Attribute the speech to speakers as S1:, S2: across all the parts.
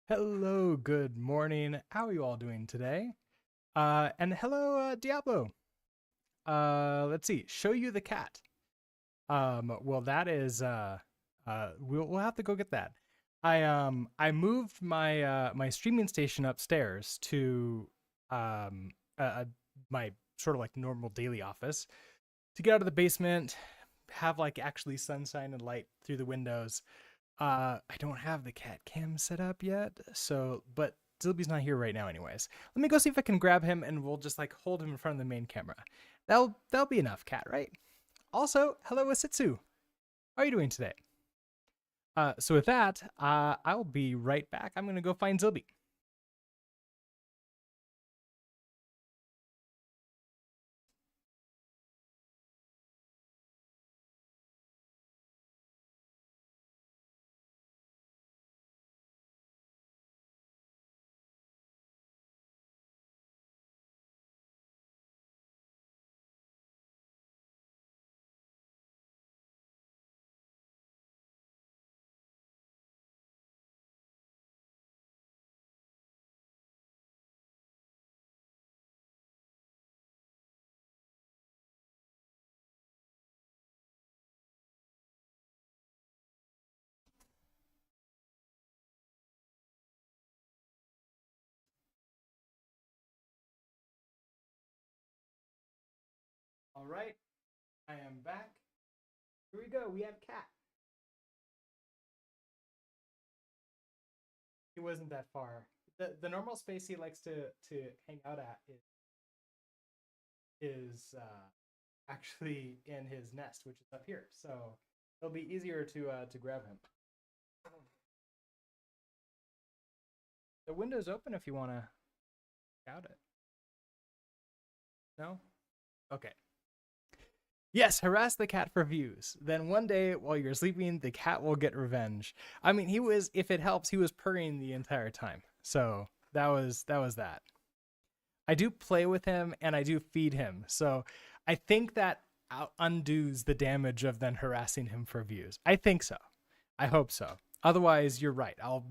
S1: Hello, good morning. How are you all doing today? And hello, Diablo. Let's see. Show you the cat. Well, that is we'll have to go get that. I moved my streaming station upstairs to uh, uh, my sort of like normal daily office to get out of the basement, have like actually sunshine and light through the windows. I don't have the cat cam set up yet, so but Zilby's not here right now anyways. Let me go see if I can grab him and we'll just like hold him in front of the main camera. That'll be enough, cat, right? Also, hello Asitsu. How are you doing today? So with that, I'll be right back. I'm gonna go find Zilby. All right, I am back. Here we go. We have cat. He wasn't that far. The normal space he likes to hang out at is actually in his nest, which is up here. So it'll be easier to grab him. The window's open if you want to out it. No? Okay. Yes, harass the cat for views. Then one day while you're sleeping, the cat will get revenge. I mean, he was, if it helps, he was purring the entire time. So that. I do play with him and I do feed him. So I think that undoes the damage of then harassing him for views. I think so. I hope so. Otherwise, you're right. I'll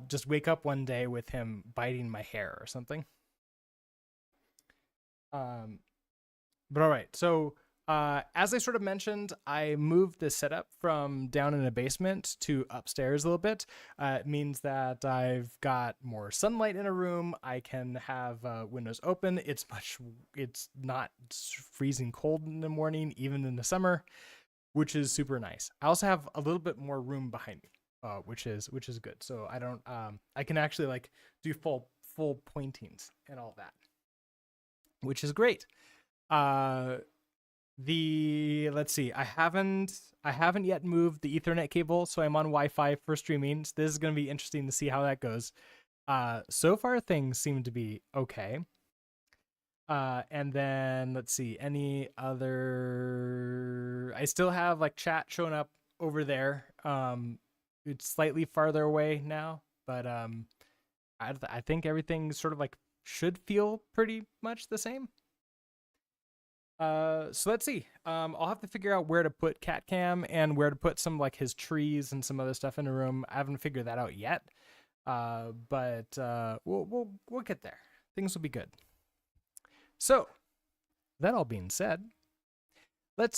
S1: just wake up one day with him biting my hair or something. Um, but all right. So, as I sort of mentioned, I moved the setup from down in a basement to upstairs a little bit. It means that I've got more sunlight in a room. I can have windows open. It's not freezing cold in the morning, even in the summer, which is super nice. I also have a little bit more room behind me, which is good. So I don't, I can actually like do full pointings and all that, which is great. Uh, the let's see, I haven't yet moved the Ethernet cable, so I'm on Wi-Fi for streaming. So this is going to be interesting to see how that goes. So far things seem to be okay. And then let's see, any other. I still have like chat showing up over there. It's slightly farther away now, but I think everything sort of like should feel pretty much the same. So let's see. I'll have to figure out where to put Cat Cam and where to put some like his trees and some other stuff in the room. I haven't figured that out yet. But we'll get there. Things will be good. So that all being said, let's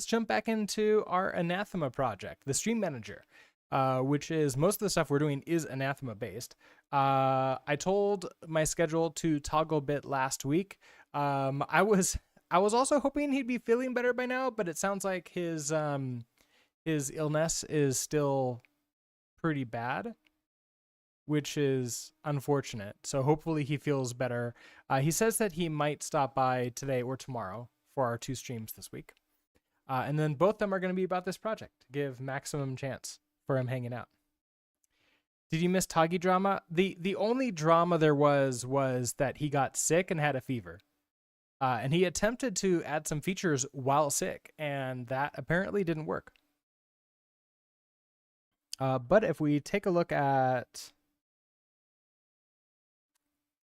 S1: jump back into our Anathema project, the Stream Manager, which is most of the stuff we're doing is Anathema based. I told my schedule to toggle bit last week. I was also hoping he'd be feeling better by now, but it sounds like his illness is still pretty bad, which is unfortunate. So hopefully he feels better. He says that he might stop by today or tomorrow for our two streams this week. And then both of them are going to be about this project. Give maximum chance for him hanging out. Did you miss Toggy drama? The only drama there was that he got sick and had a fever. And he attempted to add some features while sick, and that apparently didn't work. But if we take a look at,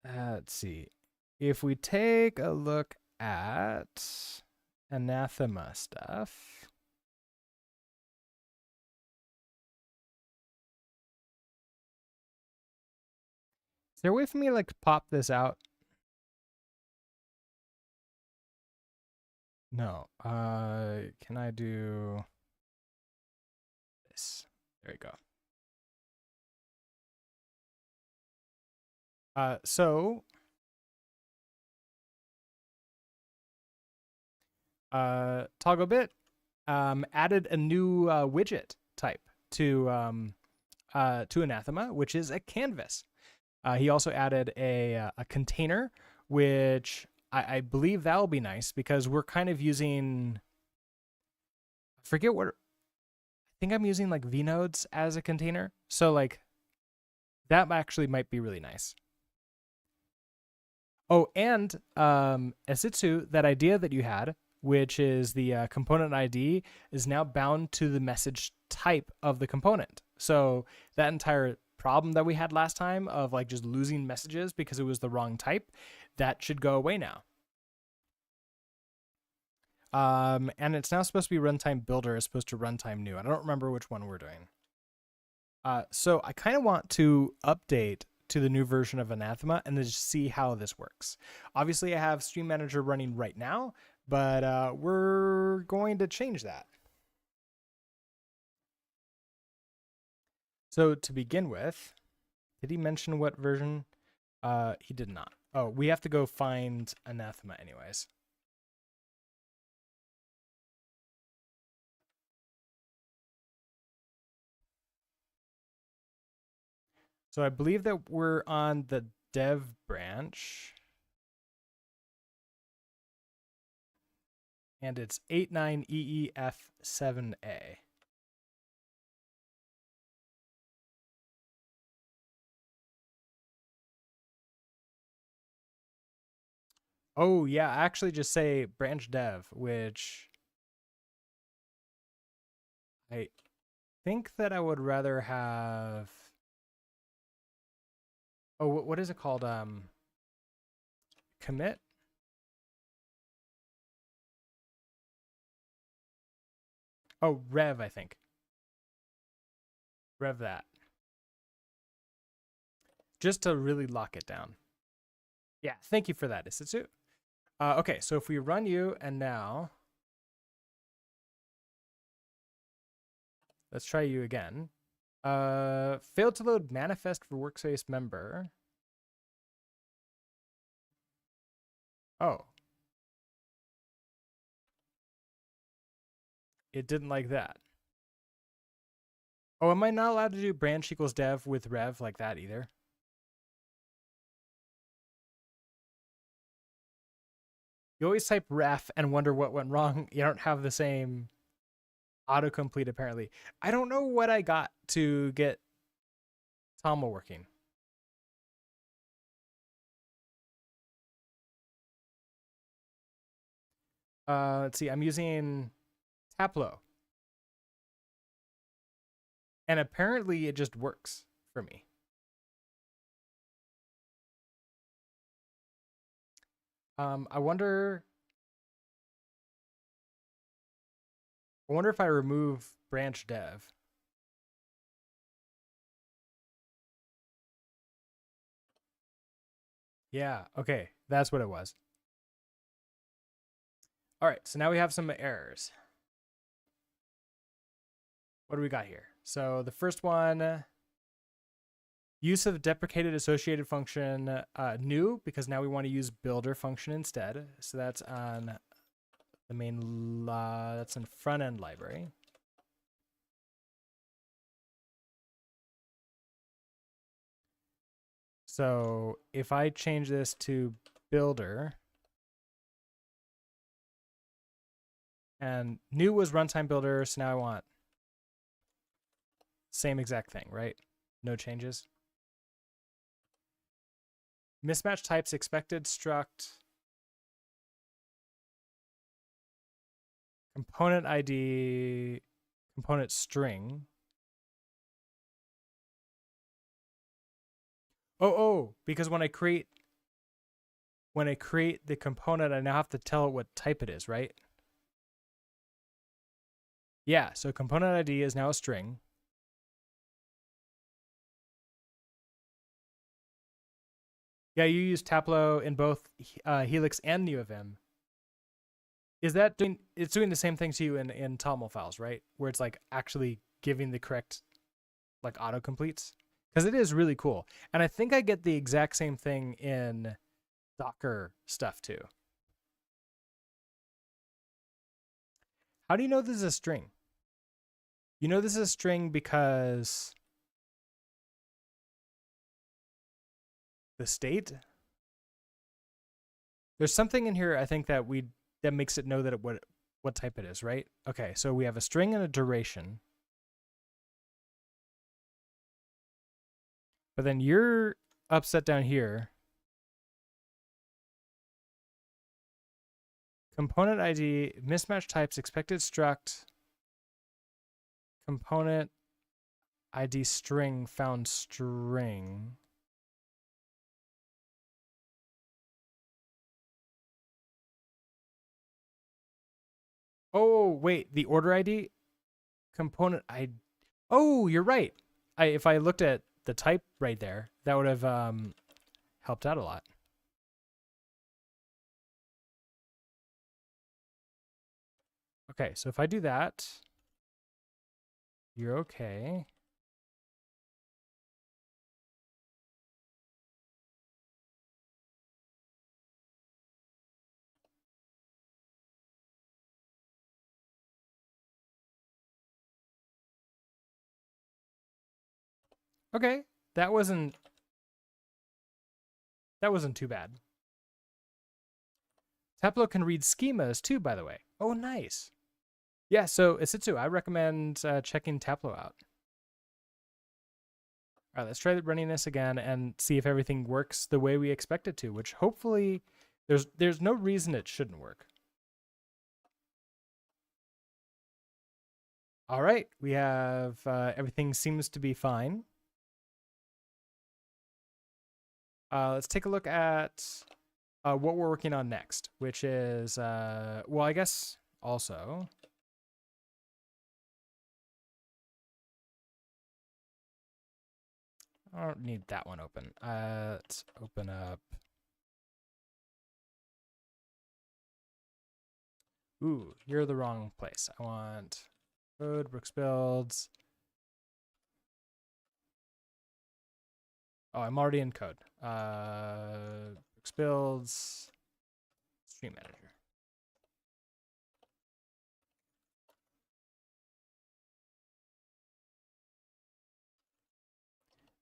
S1: let's see, if we take a look at Anathema stuff, Is there a way for me to like pop this out? No. Can I do this? There you go. So Togglebit added a new widget type to Anathema, which is a canvas. He also added a container, which I believe that'll be nice because we're kind of using, I forget what, I think I'm using like vnodes as a container. So like that actually might be really nice. Oh, and Esitsu, that idea that you had, which is the component ID, is now bound to the message type of the component. So that entire problem that we had last time of like just losing messages because it was the wrong type, that should go away now. And it's now supposed to be runtime builder as opposed to runtime new. I don't remember which one we're doing. So I kind of want to update to the new version of Anathema and then just see how this works. Obviously, I have Stream Manager running right now, but we're going to change that. So to begin with, did he mention what version? He did not. Oh, we have to go find Anathema anyways. So I believe that we're on the dev branch. And it's 89EEF7A. Oh, yeah, actually just say branch dev, which I think that I would rather have. Oh, what is it called? Commit? Oh, rev, I think. Rev that. Just to really lock it down. Yeah, thank you for that, Isitsu. Okay, so if we run you and now, let's try you again. Failed to load manifest for workspace member. Oh. It didn't like that. Oh, am I not allowed to do branch equals dev with rev like that either? You always type ref and wonder what went wrong. You don't have the same autocomplete apparently. I don't know what I got to get Tomo working. Let's see, I'm using Taplow. And apparently it just works for me. I wonder if I remove branch dev. Yeah, okay, that's what it was. All right, so now we have some errors. What do we got here? So the first one, use of deprecated associated function new, because now we want to use builder function instead. So that's on the main, that's in front end library. So if I change this to builder, and new was runtime builder, so now I want same exact thing, right? No changes. Mismatch types expected struct. Component ID, component string. Oh, because when I create the component, I now have to tell it what type it is, right? Yeah, so component ID is now a string. Yeah, you use Tableau in both Helix and NeoVim. Is that doing? It's doing the same thing to you in TOML files, right? Where it's like actually giving the correct like autocompletes, because it is really cool. And I think I get the exact same thing in Docker stuff too. How do you know this is a string? You know this is a string because the state. There's something in here I think that makes it know that what type it is, right? Okay, so we have a string and a duration. But then you're upset down here. Component ID, mismatch types, expected struct, component ID string, found string. Oh, wait, the order ID? Component ID. Oh, you're right. If I looked at the type right there, that would have helped out a lot. Okay, so if I do that, you're okay. Okay, that wasn't too bad. Tableau can read schemas too, by the way. Oh, nice. Yeah, so Isitsu, I recommend checking Tableau out. All right, let's try running this again and see if everything works the way we expect it to, which hopefully there's no reason it shouldn't work. All right, we have everything seems to be fine. Let's take a look at what we're working on next, which is, well, I guess also. I don't need that one open. Let's open up. Ooh, you're the wrong place. I want code, Brooks builds. Oh, I'm already in code. Brooks builds, stream manager.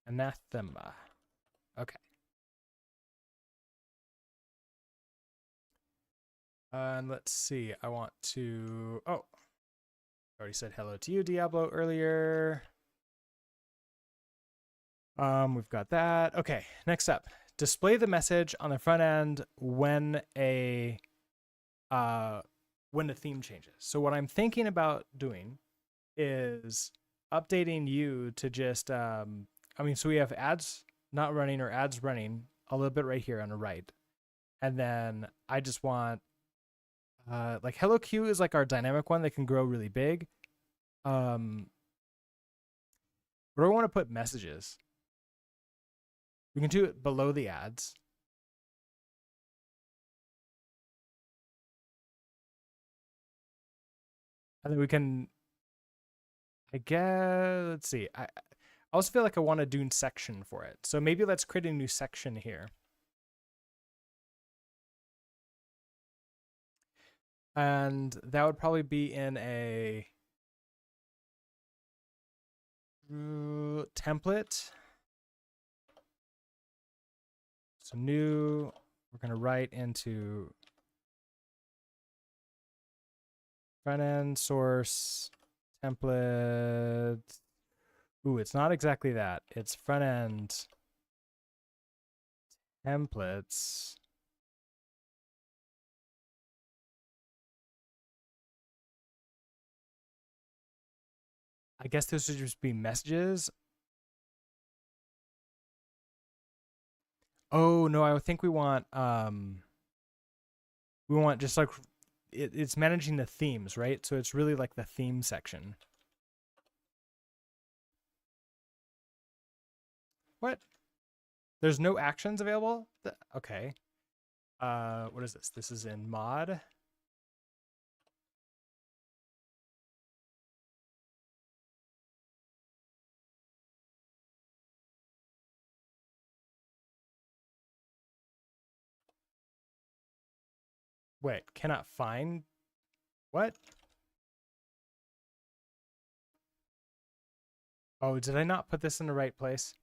S1: Anathema. Okay. And let's see. I want to. Oh, I already said hello to you, Diablo, earlier. We've got that. Okay. Next up, display the message on the front end when a theme changes. So what I'm thinking about doing is updating you to just so we have ads not running or ads running a little bit right here on the right. And then I just want like Hello Q is like our dynamic one that can grow really big. Where do I want to put messages? We can do it below the ads. And then we can, I guess, let's see. I also feel like I want to do a section for it. So maybe let's create a new section here. And that would probably be in a template. So new, we're going to write into front end source template. Ooh, it's not exactly that. It's front end templates. I guess this should just be messages. Oh no, I think we want just like it's managing the themes, right? So it's really like the theme section. What? There's no actions available? Okay. What is this? This is in mod. Wait, cannot find what? Oh, did I not put this in the right place?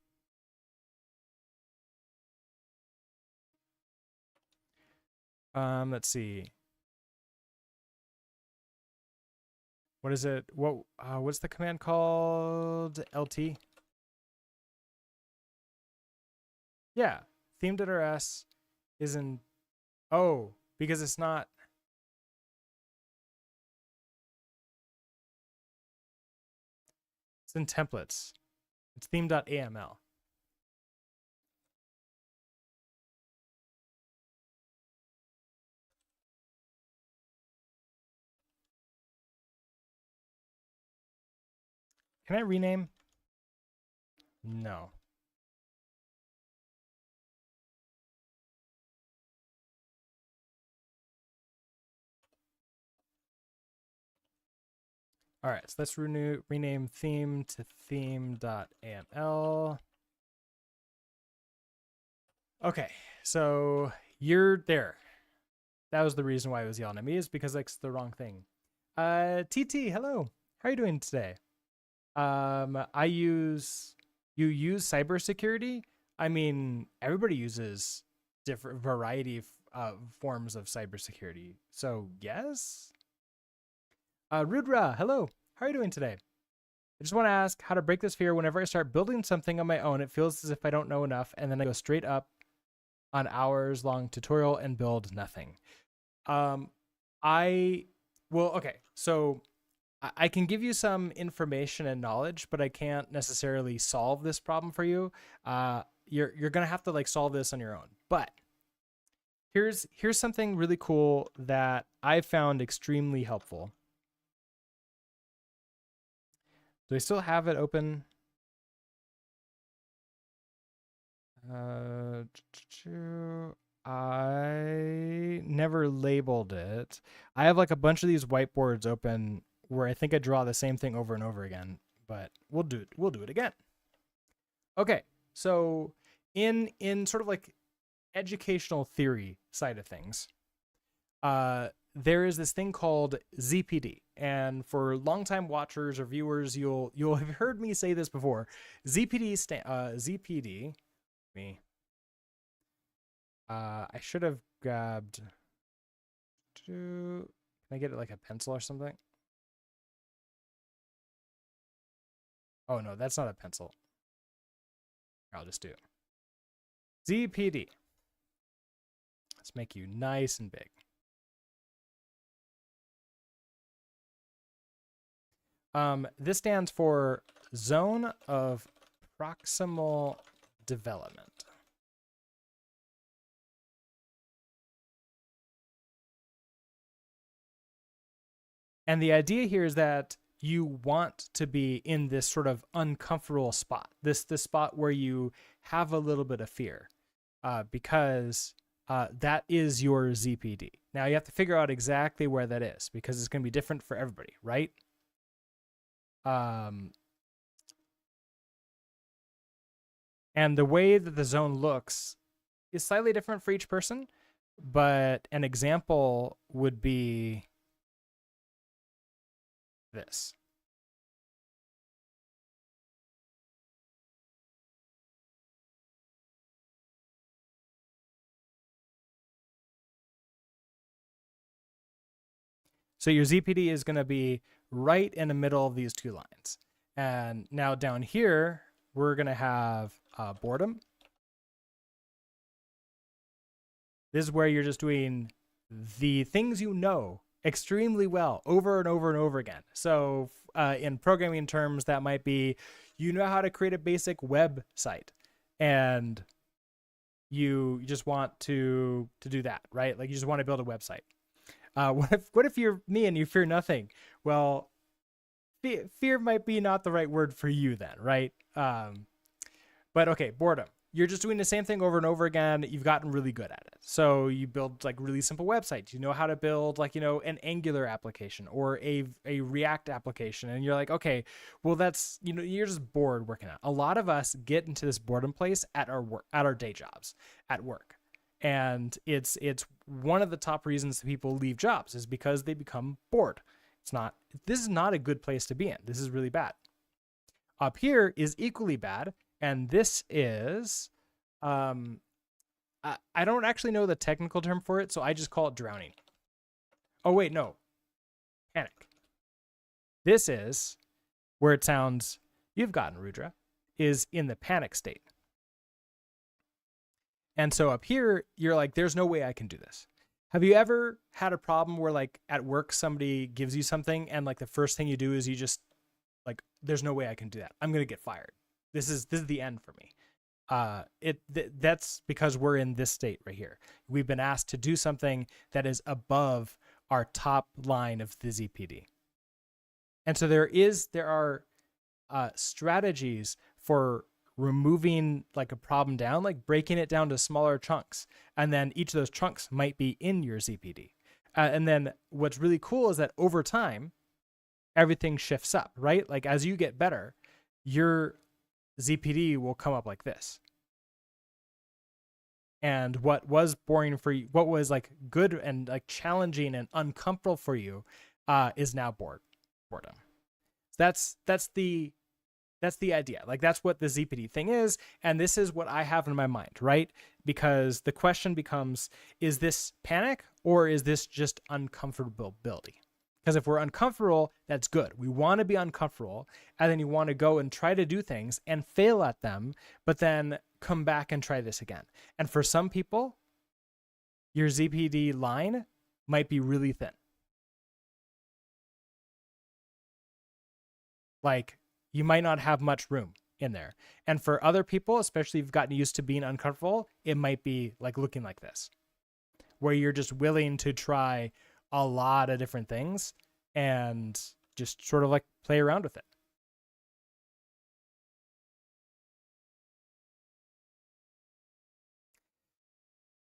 S1: Let's see. What is it? What's the command called? LT? Yeah, theme.rs isn't. Oh, because it's not. It's in templates. It's theme.aml. Can I rename? No. All right, so let's rename theme to theme.aml. Okay, so you're there. That was the reason why it was yelling at me, is because it's the wrong thing. TT, hello. How are you doing today? You use cybersecurity? I mean, everybody uses different variety of forms of cybersecurity. So yes. Rudra, hello. How are you doing today? I just want to ask how to break this fear. Whenever I start building something on my own, it feels as if I don't know enough, and then I go straight up on hours-long tutorial and build nothing. Okay, so I can give you some information and knowledge, but I can't necessarily solve this problem for you. You're gonna have to like solve this on your own. But here's something really cool that I found extremely helpful. Do I still have it open? I never labeled it. I have like a bunch of these whiteboards open where I think I draw the same thing over and over again, but we'll do it again. Okay, so in sort of like educational theory side of things, there is this thing called ZPD, and for longtime watchers or viewers, you'll have heard me say this before. ZPD. I should have grabbed. Can I get it like a pencil or something? Oh no, that's not a pencil. I'll just do ZPD. Let's make you nice and big. This stands for Zone of Proximal Development. And the idea here is that you want to be in this sort of uncomfortable spot, this spot where you have a little bit of fear, because that is your ZPD. Now you have to figure out exactly where that is, because it's going to be different for everybody, right? And the way that the zone looks is slightly different for each person, but an example would be this. So your ZPD is going to be right in the middle of these two lines. And now down here, we're going to have boredom. This is where you're just doing the things you know extremely well over and over and over again. So in programming terms, that might be, you know how to create a basic website, and you just want to do that, right? Like you just want to build a website. What if you're me and you fear nothing? Well, fear might be not the right word for you then, right? But okay, boredom. you're just doing the same thing over and over again. You've gotten really good at it. So you build like really simple websites. You know how to build like, an Angular application or a React application. And you're like, okay, well, that's, you're just bored working out. A lot of us get into this boredom place at our work, at our day jobs, at work. And it's one of the top reasons that people leave jobs is because they become bored. This is not a good place to be in. This is really bad. Up here is equally bad. And this is, I don't actually know the technical term for it, so I just call it drowning. Oh, wait, no. Panic. This is where it sounds, you've gotten Rudra, is in the panic state. And so up here, you're like, there's no way I can do this. Have you ever had a problem where like at work, somebody gives you something and like the first thing you do is you just like, there's no way I can do that. I'm going to get fired. This is the end for me. That's because we're in this state right here. We've been asked to do something that is above our top line of the ZPD. And so there are strategies for removing like a problem down, like breaking it down to smaller chunks. And then each of those chunks might be in your ZPD. And then what's really cool is that over time, everything shifts up, right? Like as you get better, your ZPD will come up like this. And what was boring for you, what was like good and like challenging and uncomfortable for you, is now boredom. That's the idea. Like that's what the ZPD thing is. And this is what I have in my mind, right? Because the question becomes, is this panic or is this just uncomfortability? Because if we're uncomfortable, that's good. We want to be uncomfortable, and then you want to go and try to do things and fail at them, but then come back and try this again. And for some people, your ZPD line might be really thin. Like you might not have much room in there. And for other people, especially if you've gotten used to being uncomfortable, it might be like looking like this, where you're just willing to try a lot of different things and just sort of like play around with it.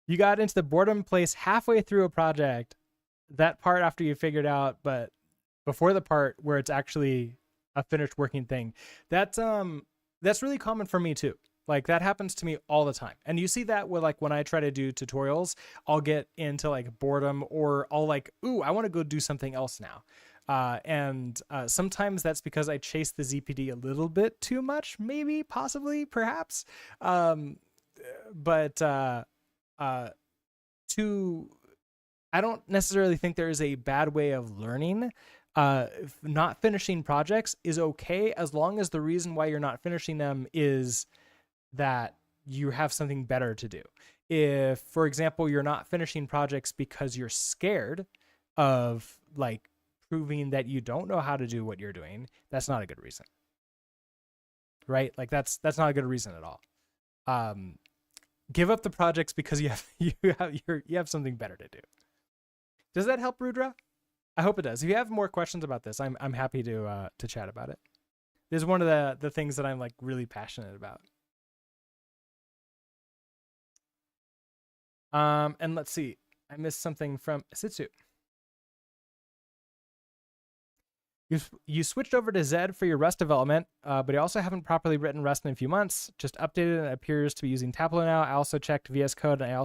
S1: You got into the boredom place halfway through a project, that part after you figured out, but before the part where it's actually a finished working thing. That's really common for me too. Like that happens to me all the time. And you see that with like when I try to do tutorials, I'll get into like boredom or I'll like, ooh, I want to go do something else now. And sometimes that's because I chase the ZPD a little bit too much, maybe, possibly, perhaps. But I don't necessarily think there is a bad way of learning. Not finishing projects is okay as long as the reason why you're not finishing them is that you have something better to do. If, for example, you're not finishing projects because you're scared of like proving that you don't know how to do what you're doing, that's not a good reason, right? Like that's not a good reason at all. Give up the projects because you have something better to do. Does that help, Rudra? I hope it does. If you have more questions about this, I'm happy to chat about it. This is one of the things that I'm like really passionate about. And let's see. I missed something from Sitsu. You switched over to Zed for your Rust development, but you also haven't properly written Rust in a few months. Just updated and it appears to be using Tableau now. I also checked VS Code and you're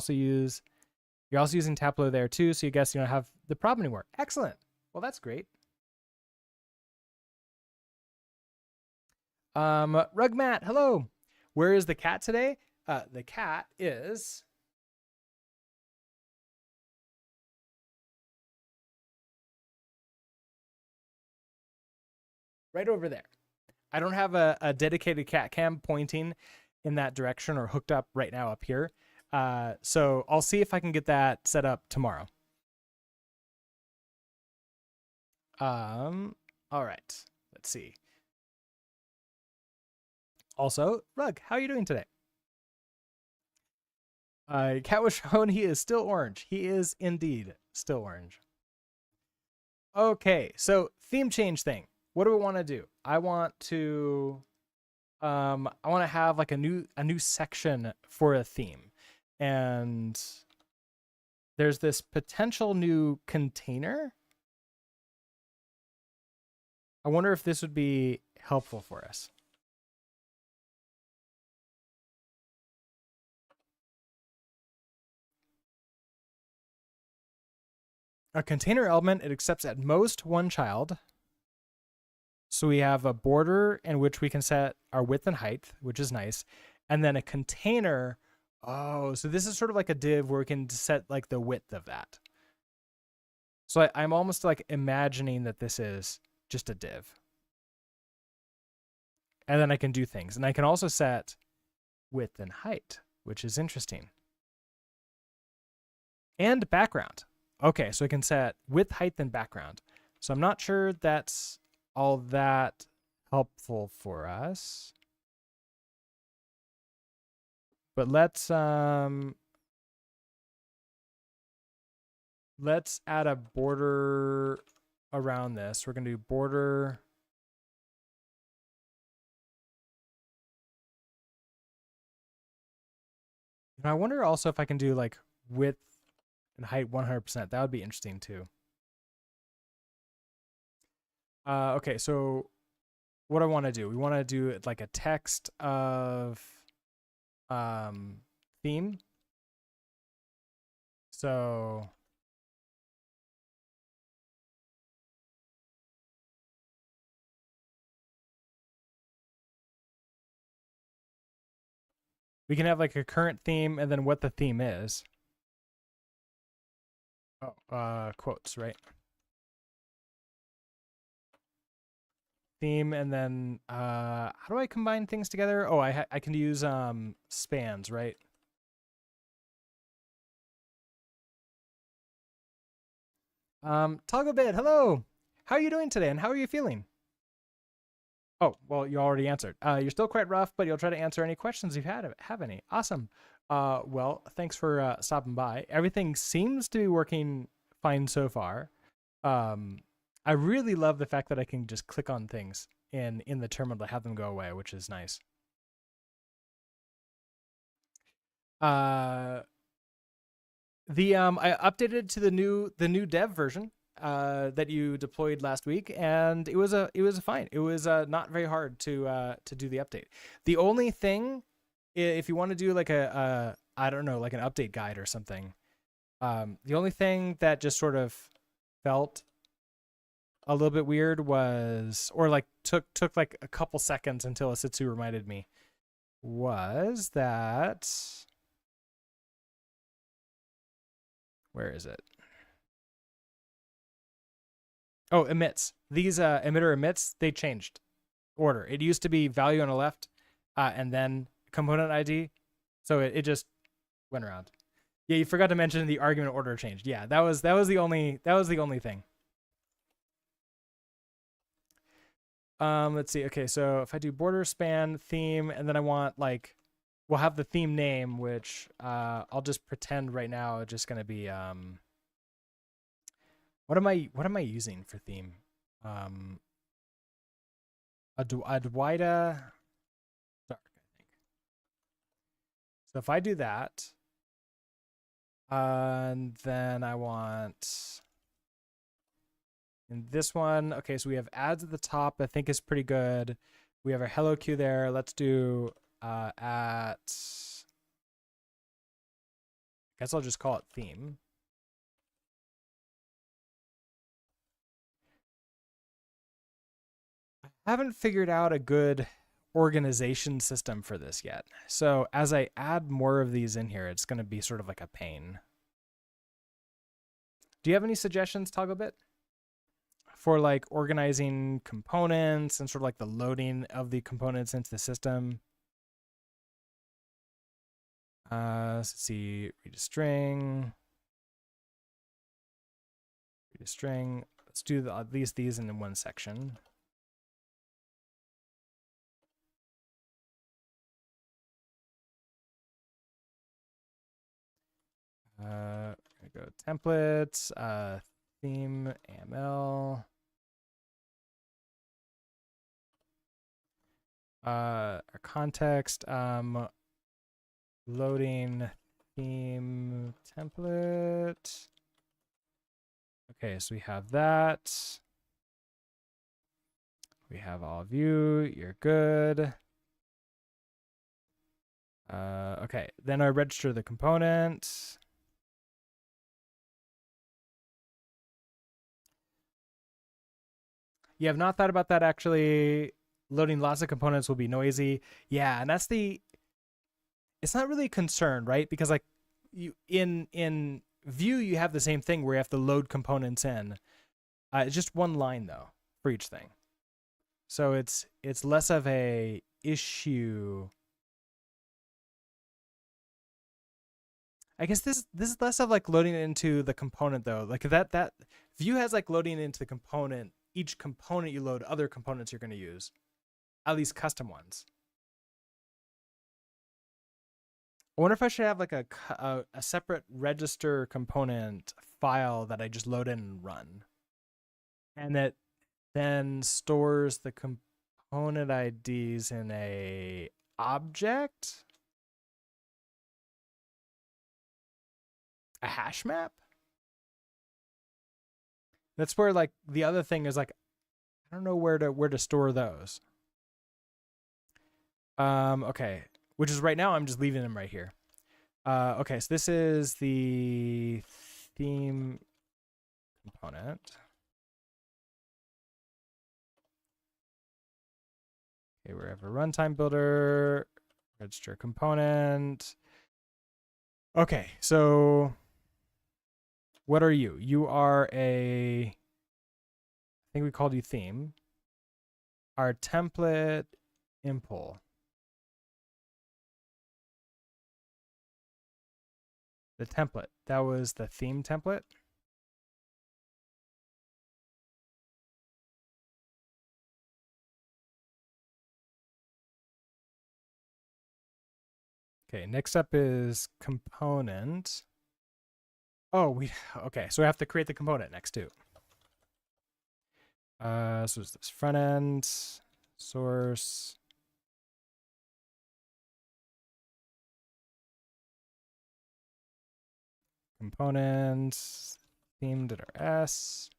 S1: also using Tableau there too, so you guess you don't have the problem anymore. Excellent. Well, that's great. Rug Matt, hello. Where is the cat today? The cat is right over there. I don't have a dedicated cat cam pointing in that direction or hooked up right now up here. So I'll see if I can get that set up tomorrow. All right, let's see. Also, Rug, how are you doing today? Cat was shown he is still orange. He is indeed still orange. Okay, so theme change thing. What do we want to do? I want to I want to have like a new section for a theme, and there's this potential new container. I wonder if this would be helpful for us. A container element, it accepts at most one child. So we have a border in which we can set our width and height, which is nice. And then a container. Oh, so this is sort of like a div where we can set like the width of that. So I'm almost like imagining that this is just a div. And then I can do things. And I can also set width and height, which is interesting. And background. Okay, so I can set width, height, and background. So I'm not sure that's all that helpful for us. But let's add a border around this. We're gonna do border. And I wonder also if I can do like width and height 100%. That would be interesting too. Okay, so what I want to do, we want to do like a text of theme. So we can have like a current theme and then what the theme is. Oh, quotes, right? Theme, and then how do I combine things together? Oh, I can use spans, right? Togglebit, hello. How are you doing today, and how are you feeling? Oh, well, you already answered. You're still quite rough, but you'll try to answer any questions you've have any. Awesome. Well, thanks for stopping by. Everything seems to be working fine so far. I really love the fact that I can just click on things in the terminal to have them go away, which is nice. I updated to the new dev version that you deployed last week, and it was fine. It was not very hard to do the update. The only thing, if you want to do like a I don't know, like an update guide or something, the only thing that just sort of felt a little bit weird was, or like took like a couple seconds until Asitsu reminded me, was that, where is it? Oh, emits. These emitter emits, they changed order. It used to be value on the left, and then component ID. So it just went around. Yeah, you forgot to mention the argument order changed. Yeah, that was the only thing. Let's see. Okay, so if I do border span theme, and then I want like, we'll have the theme name, which I'll just pretend right now it's just gonna be what am I using for theme? Adwaita dark, I think. So if I do that, and then I want in this one, okay, so we have ads at the top, I think is pretty good. We have our hello queue there. Let's do I guess I'll just call it theme. I haven't figured out a good organization system for this yet. So as I add more of these in here, it's going to be sort of like a pain. Do you have any suggestions, Togglebit, for like organizing components and sort of like the loading of the components into the system? Let's see, read a string. Read a string. Let's do at least these in one section. We're gonna go templates, theme AML. our context, loading theme template. Okay, so we have that. We have all of you. You're good. Okay, then I register the component. You have not thought about that actually. Loading lots of components will be noisy. Yeah, and that's it's not really a concern, right? Because like you in Vue you have the same thing where you have to load components in. It's just one line though for each thing. So it's less of a issue. I guess this is less of like loading it into the component though. Like that Vue has like loading into the component. Each component you load, other components you're going to use, at least custom ones. I wonder if I should have like a separate register component file that I just load in and run, and that then stores the component IDs in a object, a hash map. That's where like the other thing is like I don't know where to store those. Okay, which is right now I'm just leaving them right here. Okay, so this is the theme component. Okay, we have a runtime builder, register component. Okay, so what are you? You are I think we called you theme. Our template impl. The template, that was the theme template. Okay, next up is component. Oh, okay, so we have to create the component next too. So is this front end, source, components, theme.rs.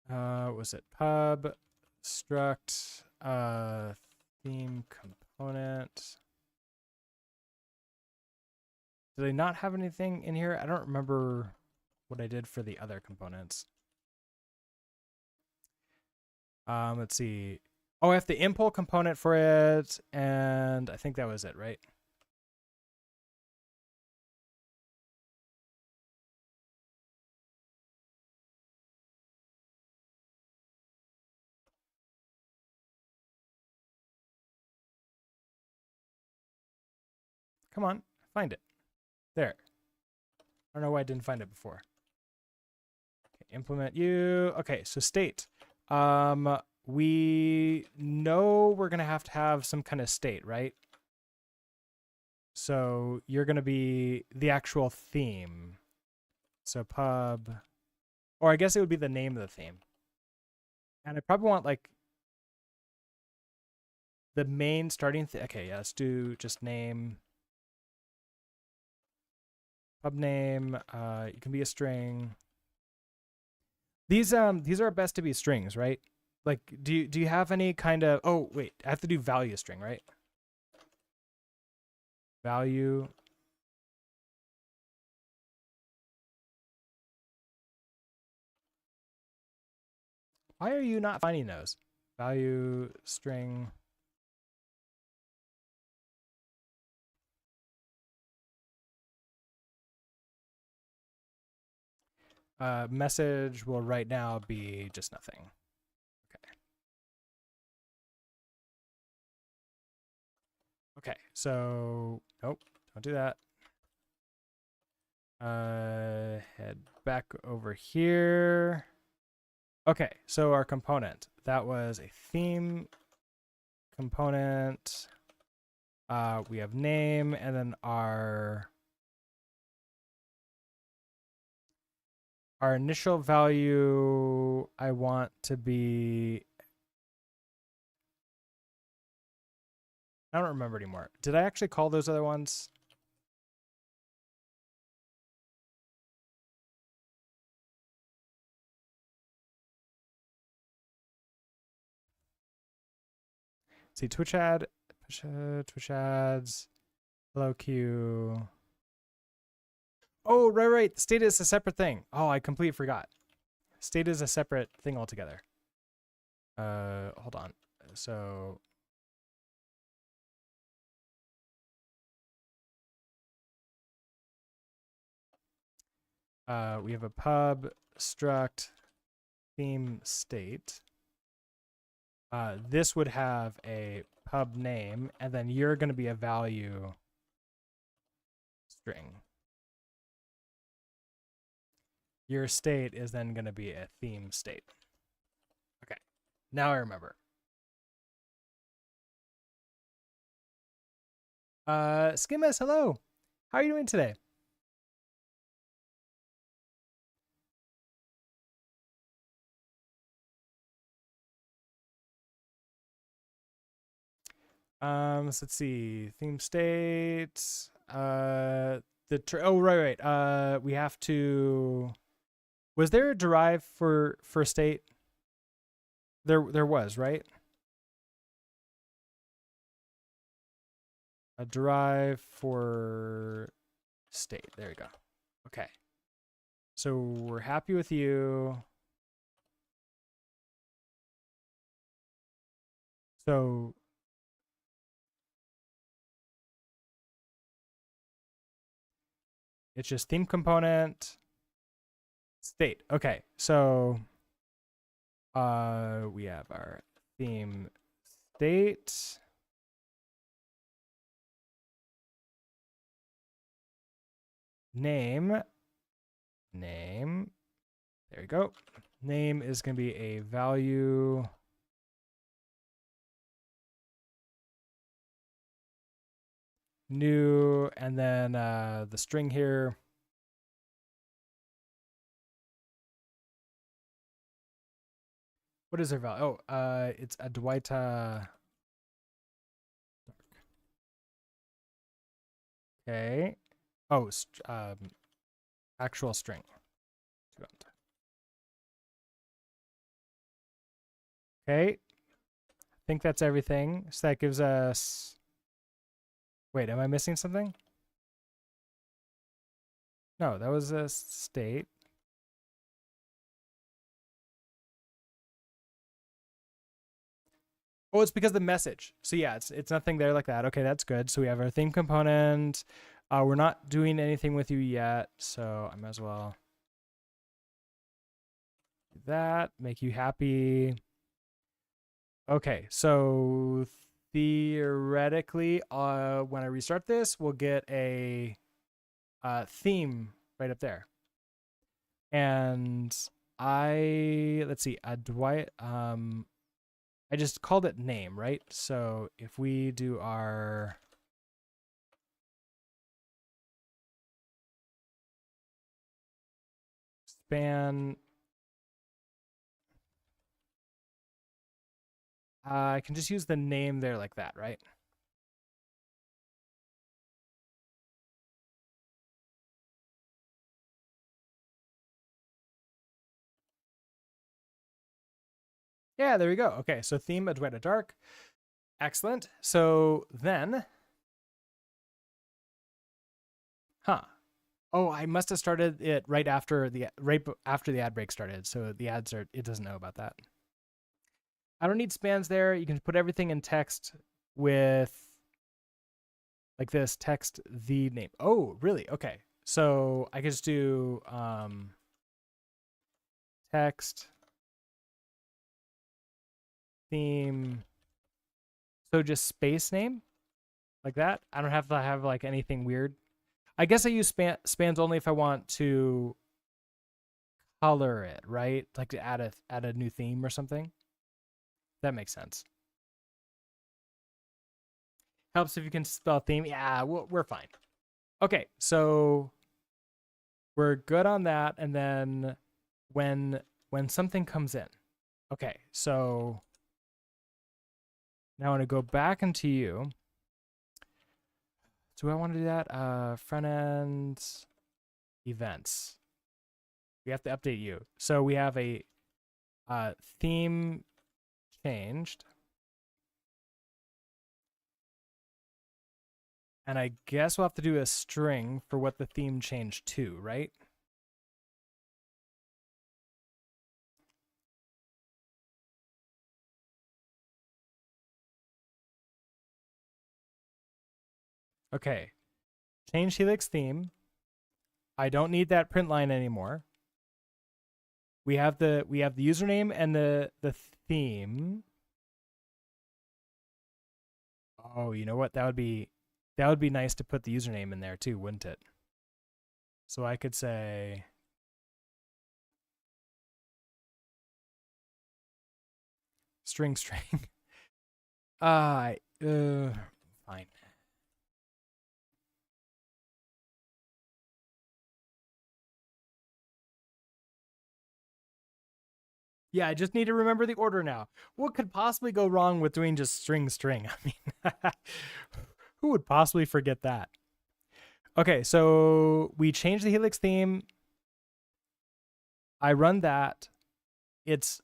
S1: Was it pub, struct, theme component? Did I not have anything in here? I don't remember what I did for the other components. Let's see. Oh, I have the impl component for it, and I think that was it, right? Come on, find it. There. I don't know why I didn't find it before. Okay, implement you. Okay, so state. We know we're gonna have to have some kind of state, right? So you're gonna be the actual theme. So pub, or I guess it would be the name of the theme. And I probably want like the main starting okay, yeah, let's do just name. Pub name, you can be a string. These are best to be strings, right? Like do you have any kind of oh wait, I have to do value string, right? Value. Why are you not finding those? Value string. Message will right now be just nothing. Okay. Okay, so nope, don't do that. Head back over here. Okay, so our component, that was a theme component. We have name and then our our initial value, I want to be, I don't remember anymore. Did I actually call those other ones? See, Twitch ad, Twitch ads, hello Q. Oh, right. The state is a separate thing. Oh, I completely forgot. State is a separate thing altogether. Hold on. So we have a pub struct theme state. This would have a pub name, and then you're going to be a value string. Your state is then going to be a theme state. Okay, now I remember. Skimus, hello. How are you doing today? So let's see. Theme state. Oh right. We have to. Was there a derive for state? There was, right? A derive for state. There you go. Okay. So we're happy with you. So it's just theme component state. Okay. So we have our theme state. Name. There you go. Name is going to be a value new, and then the string here. What is their value? Oh, it's Adwaita. Okay. Oh, actual string. Okay. I think that's everything. So that gives us. Wait, am I missing something? No, that was a state. Oh, it's because of the message. So yeah, it's nothing there like that. Okay, that's good. So we have our theme component. We're not doing anything with you yet, so I might as well do that. Make you happy. Okay, so theoretically, when I restart this, we'll get a theme right up there. And let's see, Dwight, I just called it name, right? So if we do our span, I can just use the name there like that, right? Yeah, there we go. Okay, so theme Adwaita Dark. Excellent. So then, Oh, I must have started it right after the ad break started. So the ads it doesn't know about that. I don't need spans there. You can put everything in text with like this text the name. Oh, really? Okay. So I can just do text theme. So just space name like that. I don't have to have like anything weird. I guess I use spans only if I want to color it, right? Like to add a new theme or something. That makes sense. Helps if you can spell theme. Yeah, we're fine. Okay, so we're good on that. And then when something comes in. Okay, so now I want to go back into you. Do I want to do that? Front end events. We have to update you. So we have a theme changed. And I guess we'll have to do a string for what the theme changed to, right? Okay. Change Helix theme. I don't need that print line anymore. We have the username and the theme. Oh, you know what? That would be nice to put the username in there too, wouldn't it? So I could say string. Fine. Yeah, I just need to remember the order now. What could possibly go wrong with doing just string? I mean, who would possibly forget that? Okay, so we changed the Helix theme. I run that. It's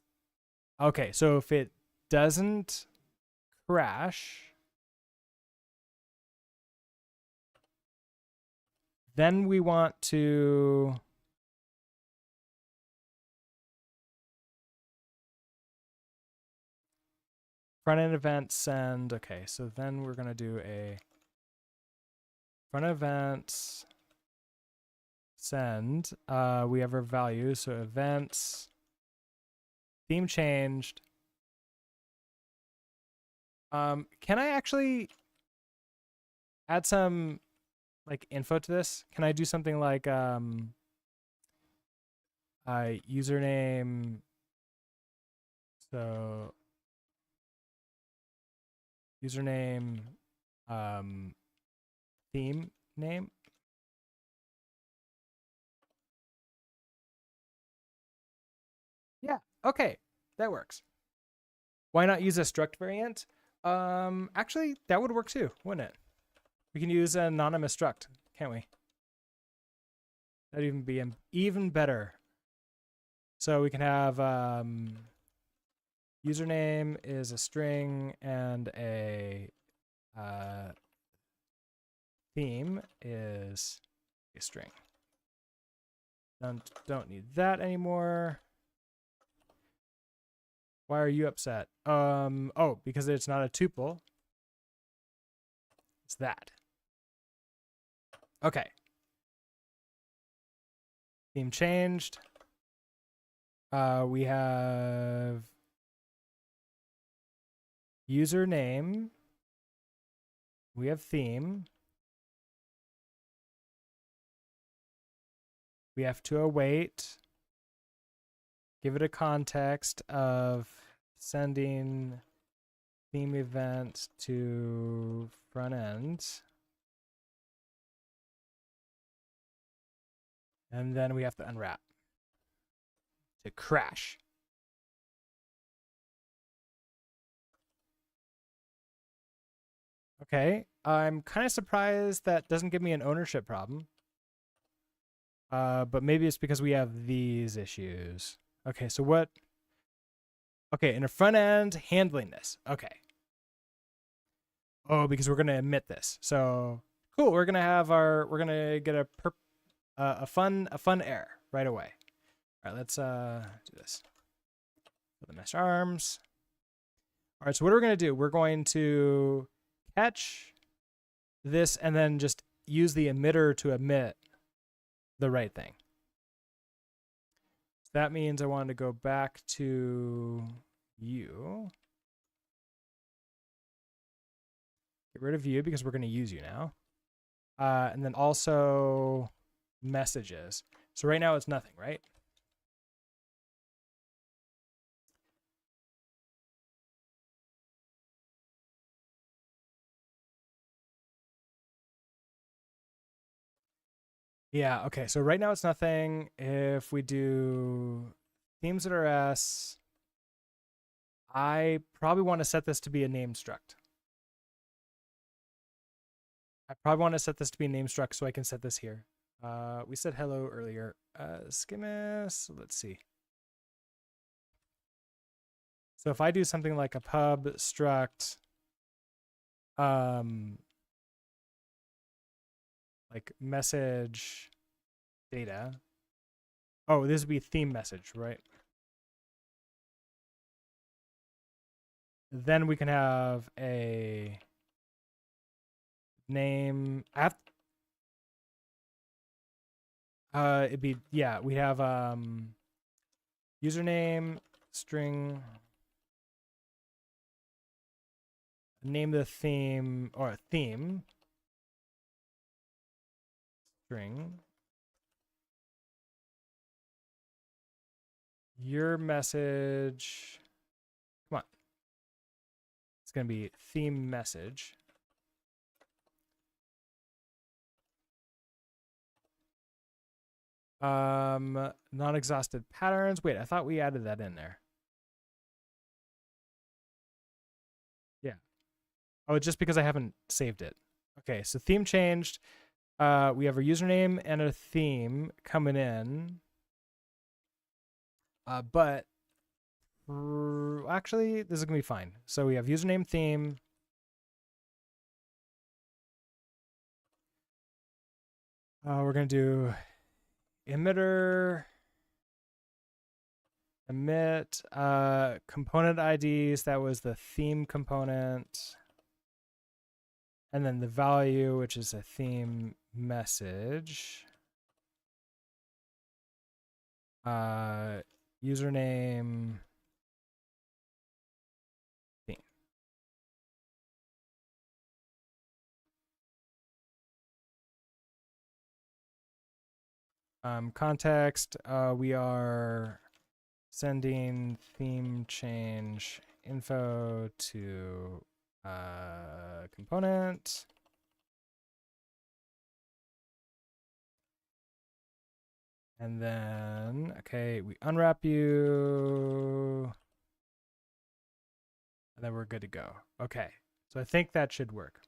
S1: okay. So if it doesn't crash, then we want to front end event send. Okay, so then we're going to do a front events send. We have our values. So events, theme changed. Can I actually add some like info to this? Can I do something like username? So username, theme name. Yeah. Okay, that works. Why not use a struct variant? Actually, that would work too, wouldn't it? We can use an anonymous struct, can't we? That'd even be even better. So we can have username is a string and a theme is a string. Don't need that anymore. Why are you upset? Oh, because it's not a tuple. It's that. Okay. Theme changed. We have username. We have theme. We have to await. Give it a context of sending theme event to front end. And then we have to unwrap to crash. Okay, I'm kind of surprised that doesn't give me an ownership problem. But maybe it's because we have these issues. Okay, so what? Okay, in a front end, handling this. Okay. Oh, because we're gonna emit this. So cool. We're gonna get a fun error right away. All right, let's do this. For the mesh arms. All right, so what are we gonna do? We're going to catch this and then just use the emitter to emit the right thing. So that means I wanted to go back to you. Get rid of you because we're going to use you now. And then also messages. So right now it's nothing, right? Yeah, okay. So right now it's nothing. If we do themes that are S, I probably want to set this to be a name struct. I probably want to set this to be a name struct so I can set this here. We said hello earlier. Schemist, let's see. So if I do something like a pub struct, like message data. Oh, this would be theme message, right? Then we can have a name. It'd be, yeah, we have username string, name the theme, or theme string, your message. Come on, it's gonna be theme message. Non-exhausted patterns. Wait, I thought we added that in there. Yeah. Oh, just because I haven't saved it. Okay, so theme changed. We have a username and a theme coming in. But actually, this is gonna be fine. So we have username, theme. We're gonna do emitter, emit, component IDs. That was the theme component. And then the value, which is a theme message. Username, theme. Context, we are sending theme change info to component. And then, okay, we unwrap you. And then we're good to go. Okay, so I think that should work.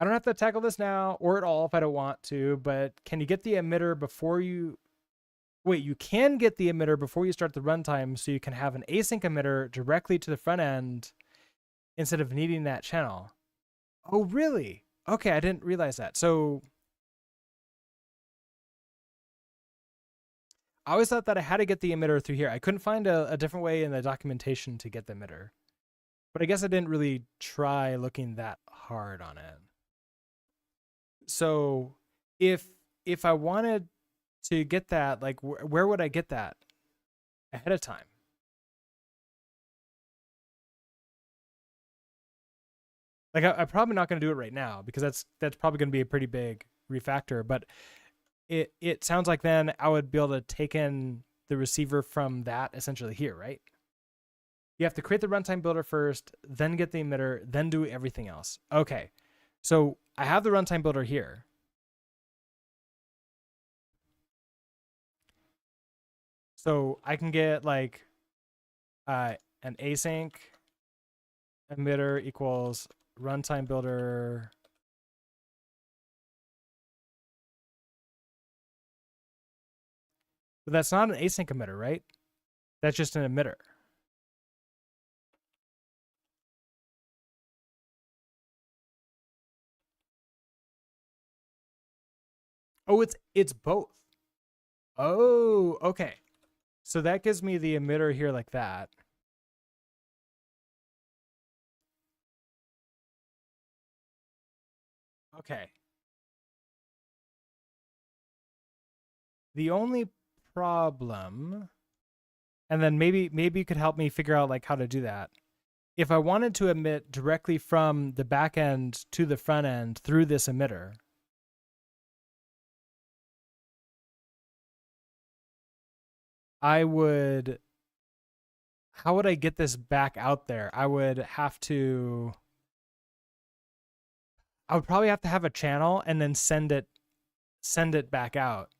S1: I don't have to tackle this now or at all if I don't want to, but can you get the emitter before you... Wait, you can get the emitter before you start the runtime so you can have an async emitter directly to the front end instead of needing that channel. Oh, really? Okay, I didn't realize that. So I always thought that I had to get the emitter through here. I couldn't find a different way in the documentation to get the emitter. But I guess I didn't really try looking that hard on it. So if I wanted to get that, like where would I get that ahead of time? Like I'm probably not going to do it right now because that's probably going to be a pretty big refactor, but it sounds like then I would be able to take in the receiver from that essentially here, right? You have to create the runtime builder first, then get the emitter, then do everything else. Okay. So I have the runtime builder here. So I can get like an async emitter equals runtime builder. But that's not an async emitter, right? That's just an emitter. Oh, it's both. Oh, okay. So that gives me the emitter here like that. Okay. The only problem, and then maybe you could help me figure out like how to do that. If I wanted to emit directly from the back end to the front end through this emitter, how would I get this back out there? I would probably have to have a channel and then send it send it back out.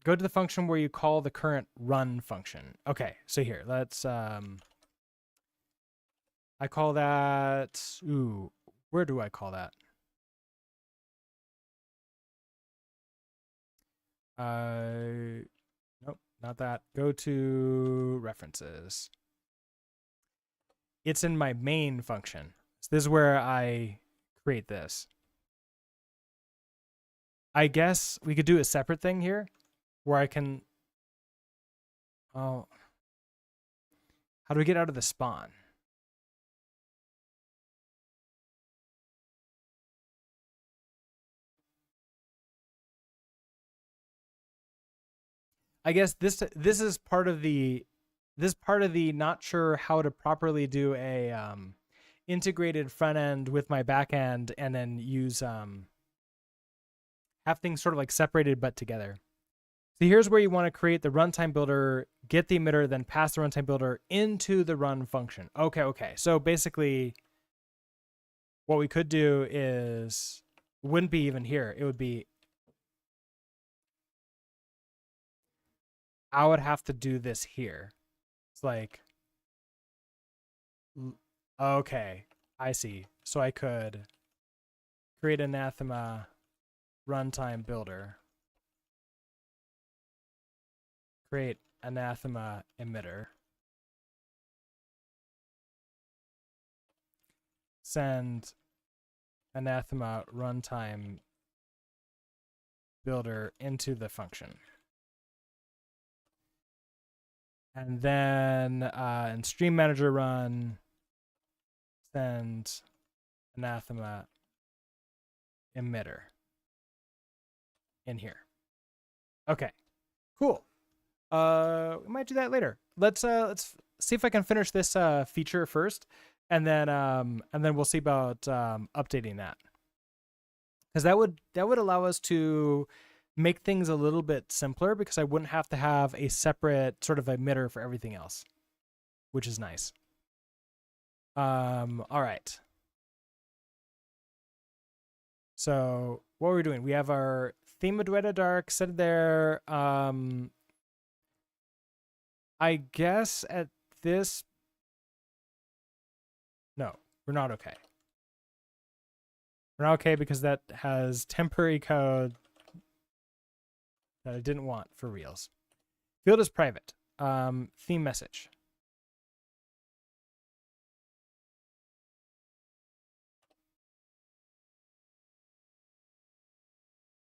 S1: Go to the function where you call the current run function. Okay, so here, let's, I call that, where do I call that? Nope, not that. Go to references. It's in my main function. So this is where I create this. I guess we could do a separate thing here where I can, oh, how do we get out of the spawn? I guess this is part of the not sure how to properly do a integrated front end with my back end and then use have things sort of like separated but together. So here's where you want to create the runtime builder, get the emitter, then pass the runtime builder into the run function. Okay. So basically what we could do is, wouldn't be even here. It would be, I would have to do this here. It's like, okay, I see. So I could create anathema runtime builder, create anathema emitter, send anathema runtime builder into the function. And then in stream manager run, send anathema emitter in here. Okay, cool. We might do that later. Let's see if I can finish this feature first, and then we'll see about updating that, because that would allow us to make things a little bit simpler, because I wouldn't have to have a separate sort of emitter for everything else, which is nice. All right. So what we're doing, we have our theme of Duetta Dark set there. I guess at this, no, we're not okay. We're not okay because that has temporary code that I didn't want for reals. Field is private. Theme message.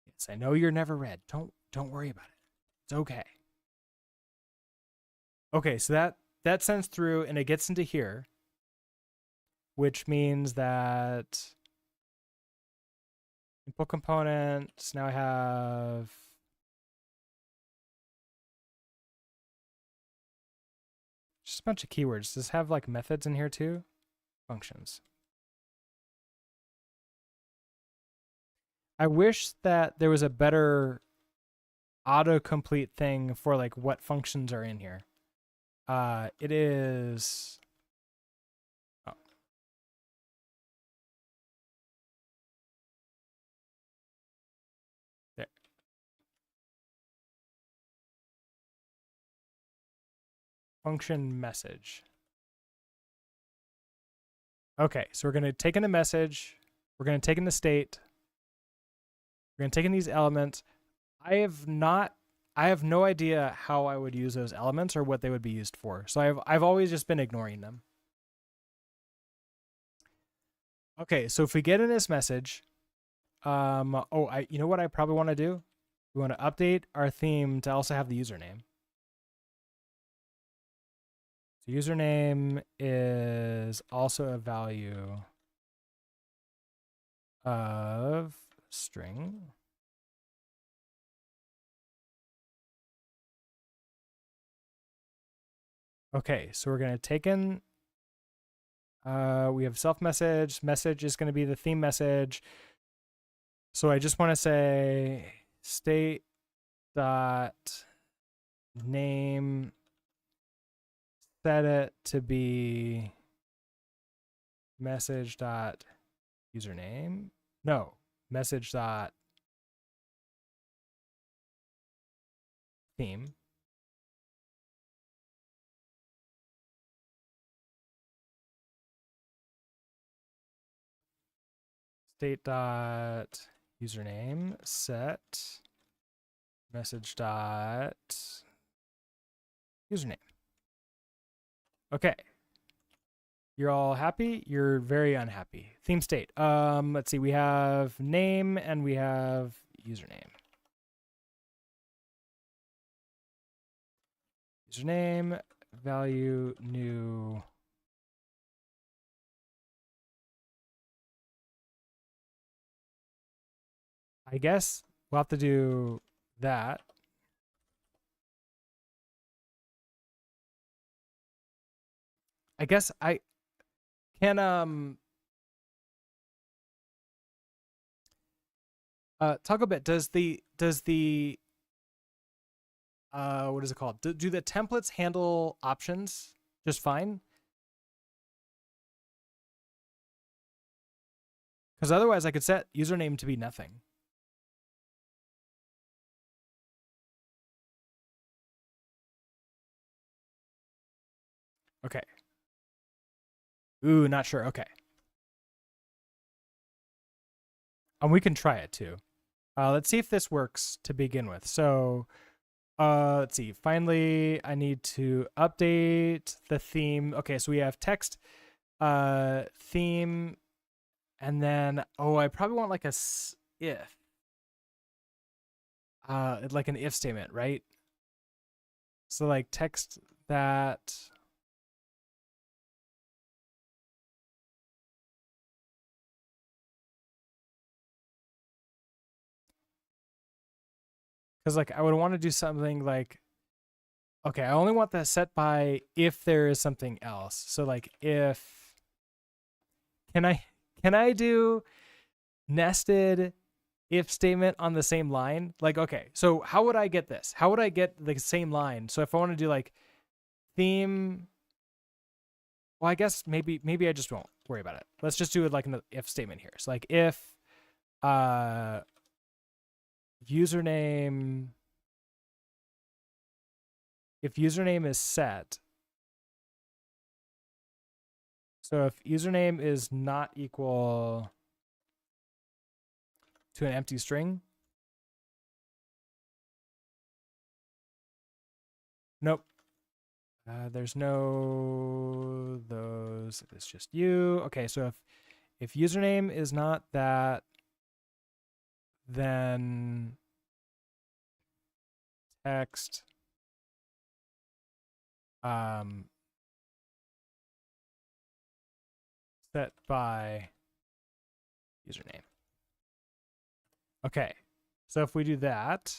S1: Yes, I know you're never read. Don't worry about it. It's okay. Okay, so that sends through and it gets into here, which means that input components, now I have just a bunch of keywords. Does this have like methods in here too? Functions. I wish that there was a better autocomplete thing for like what functions are in here. It is, oh. There. Function message. Okay, so we're going to take in a message. We're going to take in the state. We're going to take in these elements. I have no idea how I would use those elements or what they would be used for. So I've always just been ignoring them. Okay, so if we get in this message, you know what I probably want to do? We want to update our theme to also have the username. So username is also a value of string. Okay, so we're going to take in, we have self message. Message is going to be the theme message. So I just want to say state dot name, set it to be message dot username. No, message dot theme. State dot username set message dot username. Okay. You're all happy. You're very unhappy. Theme state. Let's see. We have name and we have username. Username, value, new. I guess we'll have to do that. I guess I can talk a bit. Does the what is it called? Do the templates handle options just fine? Because otherwise I could set username to be nothing. Okay. Ooh, not sure. Okay. And we can try it too. Let's see if this works to begin with. So let's see. Finally, I need to update the theme. Okay, so we have text, theme, and then, oh, I probably want like a if. Like an if statement, right? So like text that. Because like I would want to do something like, okay, I only want that set by if there is something else. So like if, can I do nested if statement on the same line? Like, okay, so how would I get this? How would I get the same line? So if I want to do like theme, well, I guess maybe I just won't worry about it. Let's just do it like an if statement here. So like if username is set. So if username is not equal to an empty string. Nope. There's no those. It's just you. Okay, so if username is not that, then text set by username. Okay, so if we do that,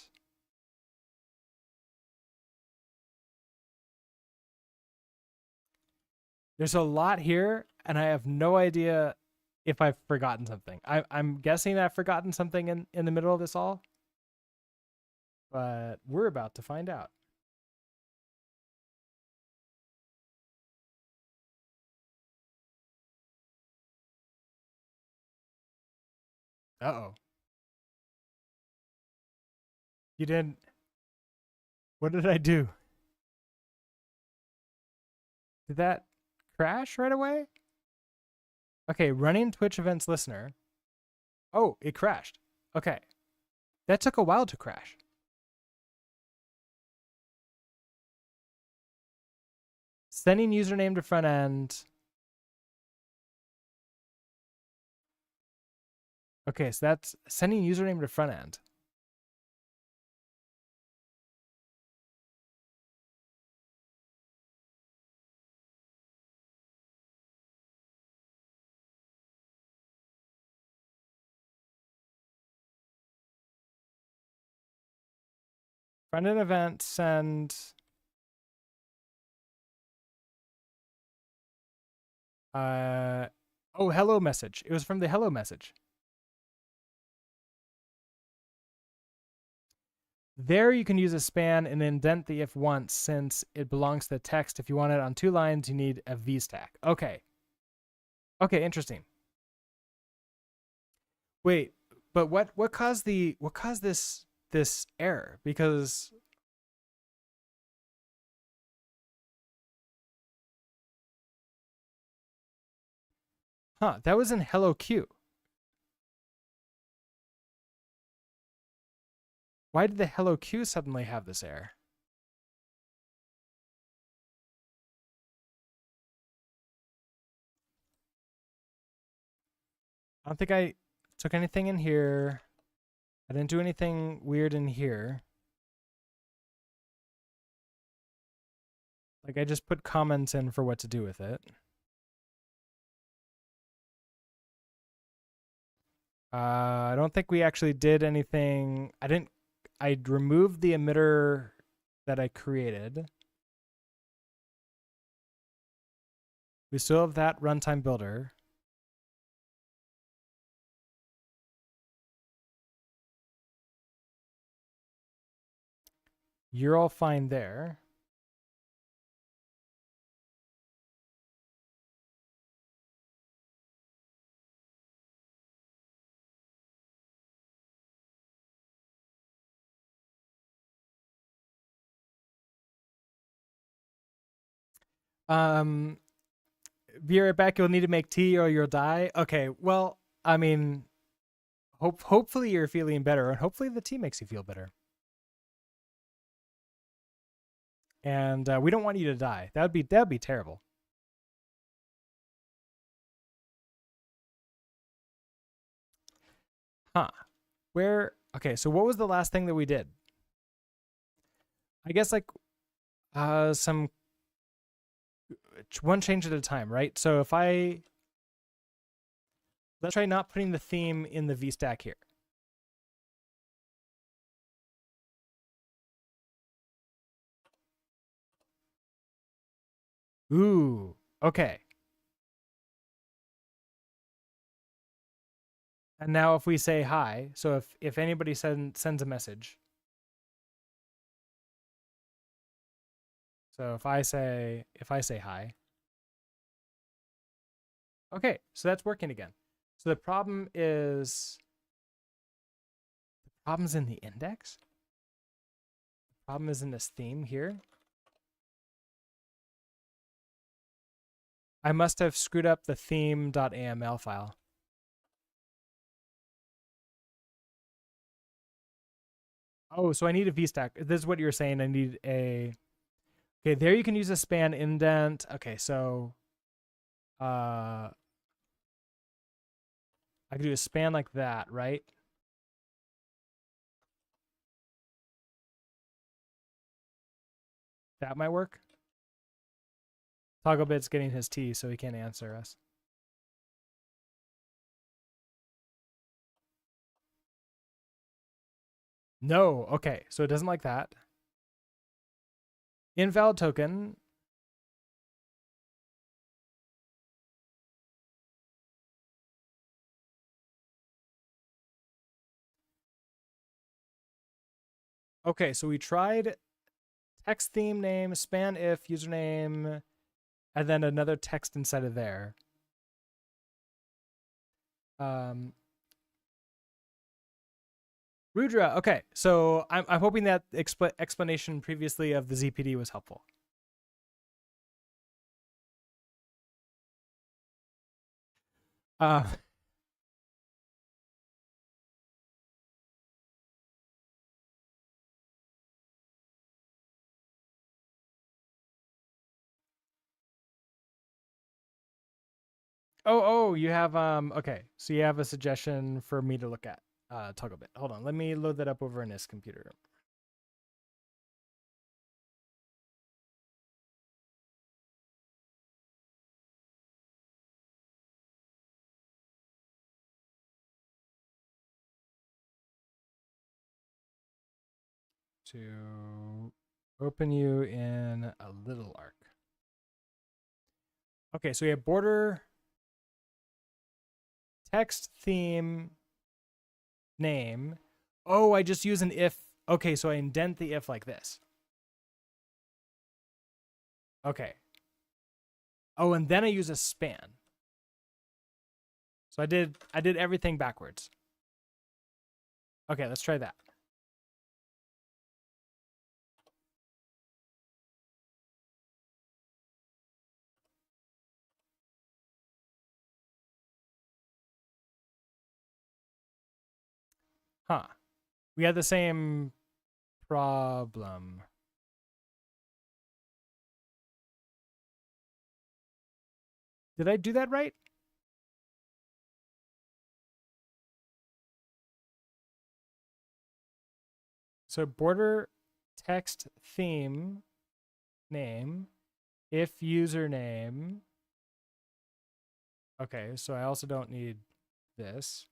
S1: there's a lot here, and I have no idea if I've forgotten something. I'm guessing I've forgotten something in the middle of this all, but we're about to find out. Uh-oh. You didn't. What did I do? Did that crash right away? Okay, running Twitch events listener. Oh, it crashed. Okay. That took a while to crash. Sending username to front end. Okay, so that's sending username to front end. Front end event send oh, hello message. It was from the hello message. There you can use a span and indent the if once since it belongs to the text. If you want it on 2 lines, you need a VStack. Okay. Okay, interesting. Wait, But what caused this error? Because that was in Hello Q. Why did the Hello Q suddenly have this error? I don't think I took anything in here. I didn't do anything weird in here. Like I just put comments in for what to do with it. I don't think we actually did anything. I removed the emitter that I created. We still have that runtime builder. You're all fine there. Be right back. You'll need to make tea or you'll die. Okay, well, I mean, hopefully you're feeling better, and hopefully the tea makes you feel better. And we don't want you to die. That'd be terrible. Huh? Where? Okay, so what was the last thing that we did? I guess like some one change at a time, right? So if let's try not putting the theme in the VStack here. Ooh, okay. And now if we say hi, so if anybody sends a message, so if I say hi, okay, so that's working again. So the problem's in the index. The problem is in this theme here. I must have screwed up the theme.aml file. Oh, so I need a VStack. This is what you're saying. I need a. Okay, there you can use a span indent. Okay, so I could do a span like that, right? That might work. Togglebit's getting his tea, so he can't answer us. No, okay, so it doesn't like that. Invalid token. Okay, so we tried text theme name, span if, username, and then another text inside of there. Rudra, okay, so I'm hoping that explanation previously of the ZPD was helpful. Oh, you have okay. So you have a suggestion for me to look at. Togglebit. Hold on. Let me load that up over in this computer. To open you in a little arc. Okay, so we have border text theme name. Oh, I just use an if. Okay, so I indent the if like this. Okay. Oh, and then I use a span. So I did everything backwards. Okay, let's try that. Huh. We had the same problem. Did I do that right? So border text theme name if username. Okay, so I also don't need this.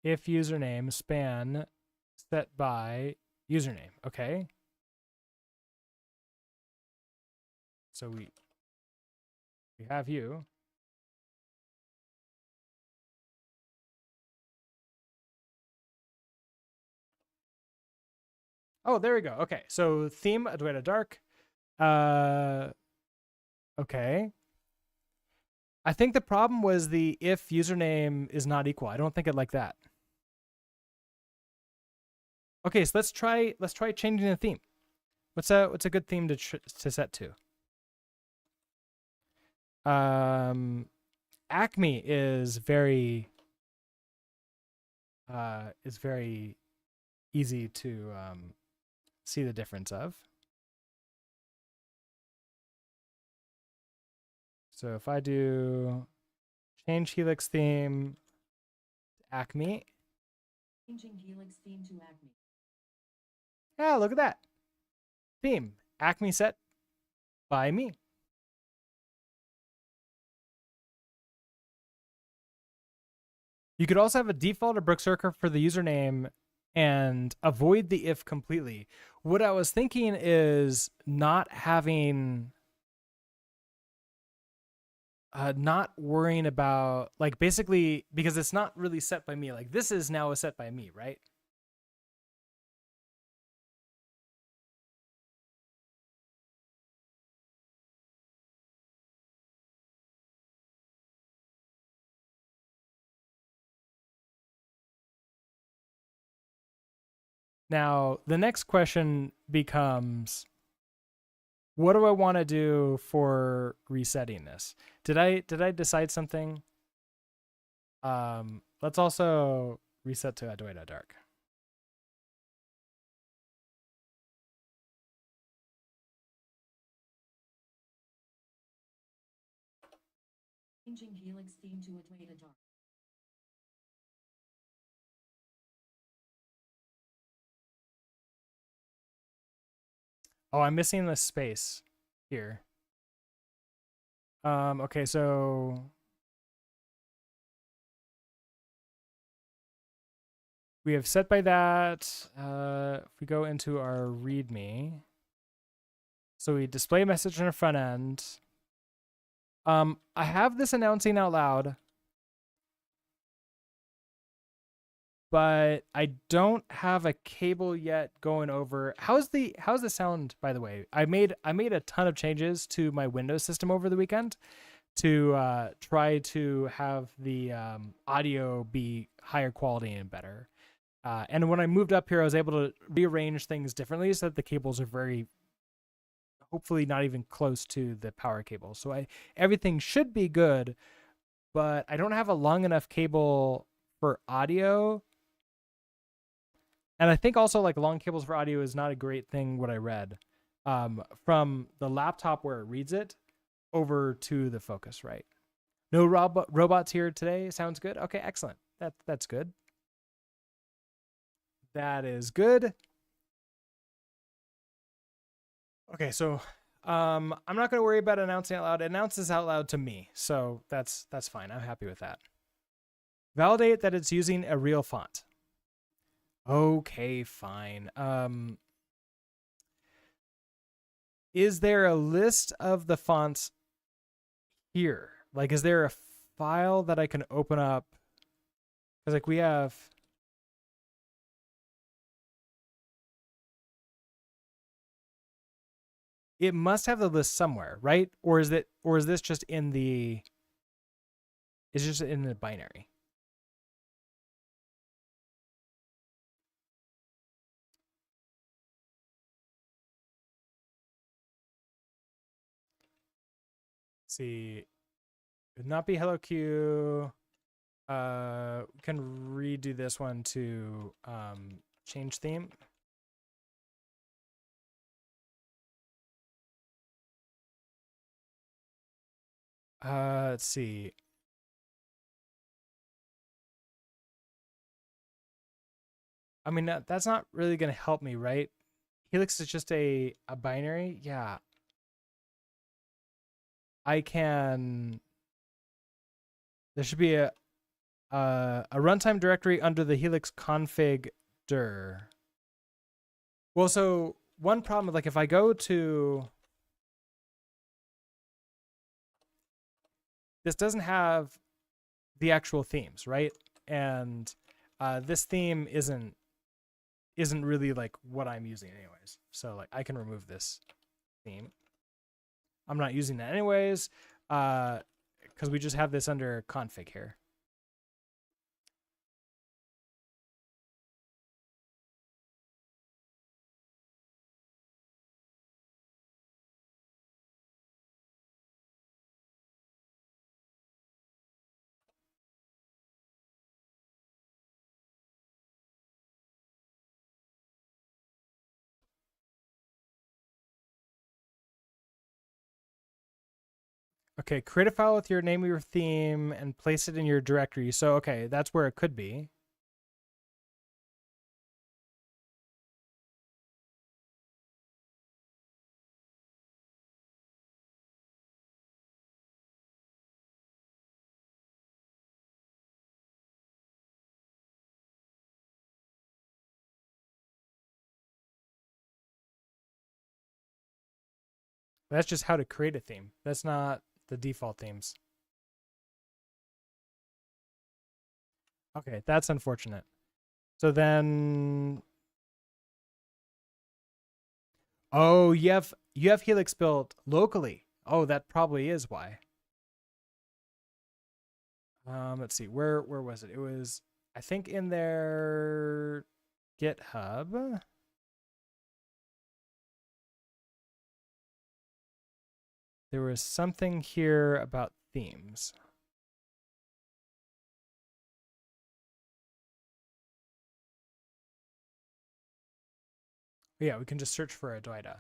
S1: If username span set by username. Okay. So we have you. Oh, there we go. Okay. So theme Adwaita Dark. Okay. I think the problem was the if username is not equal. I don't think it like that. Okay, so let's try changing the theme. What's a good theme to set to? Acme is very easy to see the difference of. So if I do change Helix theme to Acme.
S2: Changing Helix theme to Acme.
S1: Yeah, look at that. Theme, Acme set by me. You could also have a default or Brookcircle for the username and avoid the if completely. What I was thinking is not having, not worrying about, like, basically, because it's not really set by me. Like, this is now a set by me, right? Now, the next question becomes, what do I want to do for resetting this? Did I decide something? Let's also reset to Adwaita Dark.
S2: Changing Helix theme to Adwaita Dark.
S1: Oh, I'm missing the space here. Okay, so we have set by that. If we go into our README, so we display a message on the front end. I have this announcing out loud, but I don't have a cable yet going over. How's the sound, by the way? I made a ton of changes to my Windows system over the weekend to try to have the audio be higher quality and better. And when I moved up here, I was able to rearrange things differently so that the cables are very, hopefully not even close to the power cable. So everything should be good, but I don't have a long enough cable for audio. And I think also like long cables for audio is not a great thing, what I read. From the laptop where it reads it over to the Focusrite. No robots here today. Sounds good. Okay, excellent. That's good. That is good. Okay, so I'm not going to worry about announcing out loud. It announces out loud to me, so that's fine. I'm happy with that. Validate that it's using a real font. Okay, fine. Is there a list of the fonts here? Like, is there a file that I can open up? Because like we have. It must have the list somewhere, right? Or is this just in the It's just in the binary. Let's see, would not be hello Q. We can redo this one to change theme. Let's see. I mean, that's not really going to help me, right? Helix is just a binary. Yeah. I can. There should be a runtime directory under the Helix config dir. Well, so one problem, like if I go to, this doesn't have the actual themes, right? And this theme isn't really like what I'm using anyways. So like I can remove this theme. I'm not using that anyways, because we just have this under config here. Okay, create a file with your name of your theme and place it in your directory. So, okay, that's where it could be. That's just how to create a theme. That's not the default themes. Okay, that's unfortunate. So then, oh, you have Helix built locally. Oh, that probably is why. Let's see, where was it? It was, I think, in their GitHub. There was something here about themes. Yeah, we can just search for Adwaita.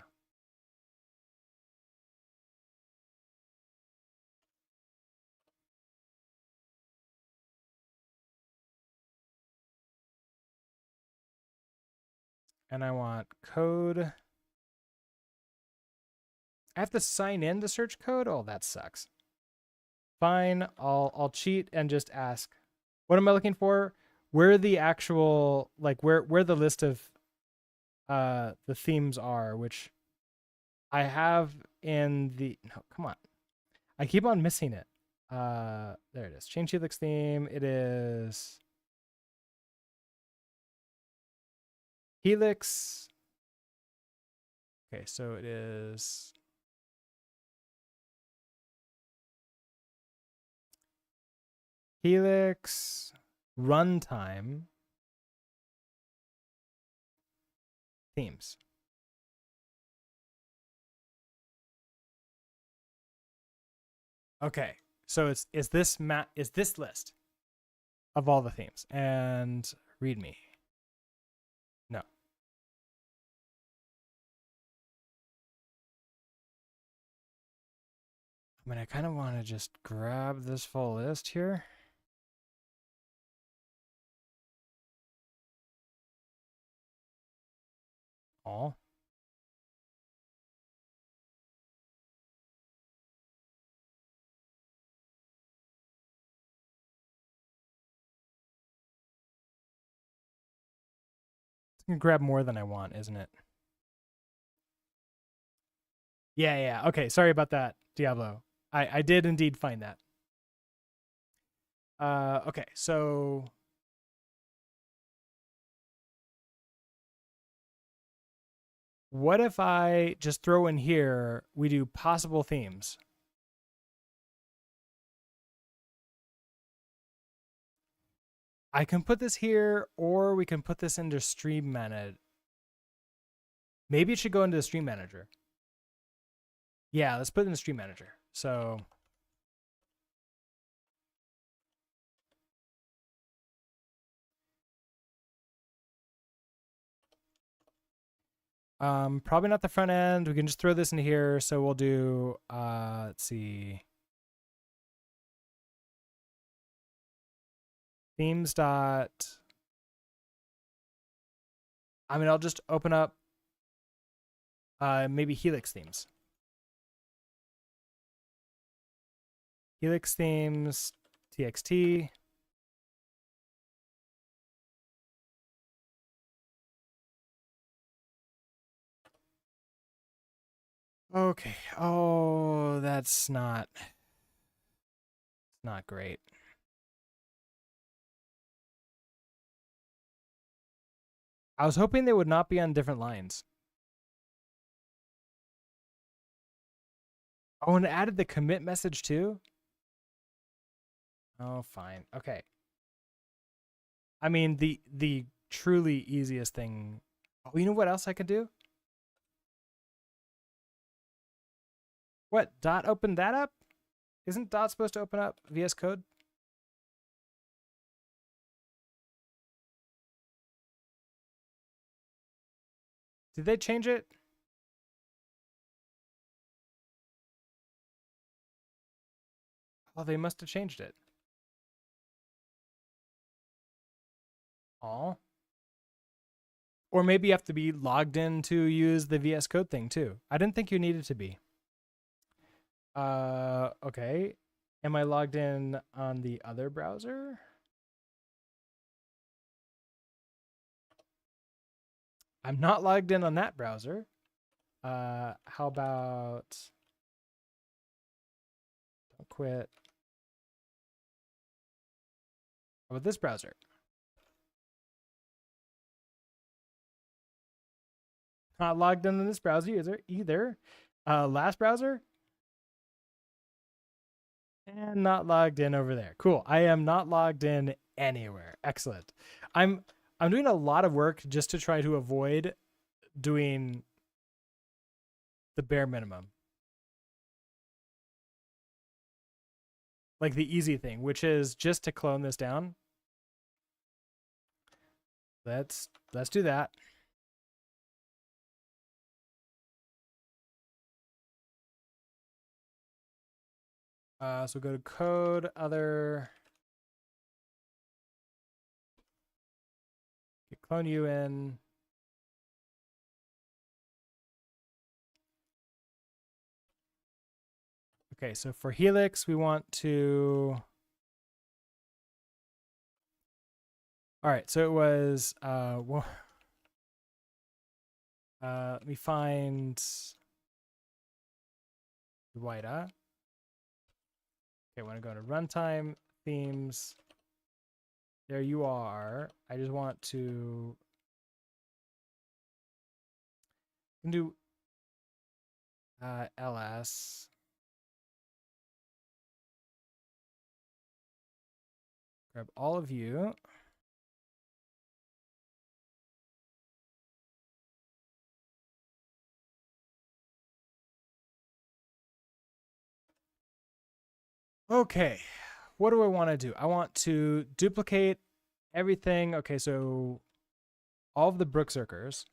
S1: And I want code. I have to sign in to search code? Oh, that sucks. Fine, I'll cheat and just ask. What am I looking for? Where the actual, like where the list of the themes are, which I have in the, no, come on. I keep on missing it. There it is. Change Helix theme. It is Helix. Okay, so it is Helix runtime themes. Okay, so it's this list of all the themes and README. No. I mean, I kind of want to just grab this full list here. All. It's gonna grab more than I want, isn't it? Yeah. Okay, sorry about that, Diablo. I did indeed find that. Okay, so what if I just throw in here, we do possible themes? I can put this here, or we can put this into Stream Manager. Maybe it should go into the Stream Manager. Yeah, let's put it in the Stream Manager. So probably not the front end. We can just throw this in here. So we'll do let's see. Themes dot. I mean, I'll just open up maybe Helix themes. Helix themes, txt. Okay. Oh, that's not great. I was hoping they would not be on different lines. Oh, and it added the commit message too? Oh, fine. Okay. I mean, the truly easiest thing. Oh, you know what else I could do? What? Dot open that up? Isn't Dot supposed to open up VS Code? Did they change it? Oh, they must have changed it. Oh. Or maybe you have to be logged in to use the VS Code thing too. I didn't think you needed to be. Okay. Am I logged in on the other browser? I'm not logged in on that browser. How about don't quit. How about this browser? Not logged in this browser either. Last browser? And not logged in over there. Cool. I am not logged in anywhere. Excellent. I'm doing a lot of work just to try to avoid doing the bare minimum. Like the easy thing, which is just to clone this down. Let's do that. So go to code, other, clone you in. Okay, so for Helix, we want to. All right, so it was, well, let me find Wida. Okay, I want to go to runtime, themes. There you are. I just want to do ls. Grab all of you. Okay, what do I want to do? I want to duplicate everything. Okay, so all of the Brookzerkers.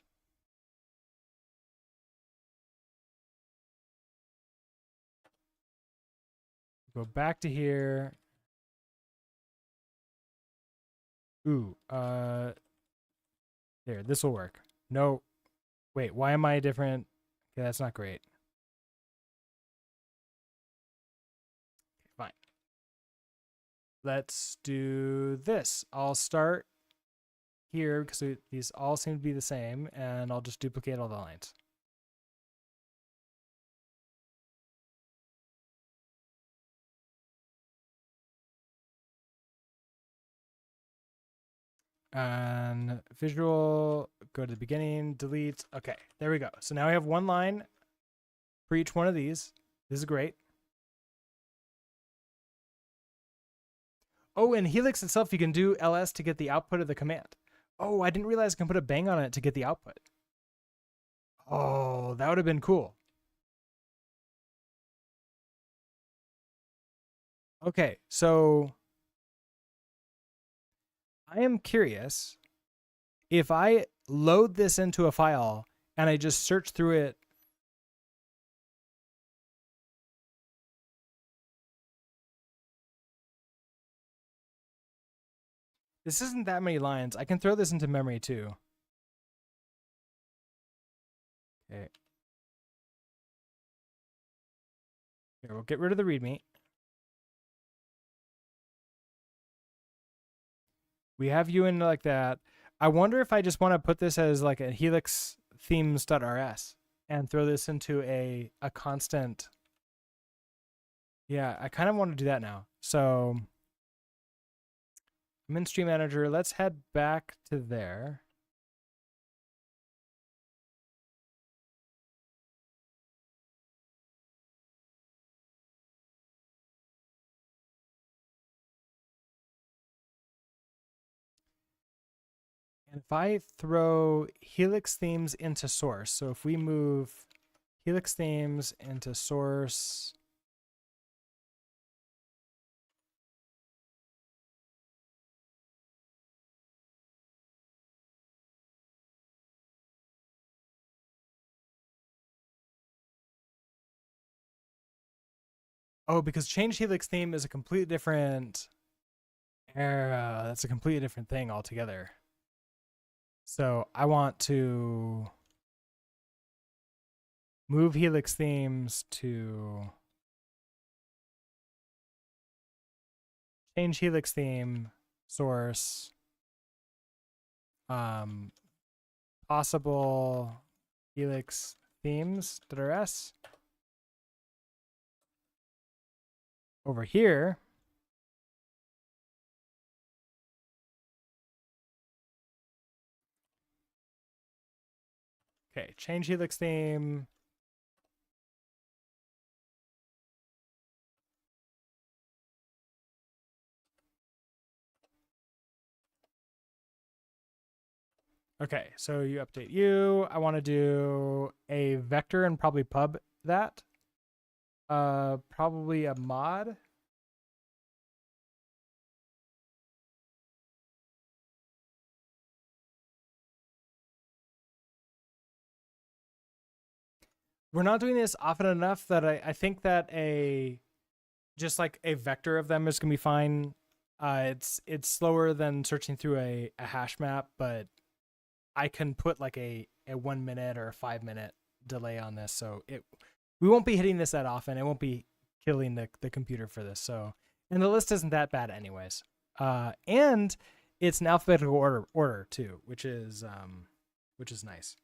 S1: Go back to here. Ooh, there, this will work. No, wait, why am I different? Okay, that's not great. Fine. Let's do this. I'll start here because these all seem to be the same, and I'll just duplicate all the lines. And visual, go to the beginning, delete. Okay, there we go. So now we have one line for each one of these. This is great. Oh, and Helix itself, you can do ls to get the output of the command. Oh, I didn't realize I can put a bang on it to get the output. Oh, that would have been cool. Okay, so I am curious if I load this into a file and I just search through it. This isn't that many lines. I can throw this into memory too. Okay. Here, we'll get rid of the README. We have you in like that. I wonder if I just want to put this as like a helix themes.rs and throw this into a constant. Yeah, I kind of want to do that now. So I'm in Stream Manager. Let's head back to there. And if I throw Helix themes into source, so if we move Helix themes into source, oh, because change Helix theme is a completely different era. That's a completely different thing altogether. So I want to move Helix themes to change Helix theme source. Possible Helix themes.rs. Over here, okay, change Helix theme. Okay, so you update you. I want to do a vector and probably pub that. Probably a mod. We're not doing this often enough that I think that just like a vector of them is gonna be fine. It's slower than searching through a hash map, but I can put like a 1 minute or a 5 minute delay on this, so we won't be hitting this that often. It won't be killing the computer for this. So, and the list isn't that bad anyways. And it's in alphabetical order too, which is nice.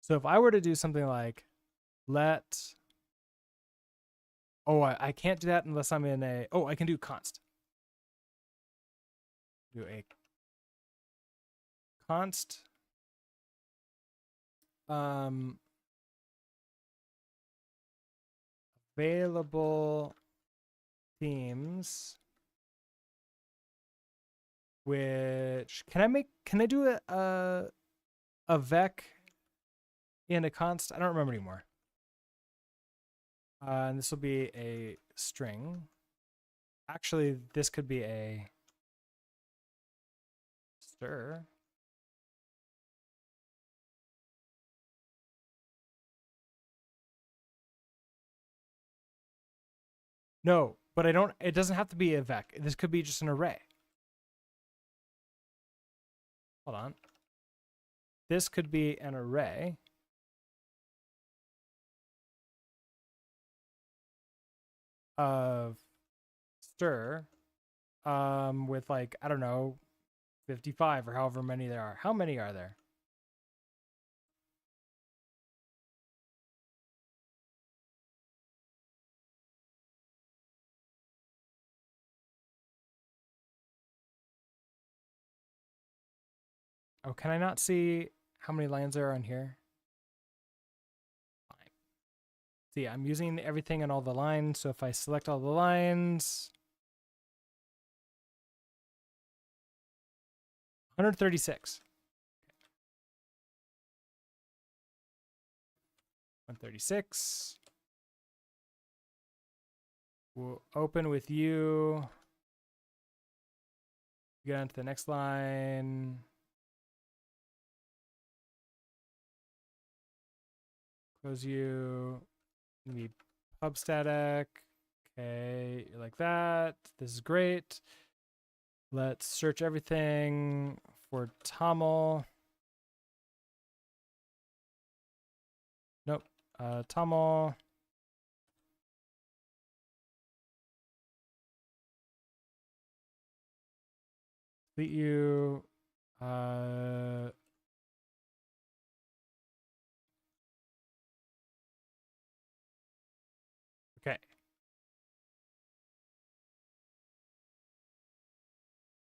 S1: So if I were to do something like I can't do that unless I'm in I can do const. Do a const available themes, which can I do a vec in a const? I don't remember anymore. And this will be a string. Actually, this could be a stir. No, but it doesn't have to be a vec. This could be just an array. Hold on. This could be an array of stir with like, I don't know, 55 or however many there are. How many are there? Oh, can I not see how many lines there are on here? Fine. See, I'm using everything in all the lines. So if I select all the lines, 136. 136. We'll open with you. Get on to the next line. Close you. Need pub static. Okay, you're like that. This is great. Let's search everything for Tamil. Nope. Tamil. Delete you. Okay.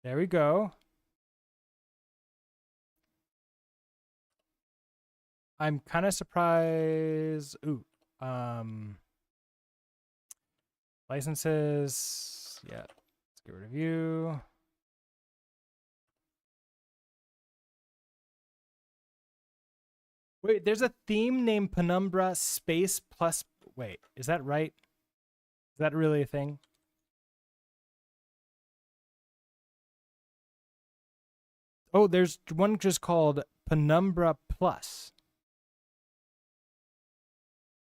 S1: There we go. I'm kind of surprised. Ooh. Licenses. Yeah. Let's get rid of you. Wait, there's a theme named Penumbra Space Plus. Wait, is that right? Is that really a thing? Oh, there's one just called Penumbra Plus.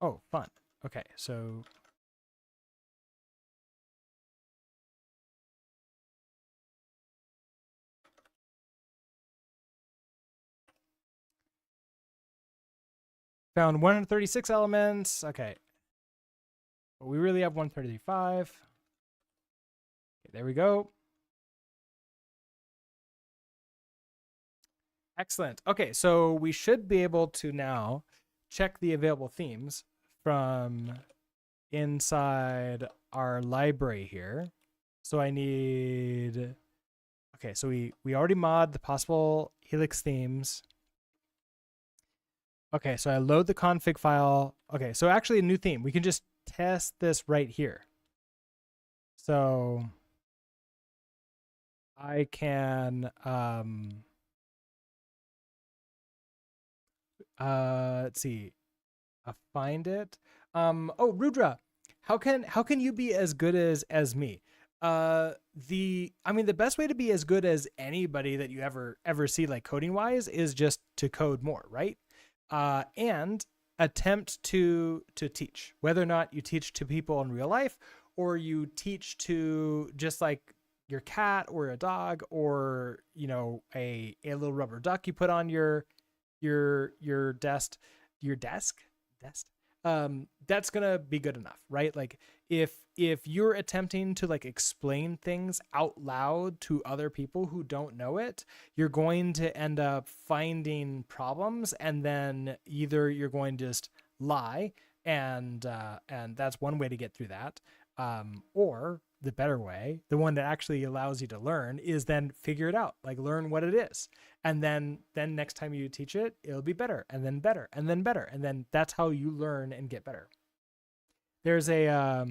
S1: Oh, fun. Okay, so found 136 elements. Okay. But we really have 135. Okay, there we go. Excellent. Okay, so we should be able to now check the available themes from inside our library here. So I need, okay, so we already mod the possible Helix themes. Okay, so I load the config file. Okay, so actually a new theme. We can just test this right here. So I can let's see. Find it. Oh, Rudra, how can you be as good as me? The best way to be as good as anybody that you ever see, like coding wise, is just to code more, right? And attempt to teach, whether or not you teach to people in real life or you teach to just like your cat or a dog or a little rubber duck you put on your desk. That's gonna be good enough, right? Like if you're attempting to like explain things out loud to other people who don't know it, you're going to end up finding problems, and then either you're going to just lie, and that's one way to get through that, or the better way, the one that actually allows you to learn, is then figure it out, like learn what it is, and then next time you teach it, it'll be better, and then better, and then better, and then that's how you learn and get better. There's a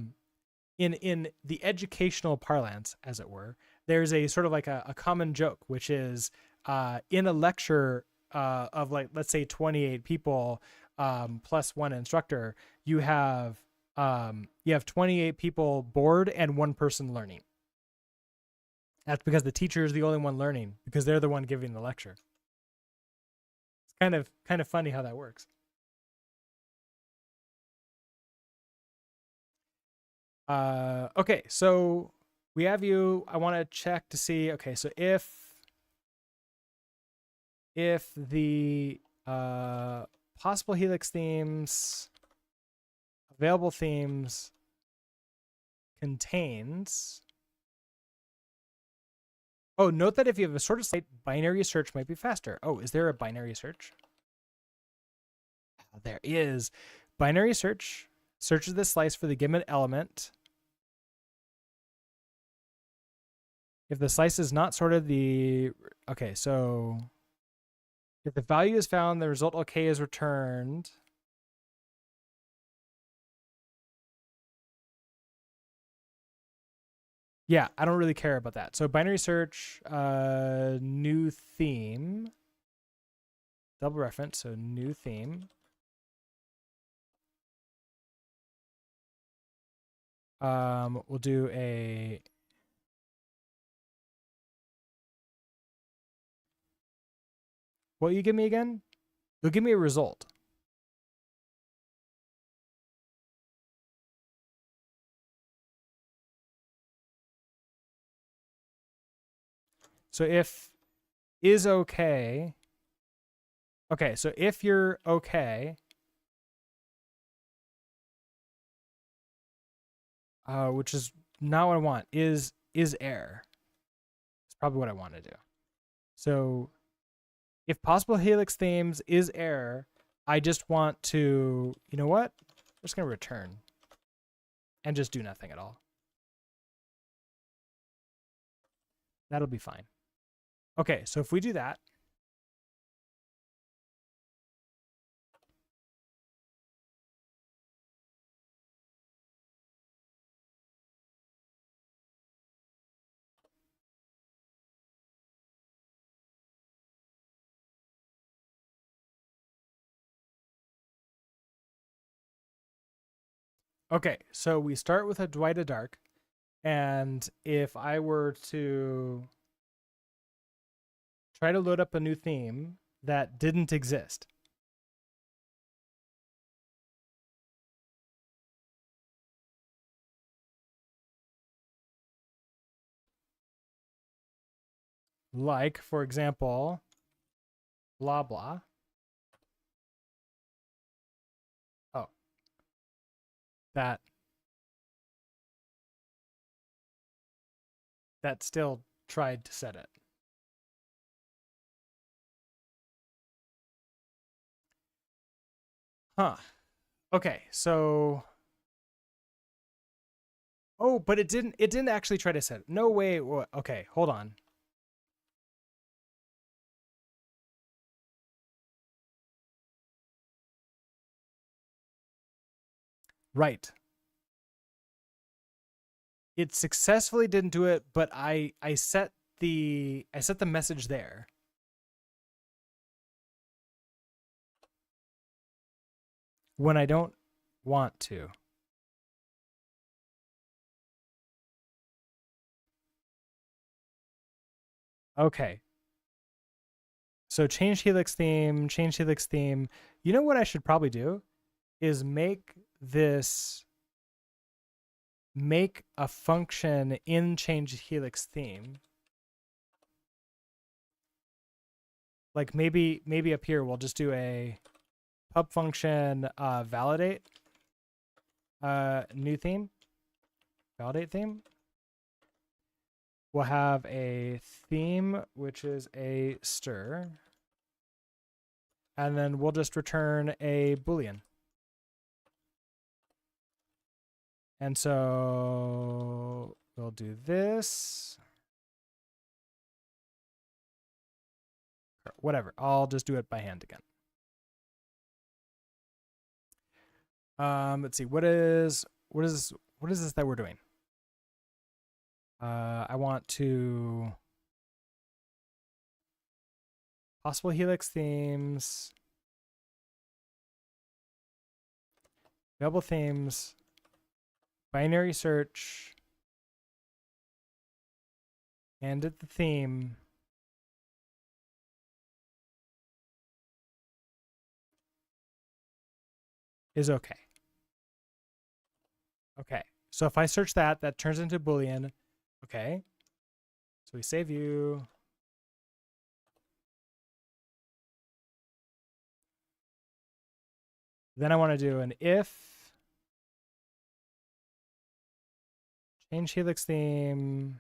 S1: in the educational parlance, as it were, there's a sort of like a common joke, which is in a lecture of like, let's say 28 people plus one instructor, you have 28 people bored and one person learning. That's because the teacher is the only one learning, because they're the one giving the lecture. It's kind of funny how that works. Okay, so we have you. I want to check to see. Okay, so if the possible Helix themes, available themes contains. Oh, note that if you have a sorted site, binary search might be faster. Oh, is there a binary search? There is. Binary search searches the slice for the given element. If the slice is not sorted, okay, so if the value is found, the result OK is returned. Yeah, I don't really care about that. So binary search, new theme, double reference, so new theme. We'll do a what you give me again? You'll give me a result. So if is okay. Okay, so if you're okay, which is not what I want, is error. It's probably what I want to do. So if possible helix themes is error, I just want to, you know what? I'm just gonna return and just do nothing at all. That'll be fine. Okay, so if we do that, okay, so we start with a Dwight of Dark, and if I were to try to load up a new theme that didn't exist, like, for example, blah blah. Oh, that still tried to set it. Huh. Okay, so oh, but it didn't actually try to set it. No way. Okay, hold on. Right. It successfully didn't do it, but I set the message there. When I don't want to. Okay. So change helix theme, change helix theme. You know what I should probably do is make a function in change helix theme. Like maybe up here we'll just do a pub function validate new theme, validate theme. We'll have a theme which is a stir, and then we'll just return a boolean. And so we'll do this. Whatever. I'll just do it by hand again. Let's see. What is this that we're doing? I want to possible helix themes, available themes, binary search, and at the theme. Is okay. Okay. So if I search that turns into Boolean. Okay. So we save you. Then I want to do an if change helix theme.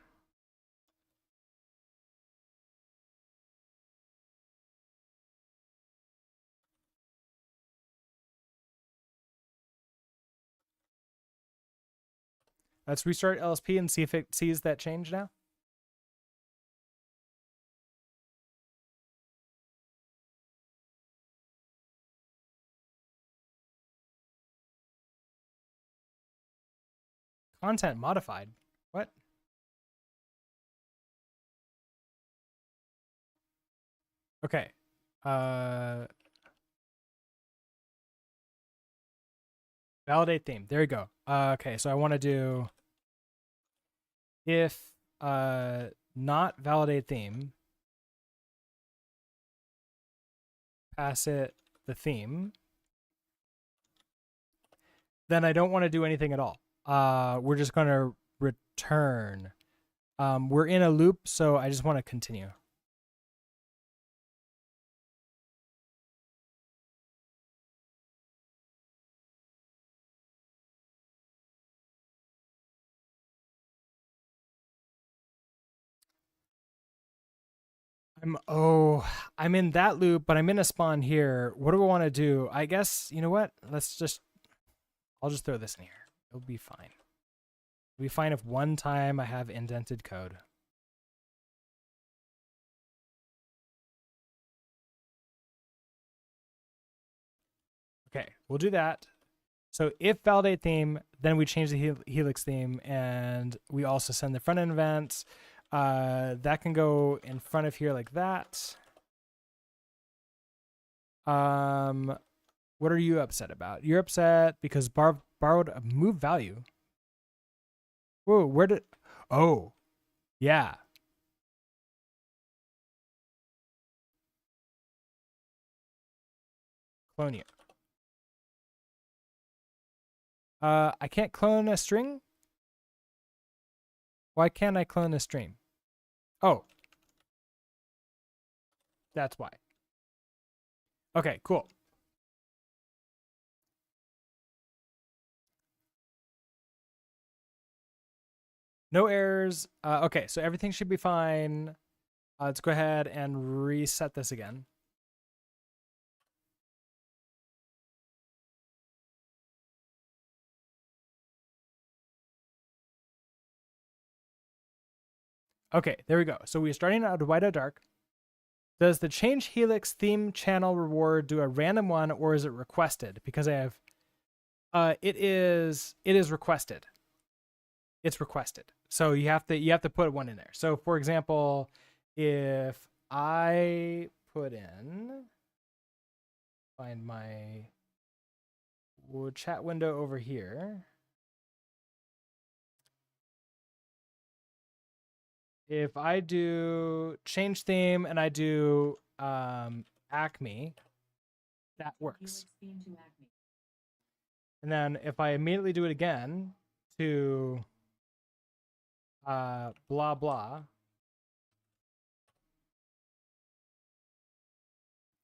S1: Let's restart LSP and see if it sees that change now. Content modified. What? Okay. Validate theme. There you go. Okay, so I want to do if not validate theme, pass it the theme, then I don't want to do anything at all. We're just going to return. We're in a loop, so I just want to continue. I'm in that loop, but I'm in a spawn here. What do I want to do? I guess, you know what? I'll just throw this in here. It'll be fine. It'll be fine if one time I have indented code. Okay, we'll do that. So if validate theme, then we change the Helix theme, and we also send the front end events. That can go in front of here like that. What are you upset about? You're upset because borrowed a move value. Whoa, where did? Oh, yeah. Clonia. I can't clone a string. Why can't I clone a string? Oh, that's why. Okay, cool. No errors. Okay, so everything should be fine. Let's go ahead and reset this again. Okay, there we go. So we're starting out white out dark. Does the change Helix theme channel reward do a random one, or is it requested? Because I have, it is requested. It's requested. So you have to put one in there. So for example, if I put in, find my chat window over here. If I do change theme and I do Acme, that works. And then if I immediately do it again to blah blah,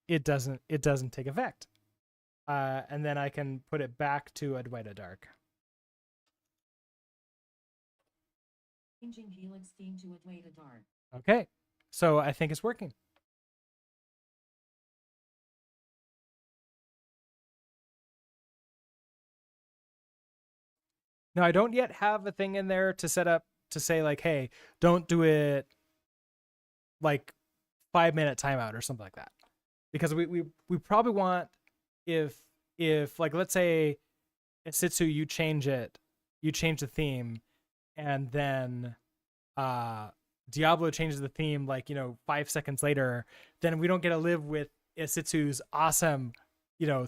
S1: it doesn't take effect. And then I can put it back to Adwaita Dark.
S2: Changing Helix theme to Adwaita Dark.
S1: Okay, so I think it's working. Now I don't yet have a thing in there to set up to say like, hey, don't do it like 5-minute timeout or something like that, because we probably want if like let's say Sitsu you change the theme, and then Diablo changes the theme like 5 seconds later, then we don't get to live with Sitsu's awesome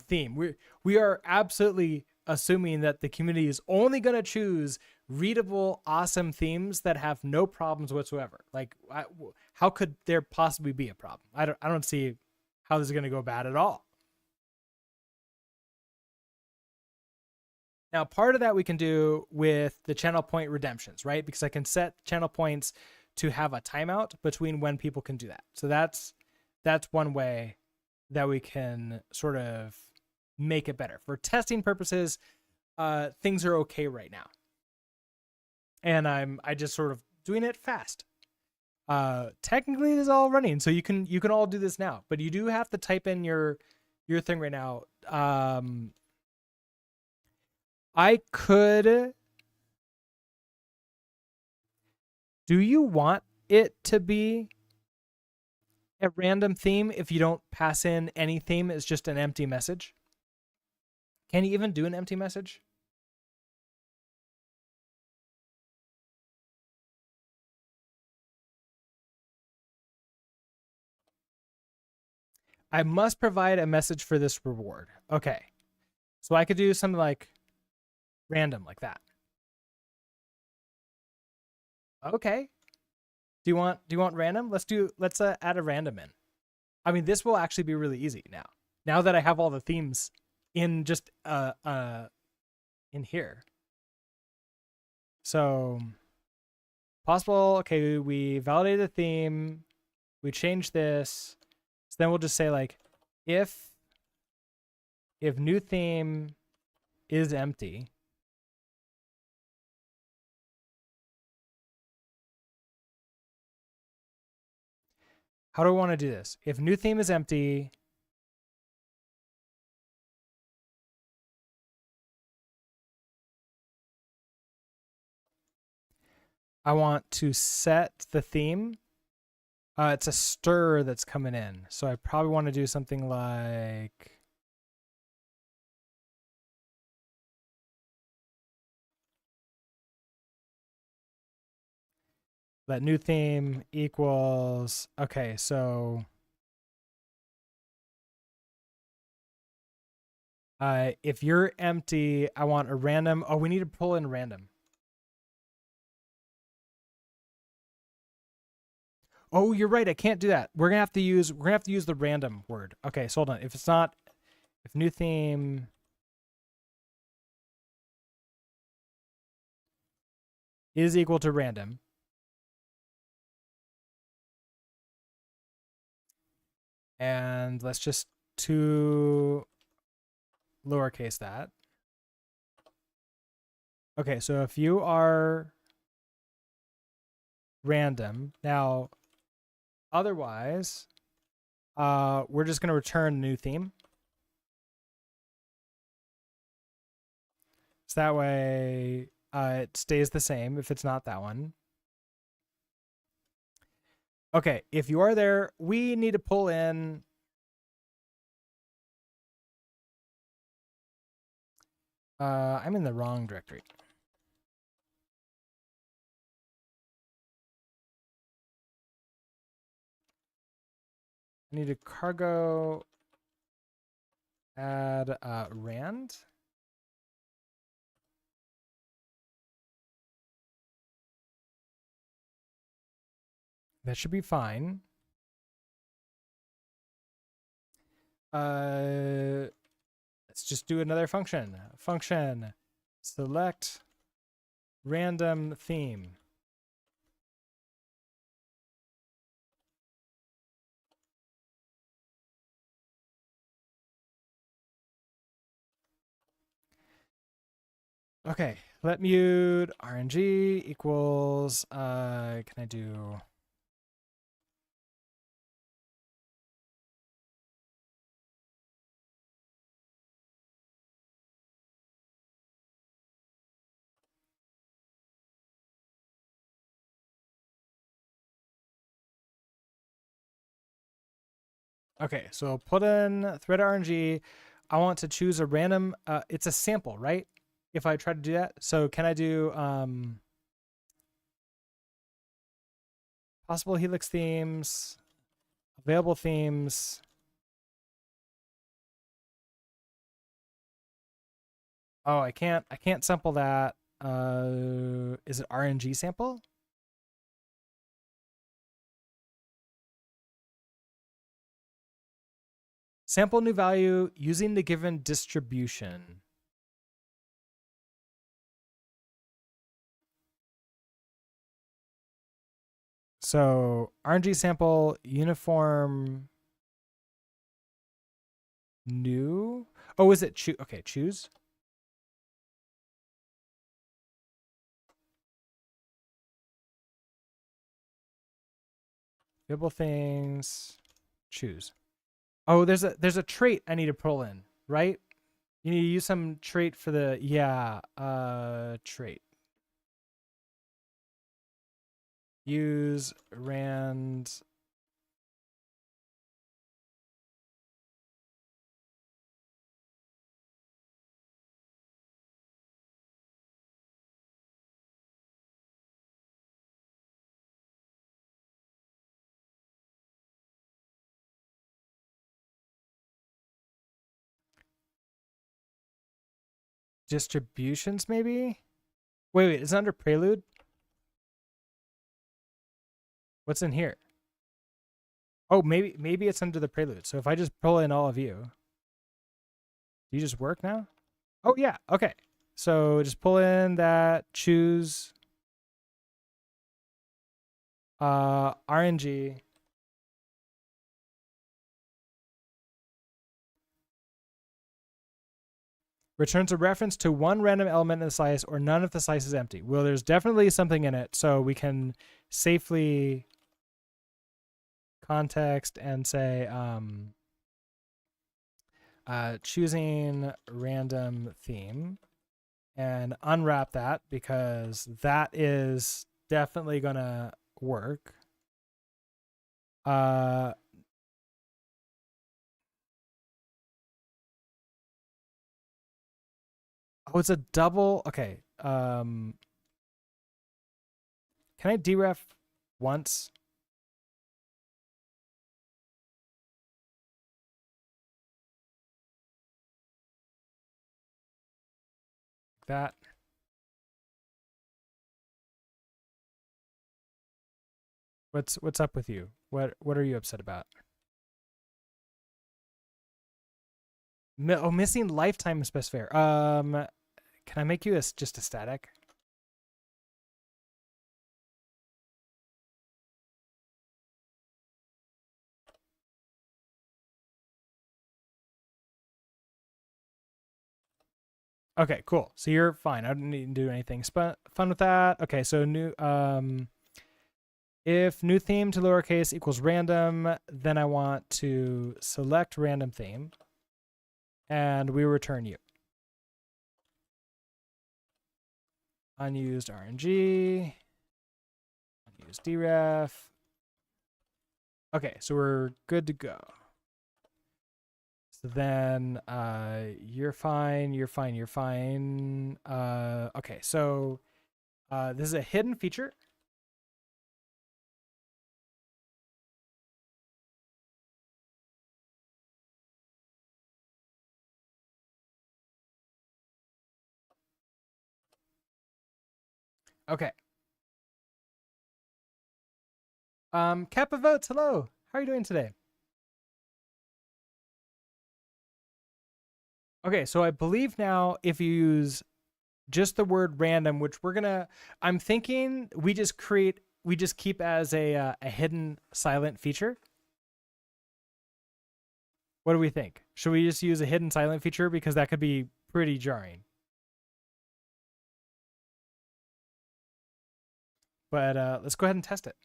S1: theme. We are absolutely assuming that the community is only going to choose readable, awesome themes that have no problems whatsoever. Like, how could there possibly be a problem? I don't see how this is going to go bad at all. Now, part of that we can do with the channel point redemptions, right? Because I can set channel points to have a timeout between when people can do that. So that's one way that we can sort of make it better. For testing purposes, things are okay right now. And I just sort of doing it fast. Technically it is all running, so you can all do this now, but you do have to type in your thing right now. I could. Do you want it to be a random theme if you don't pass in any theme? It's just an empty message. Can you even do an empty message? I must provide a message for this reward. Okay. So I could do something like random like that. Okay. Do you want random? Let's add a random in. I mean, this will actually be really easy now. Now that I have all the themes in just in here. So possible, okay, we validated the theme, we changed this. So then we'll just say like if new theme is empty, how do I want to do this? If new theme is empty, I want to set the theme. It's a stir that's coming in. So I probably want to do something like let new theme equals, okay, so if you're empty, I want a random. Oh, we need to pull in random. Oh, you're right. I can't do that. We're gonna have to use the random word. Okay, so hold on. If new theme is equal to random, and let's just lowercase that. Okay, so if you are random now, otherwise, we're just gonna return a new theme. So that way it stays the same if it's not that one. Okay, if you are there, we need to pull in I'm in the wrong directory. I need to cargo add rand. That should be fine. Let's just do another function. Function select random theme. Okay, let mute RNG equals, can I do okay, so put in thread RNG. I want to choose a random, it's a sample, right? If I try to do that. So can I do possible Helix themes, available themes? Oh, I can't sample that. Is it RNG sample? Sample new value using the given distribution. So RNG sample uniform new. Oh, is it choose? Okay, choose. Available things. Choose. Oh, there's a trait I need to pull in, right? You need to use some trait for the trait. Use rand distributions, maybe? Wait, is it under Prelude? What's in here? Oh, maybe it's under the Prelude. So if I just pull in all of you, do you just work now? Oh yeah, okay. So just pull in that, choose RNG. Returns a reference to one random element in the slice or none if the slice is empty. Well, there's definitely something in it, so we can safely context and say choosing random theme and unwrap that because that is definitely gonna work. Oh, it's a double. Okay. Can I deref once? That. What's up with you? What are you upset about? Missing lifetime specifier. Can I make you just a static? Okay, cool. So you're fine. I don't need to do anything fun with that. Okay, so new if new theme to lowercase equals random, then I want to select random theme and we return you. Unused RNG, unused deref. Okay, so we're good to go. So then you're fine, you're fine, you're fine. Okay, so this is a hidden feature. Okay. Kappa Votes, hello. How are you doing today? Okay, so I believe now if you use just the word random, which I'm thinking we just keep as a hidden silent feature. What do we think? Should we just use a hidden silent feature because that could be pretty jarring? But let's go ahead and test it.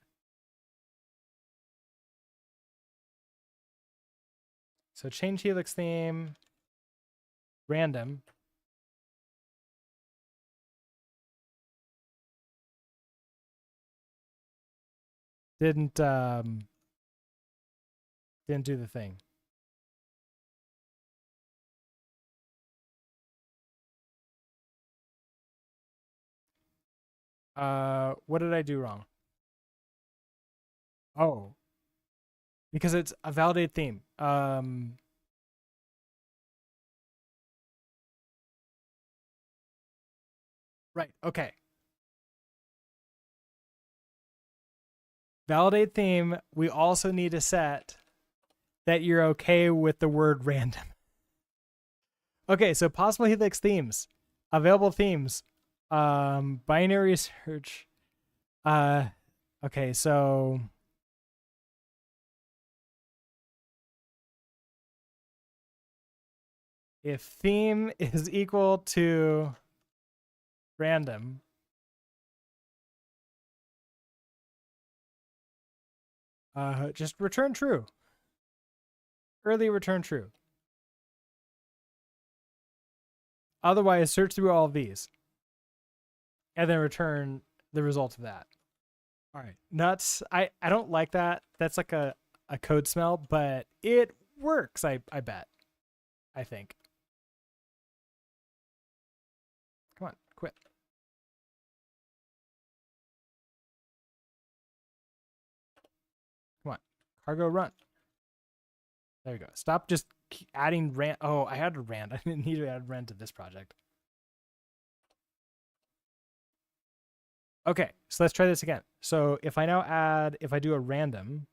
S1: So change Helix theme, random. Didn't do the thing. What did I do wrong? Oh, because it's a validated theme. Right. Okay. Validate theme. We also need to set that you're okay with the word random. Okay, so possible Helix themes, available themes, binary search. Okay, so if theme is equal to random, just return true. Early return true. Otherwise, search through all of these and then return the result of that. All right, nuts. I don't like that. That's like a code smell, but it works. I bet. I think. Come on, quit. Come on, cargo run. There you go. Stop just adding rand. Oh, I had a rand. I didn't need to add rand to this project. Okay, so let's try this again. So if I now add, if I do a random,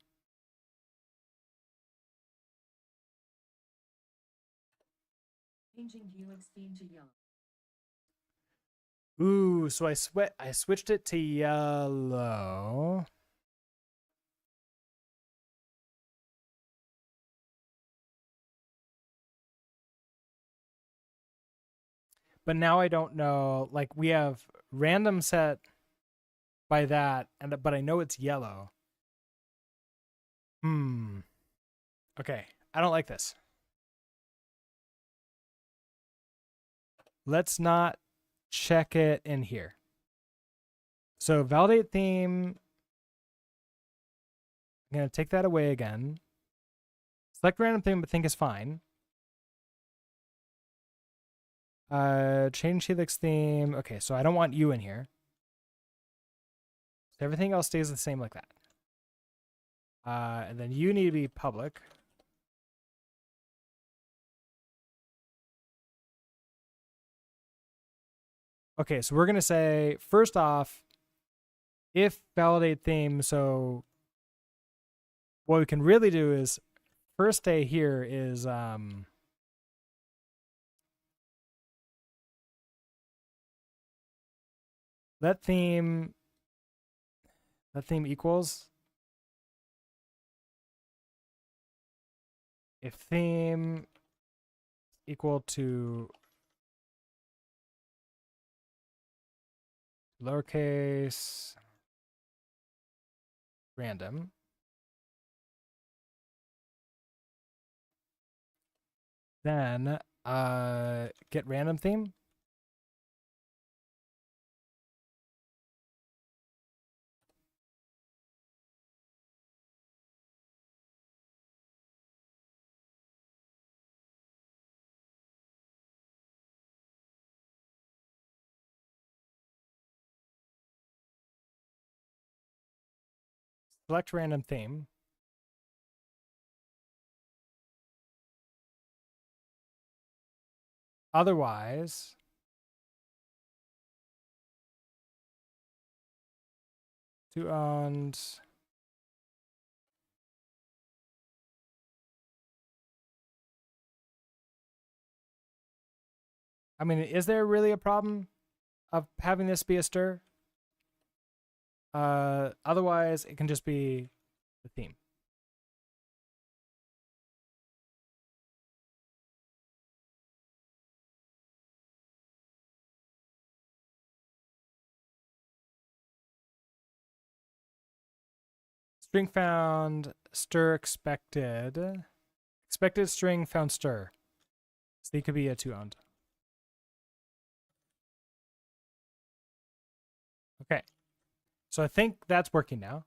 S2: Changing helix theme to yellow.
S1: ooh, so I switched it to yellow. But now I don't know, like we have random set by that, and but I know it's yellow. Okay, I don't like this. Let's not check it in here. So validate theme. I'm going to take that away again. Select random theme, but think is fine. Change helix theme. Okay, so I don't want you in here. So everything else stays the same like that. And then you need to be public. Okay, so we're going to say, first off, if validate theme, so what we can really do is, first day here is, let theme equals, if theme equal to lowercase random, then get random theme. Select random theme. Otherwise, to owned. I mean, is there really a problem of having this be a stir? Otherwise, it can just be the theme. String found stir expected. Expected string found stir. So they could be a to owned. Okay. So I think that's working now.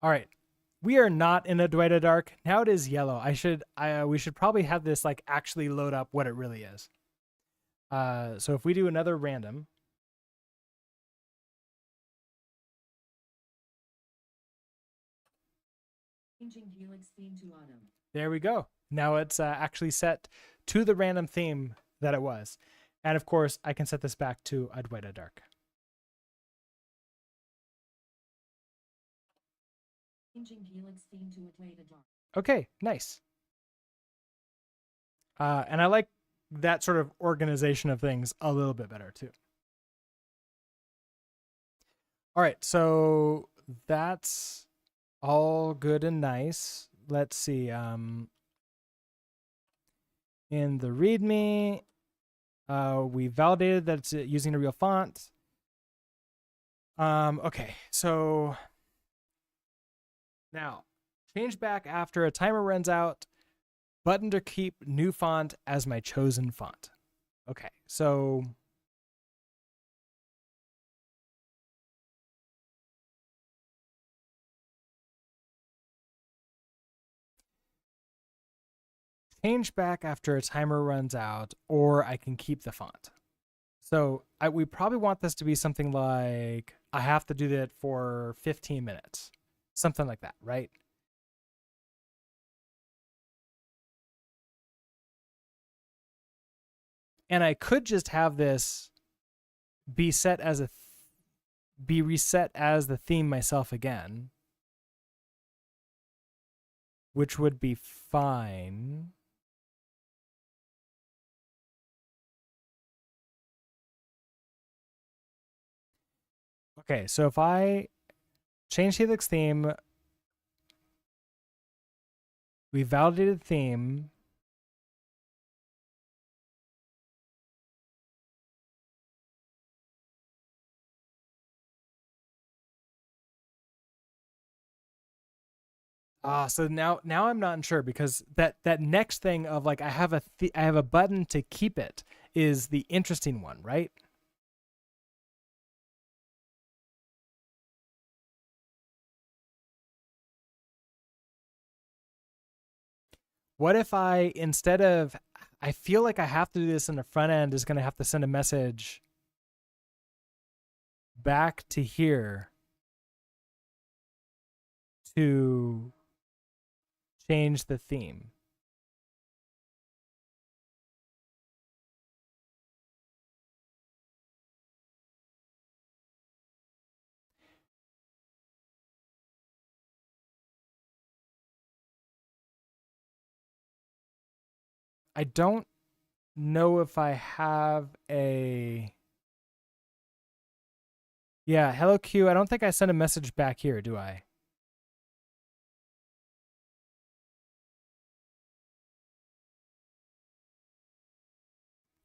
S1: All right. We are not in Adwaita Dark. Now it is yellow. We should probably have this like actually load up what it really is. So if we do another random,
S2: Changing helix theme to autumn.
S1: there we go. Now it's actually set to the random theme that it was. And of course, I can set this back to Adwaita Dark.
S2: Changing helix theme to Adwaita Dark.
S1: Okay, nice. And I like that sort of organization of things a little bit better too. All right, so that's all good and nice. Let's see. In the README, we validated that it's using a real font. Okay, so now change back after a timer runs out. Button to keep new font as my chosen font. Okay, so change back after a timer runs out, or I can keep the font. So we probably want this to be something like I have to do that for 15 minutes, something like that, right? And I could just have this be set as be reset as the theme myself again, which would be fine. Okay, so if I change Helix theme, we validated theme. So now I'm not sure because that next thing of like I have a button to keep it is the interesting one, right? What if I instead of I feel like I have to do this in the front end is going to have to send a message back to here to change the theme. I don't know if I have a yeah, hello Q. I don't think I sent a message back here, do I?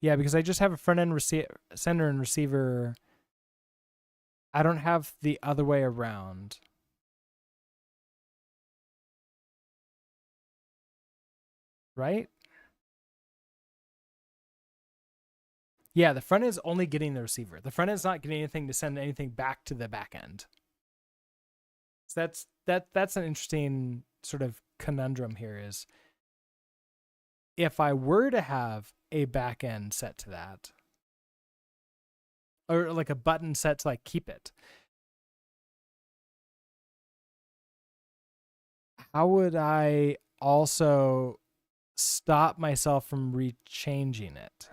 S1: Yeah, because I just have a front end sender and receiver. I don't have the other way around. Right? Yeah, the front end is only getting the receiver. The front end is not getting anything to send anything back to the back end. So that's an interesting sort of conundrum here is if I were to have a back end set to that, or like a button set to like keep it, how would I also stop myself from rechanging it?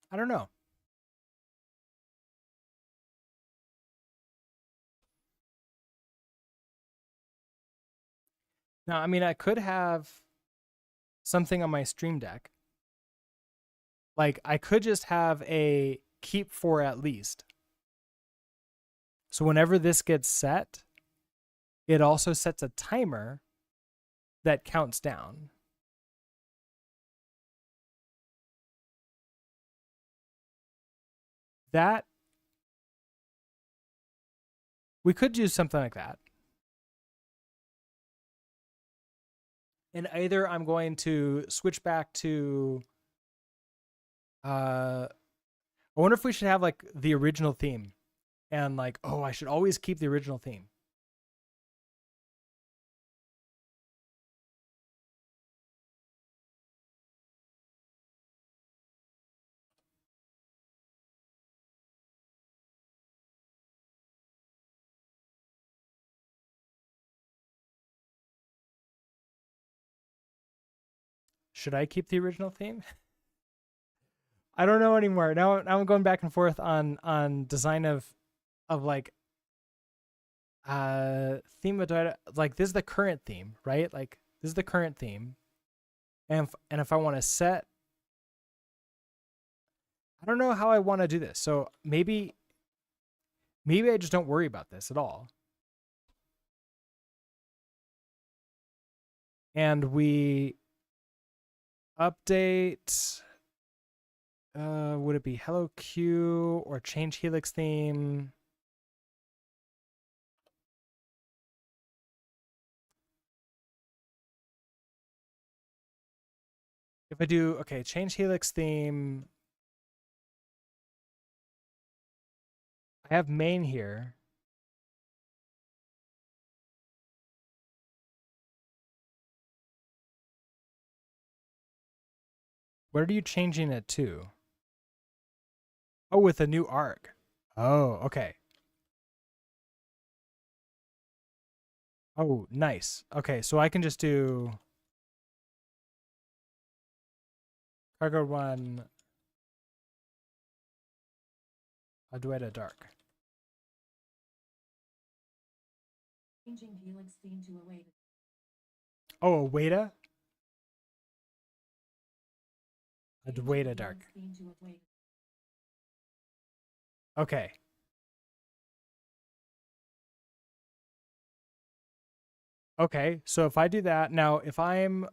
S1: I don't know. Now, I mean, I could have something on my Stream Deck. Like, I could just have a keep for at least. So whenever this gets set, it also sets a timer that counts down. That we could do something like that. And either I'm going to switch back to I wonder if we should have like the original theme and like, oh, I should always keep the original theme. Should I keep the original theme? I don't know anymore. Now I'm going back and forth on design of like theme of like this is the current theme, right? Like this is the current theme. And if I want to set I don't know how I want to do this. So maybe I just don't worry about this at all. And we update would it be hello Q or change Helix theme? If I do, okay, change Helix theme. I have main here. What are you changing it to? Oh, with a new arc. Oh, okay. Oh, nice. Okay, so I can just do cargo one Adwaita Dark.
S2: Changing Helix theme to await.
S1: Oh, Aweta?
S2: Changing
S1: Adwaita Dark.
S2: Helix theme to await.
S1: Okay. Okay, so if I do that, now if I'm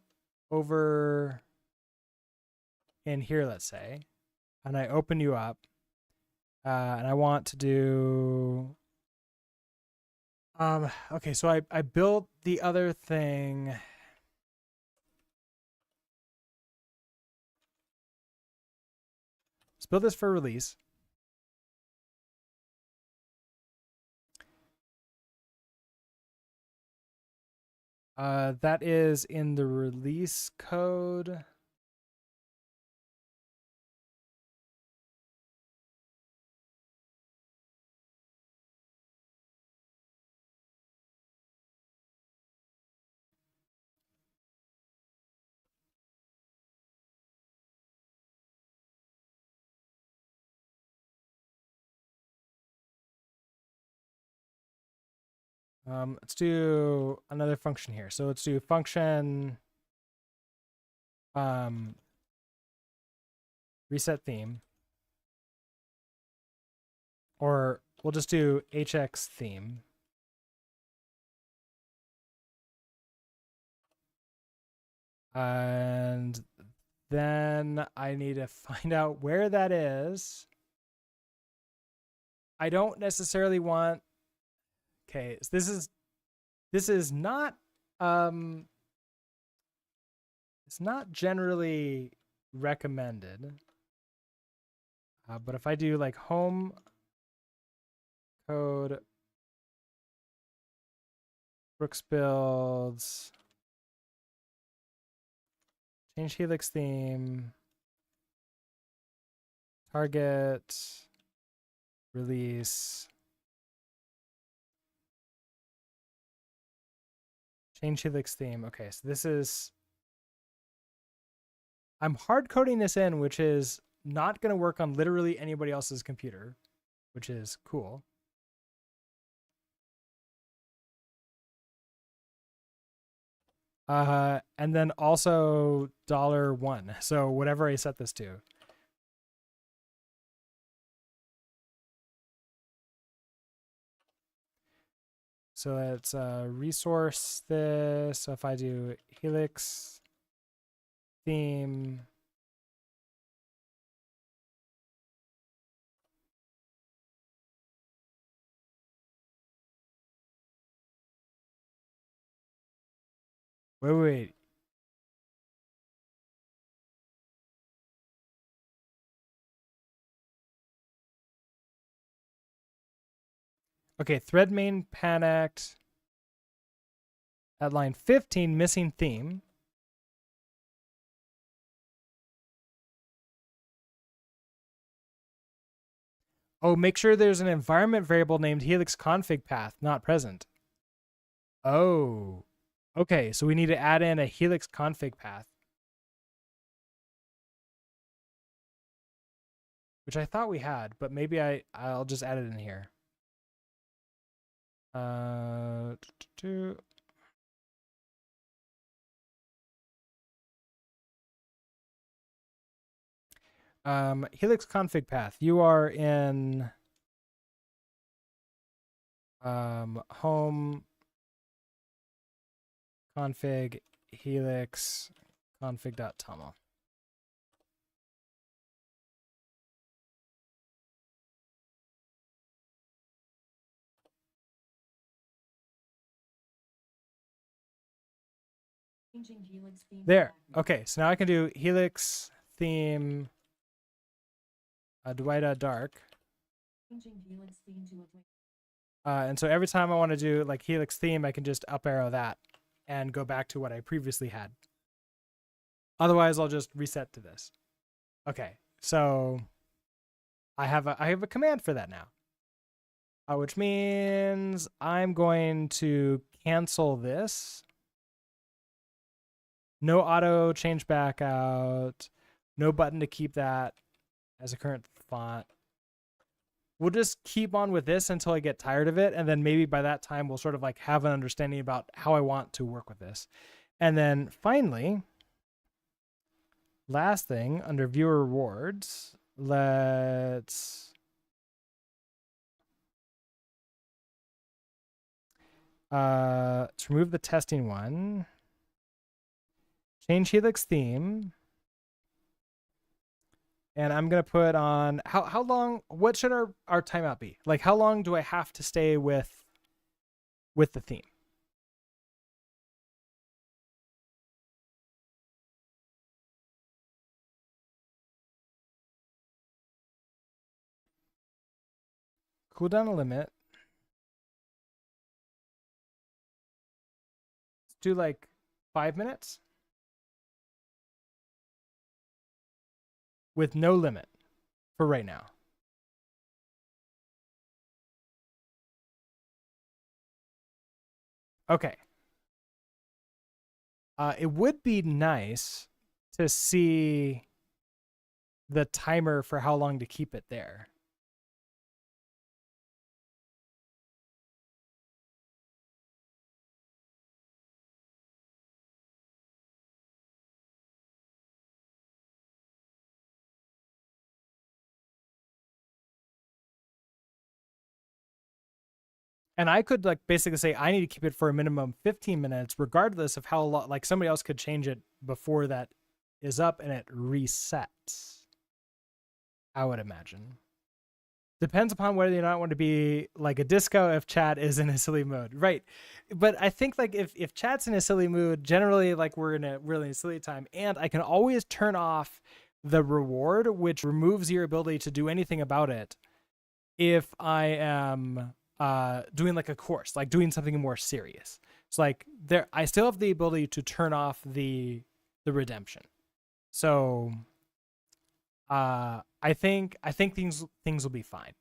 S1: over in here, let's say, and I open you up, and I want to do, okay, so I built the other thing. Let's build this for release. That is in the release code. Let's do another function here. So let's do function reset theme, or we'll just do hx theme. And then I need to find out where that is. I don't necessarily want, okay, so this is not it's not generally recommended. But if I do like home code Brooks builds, change Helix theme, target, release, change Helix theme. Okay, so this is, I'm hard coding this in, which is not going to work on literally anybody else's computer, which is cool. And then also $1. So whatever I set this to. So let's resource this. So if I do Helix theme, wait. Okay, thread main panicked at line 15, missing theme. Oh, make sure there's an environment variable named Helix config path not present. Oh, okay. So we need to add in a Helix config path, which I thought we had, but maybe I'll just add it in here. Helix config path. You are in home config helix config.toml.
S2: Changing Helix theme to
S1: There.
S2: active.
S1: Okay, so now I can do Helix theme Adwaita dark.
S2: Changing Helix theme to Adwaita.
S1: And so every time I want to do like Helix theme, I can just up arrow that and go back to what I previously had. Otherwise, I'll just reset to this. Okay, so I have a command for that now, which means I'm going to cancel this. No auto change back out. No button to keep that as a current font. We'll just keep on with this until I get tired of it. And then maybe by that time, we'll sort of like have an understanding about how I want to work with this. And then finally, last thing under viewer rewards, let's remove the testing one. Change Helix theme. And I'm going to put on how long, what should our timeout be? Like how long do I have to stay with the theme? Cooldown limit. Let's do like 5 minutes. With no limit for right now. Okay. It would be nice to see the timer for how long to keep it there. And I could like basically say I need to keep it for a minimum 15 minutes, regardless of how long. Like somebody else could change it before that is up and it resets. I would imagine. Depends upon whether or not want to be like a disco if chat is in a silly mode, right? But I think like if chat's in a silly mood, generally like we're in a really silly time, and I can always turn off the reward, which removes your ability to do anything about it if I am doing like a course, like doing something more serious. It's like there I still have the ability to turn off the redemption. So I think things will be fine.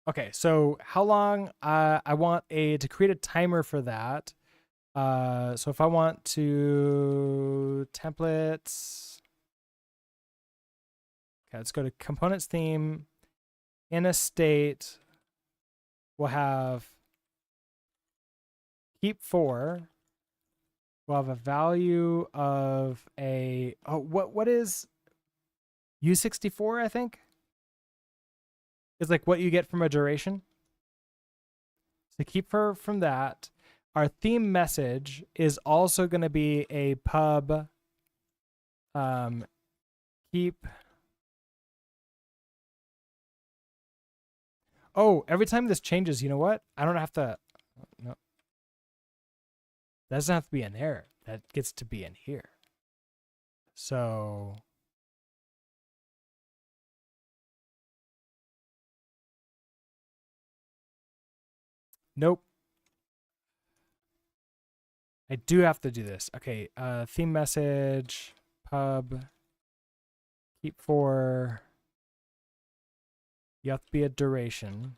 S1: Okay, so how long I want to create a timer for that. So if I want to templates, okay, let's go to components theme. In a state, we'll have keep for. We'll have a value of a what is U64, I think? Is like what you get from a duration. So keep for from that. Our theme message is also going to be a pub keep. Oh, every time this changes, you know what? I don't have to. No. That doesn't have to be in there. That gets to be in here. So nope. I do have to do this. Okay, theme message, pub, keep for. You have to be a duration.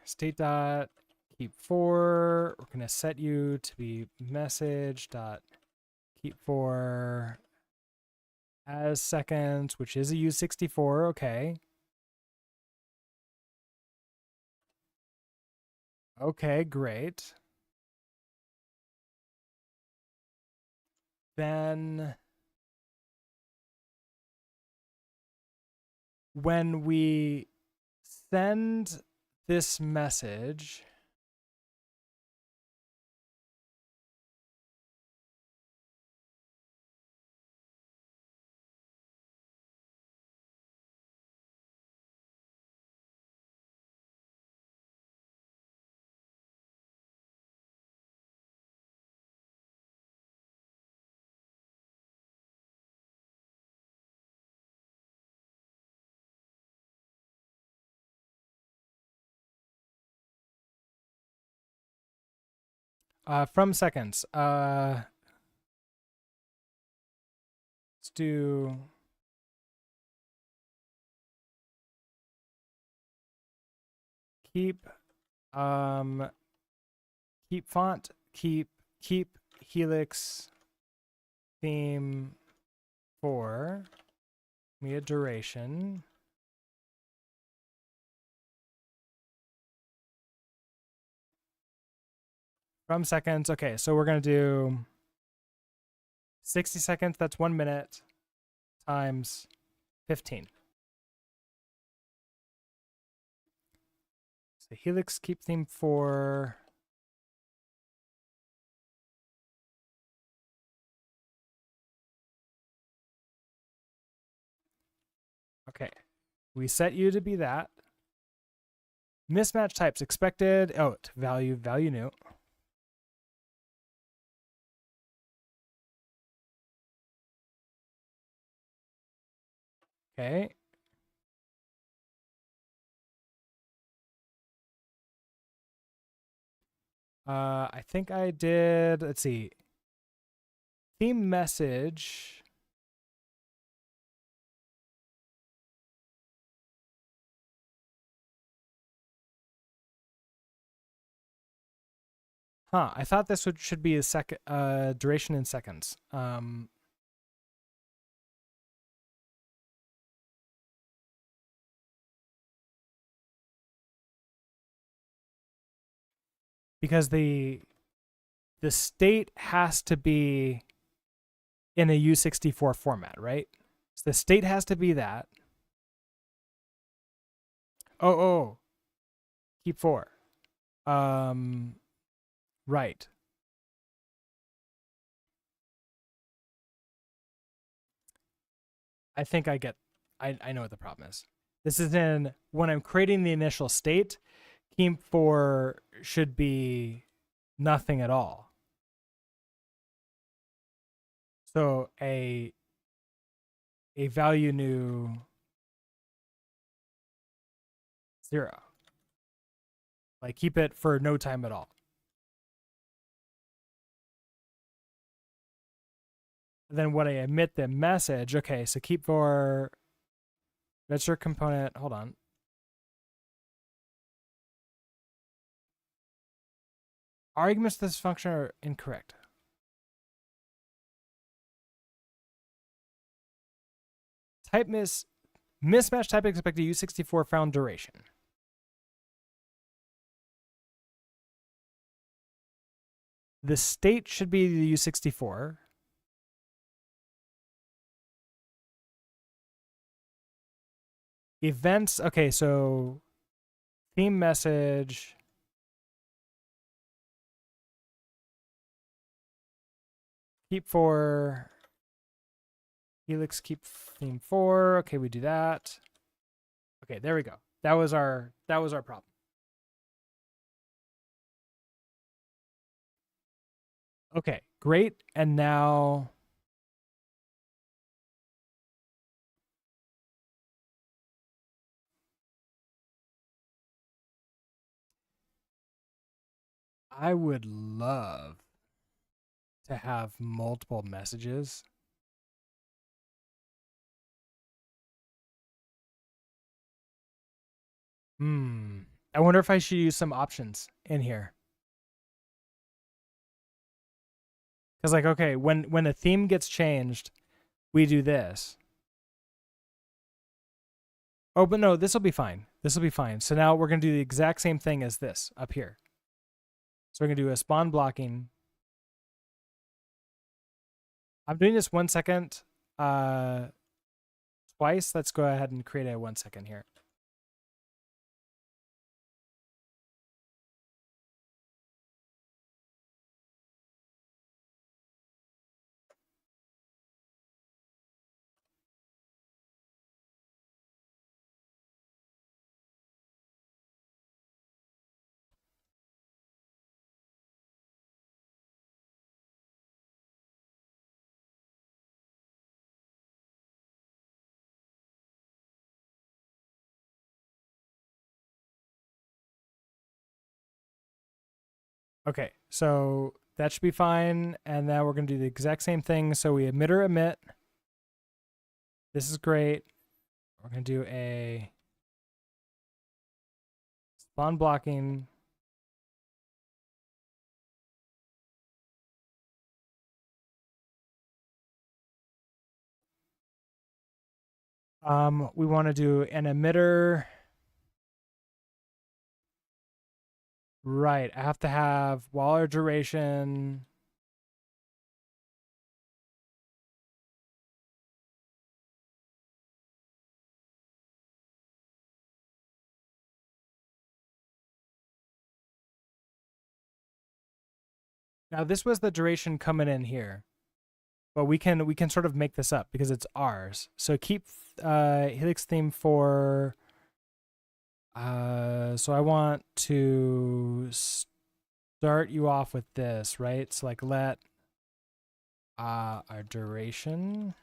S1: State dot keep for. We're gonna set you to be message dot keep for as seconds, which is a U64. Okay. Okay, great. Then when we send this message, From seconds. Let's do keep keep font, keep helix theme for media duration. From seconds. Okay, so we're going to do 60 seconds. That's 1 minute times 15. So helix keep theme for okay. We set you to be that. Mismatch types expected. Oh, value new. Okay. I think I did, let's see. Theme message. Huh, I thought this should be a duration in seconds. Because the state has to be in a U64 format, right? So the state has to be that. Oh, keep 4. Right. I think I know what the problem is. This is in when I'm creating the initial state, keep 4 should be nothing at all. So a value new 0. Like keep it for no time at all. Then when I emit the message, okay, so keep for register component, hold on. Arguments to this function are incorrect. Type mismatch type expected U64 found duration. The state should be the U64. Events, okay, so theme message. Keep 4. Helix keep theme 4. Okay, we do that. Okay, there we go. That was our problem. Okay, great. And now I would love to have multiple messages. I wonder if I should use some options in here. Because like, okay, when a theme gets changed, we do this. Oh, but no, this will be fine. This will be fine. So now we're going to do the exact same thing as this up here. So we're going to do a spawn blocking. I'm doing this 1 second twice. Let's go ahead and create a 1 second here. Okay, so that should be fine. And now we're going to do the exact same thing. So we emitter emit. This is great. We're going to do a spawn blocking. We want to do an emitter. Right. I have to have Waller duration. Now this was the duration coming in here, but we can sort of make this up because it's ours. So keep Helix theme for. So I want to start you off with this, right? So like let our duration.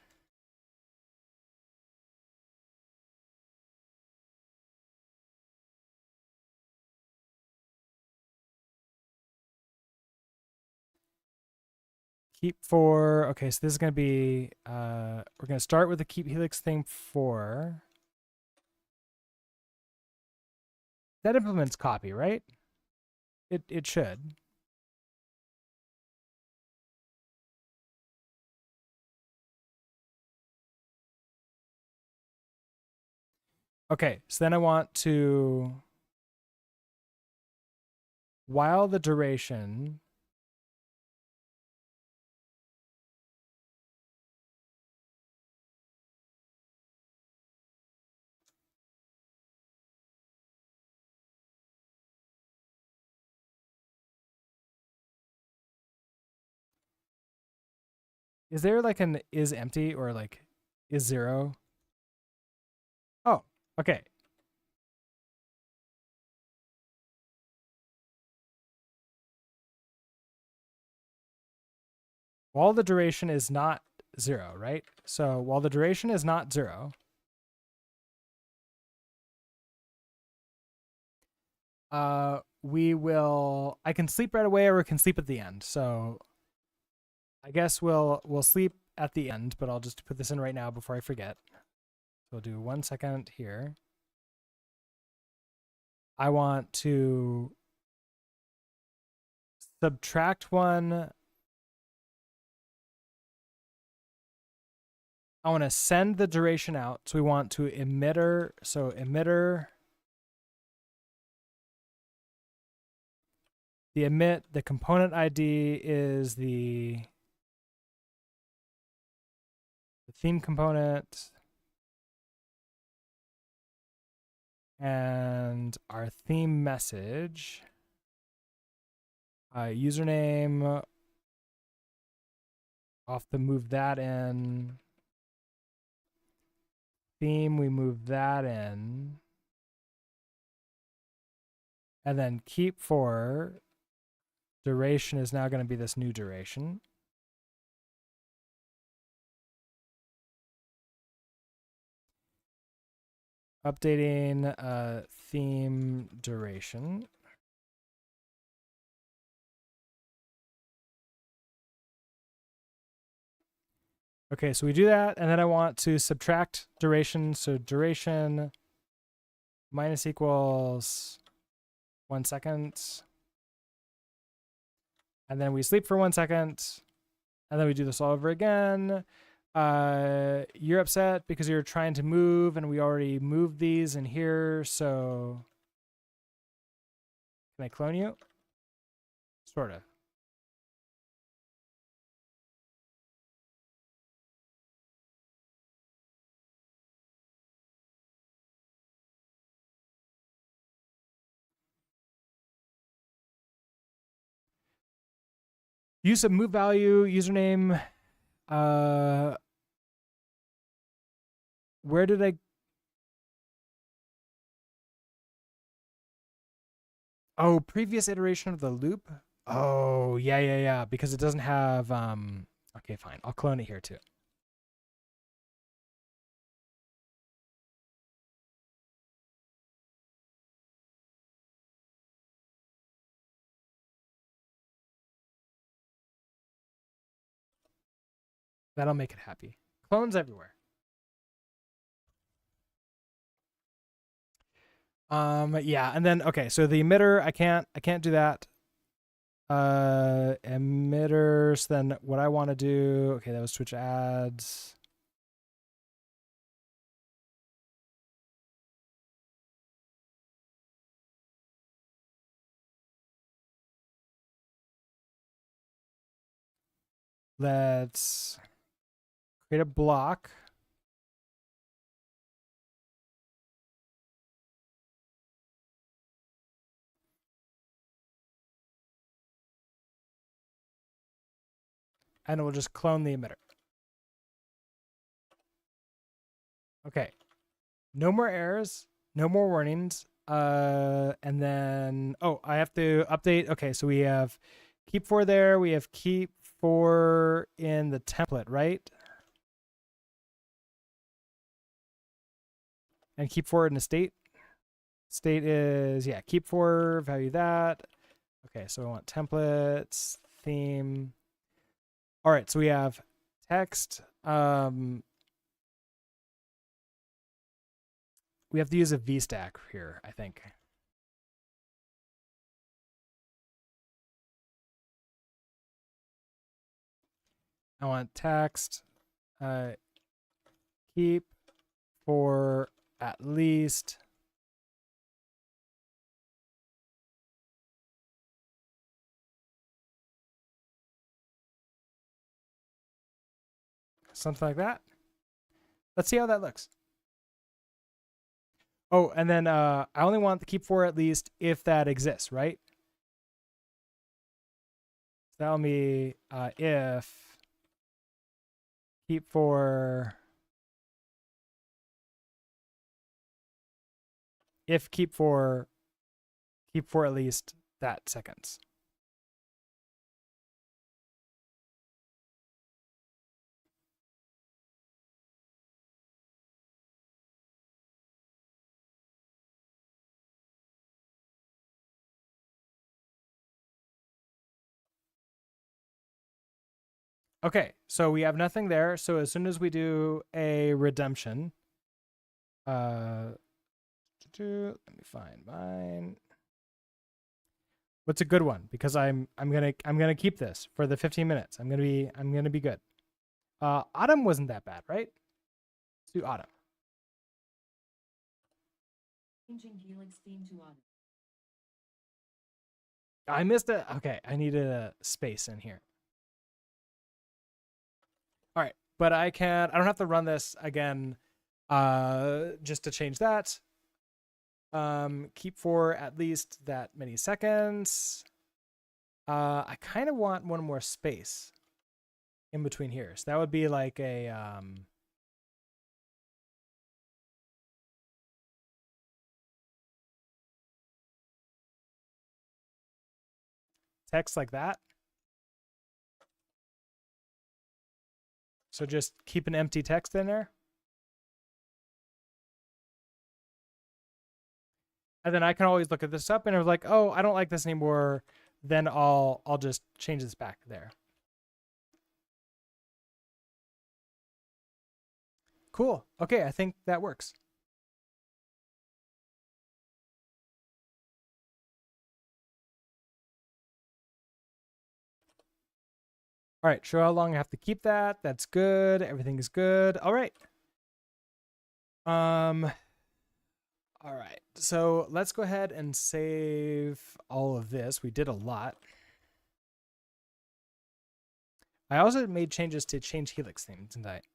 S1: Keep for, okay, so this is going to be, we're going to start with the keep Helix thing for. That implements copy, right? It should. Okay, so then I want to, while the duration, is there like an is empty or like is 0? Oh, okay. While the duration is not 0, right? So while the duration is not 0, I can sleep right away or we can sleep at the end. So I guess we'll sleep at the end, but I'll just put this in right now before I forget. So we'll do 1 second here. I want to subtract 1. I want to send the duration out. So we want to emitter. So emitter. The emit, the component ID is the theme component. And our theme message. Username. I'll have to move that in. Theme, we move that in. And then keep for duration is now going to be this new duration. Updating theme duration. Okay, so we do that, and then I want to subtract duration. So duration minus equals 1 second. And then we sleep for 1 second. And then we do this all over again. You're upset because you're trying to move, and we already moved these in here. So can I clone you? Sort of. Use of move value, username. Where did I? Oh, previous iteration of the loop. Oh, yeah. Because it doesn't have. Okay, fine. I'll clone it here too. That'll make it happy. Clones everywhere. Yeah, and then okay, so the emitter, I can't do that. Emitters, then what I want to do, okay, that was Twitch ads. Let's create a block. And we'll just clone the emitter. Okay. No more errors, no more warnings. And then, oh, I have to update. Okay, so we have keep for there. We have keep for in the template, right? And keep for in the state. State is, yeah, keep for, value that. Okay, so we want templates, theme. All right, so we have text. We have to use a VStack here, I think. I want text, keep for at least something like that. Let's see how that looks. Oh, and then I only want the keep for at least if that exists, right? Tell me if keep for keep for at least that seconds. Okay, so we have nothing there. So as soon as we do a redemption, let me find mine. What's a good one? Because I'm gonna keep this for the 15 minutes. I'm gonna be good. Autumn wasn't that bad, right? Let's do autumn.
S2: Changing Helix theme to autumn.
S1: I missed it. Okay, I needed a space in here. All right, but I don't have to run this again just to change that. Keep for at least that many seconds. I kind of want one more space in between here. So that would be like a text like that. So just keep an empty text in there. And then I can always look at this up and if like, oh, I don't like this anymore, then I'll just change this back there. Cool. Okay, I think that works. All right, show how long I have to keep that. That's good. Everything is good. All right. All right. So let's go ahead and save all of this. We did a lot. I also made changes to change Helix theme tonight.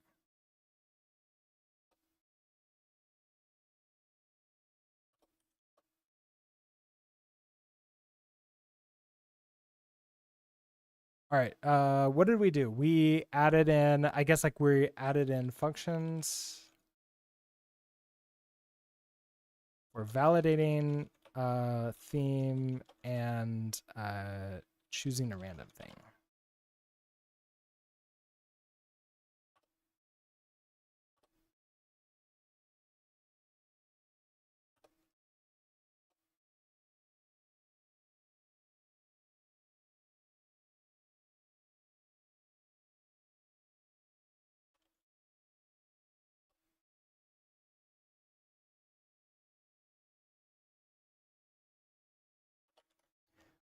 S1: All right. What did we do? We added in, I guess like we added in functions. We're validating theme and choosing a random thing.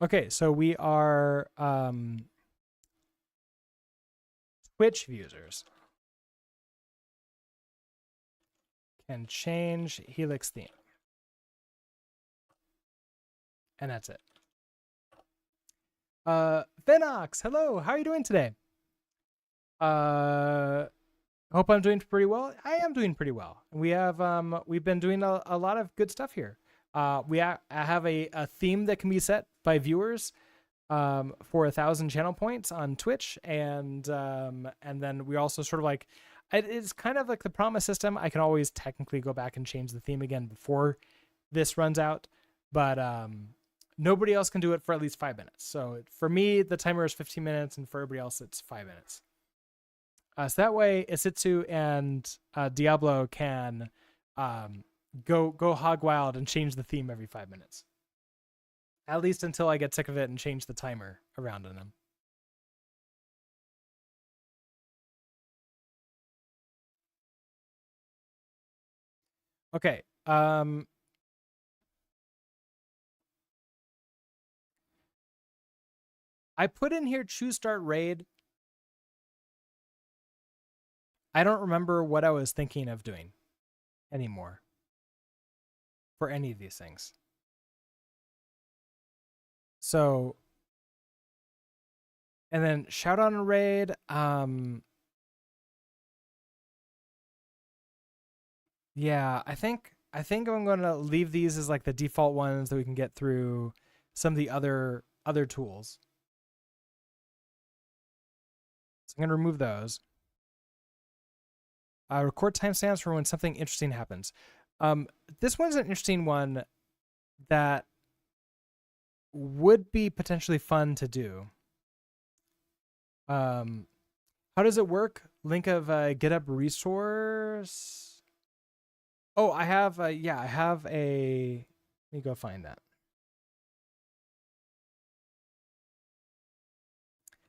S1: Okay, so we are Twitch users can change Helix theme. And that's it. Venox, hello, how are you doing today? Hope I'm doing pretty well. I am doing pretty well. We've been doing a lot of good stuff here. I have a theme that can be set by viewers for 1,000 channel points on Twitch, and then we also sort of like, it's kind of like the promise system. I can always technically go back and change the theme again before this runs out, but nobody else can do it for at least 5 minutes. So for me, the timer is 15 minutes, and for everybody else, it's 5 minutes. So that way, Isitsu and Diablo can go hog wild and change the theme every 5 minutes. At least until I get sick of it and change the timer around in them. Okay. I put in here choose start raid. I don't remember what I was thinking of doing anymore for any of these things. So, and then shout out and raid. Yeah, I think I'm going to leave these as like the default ones that we can get through some of the other tools. So I'm going to remove those. Record timestamps for when something interesting happens. This one's an interesting one that would be potentially fun to do. How does it work? Link of GitHub resource. Oh, I have yeah, I have a. Let me go find that.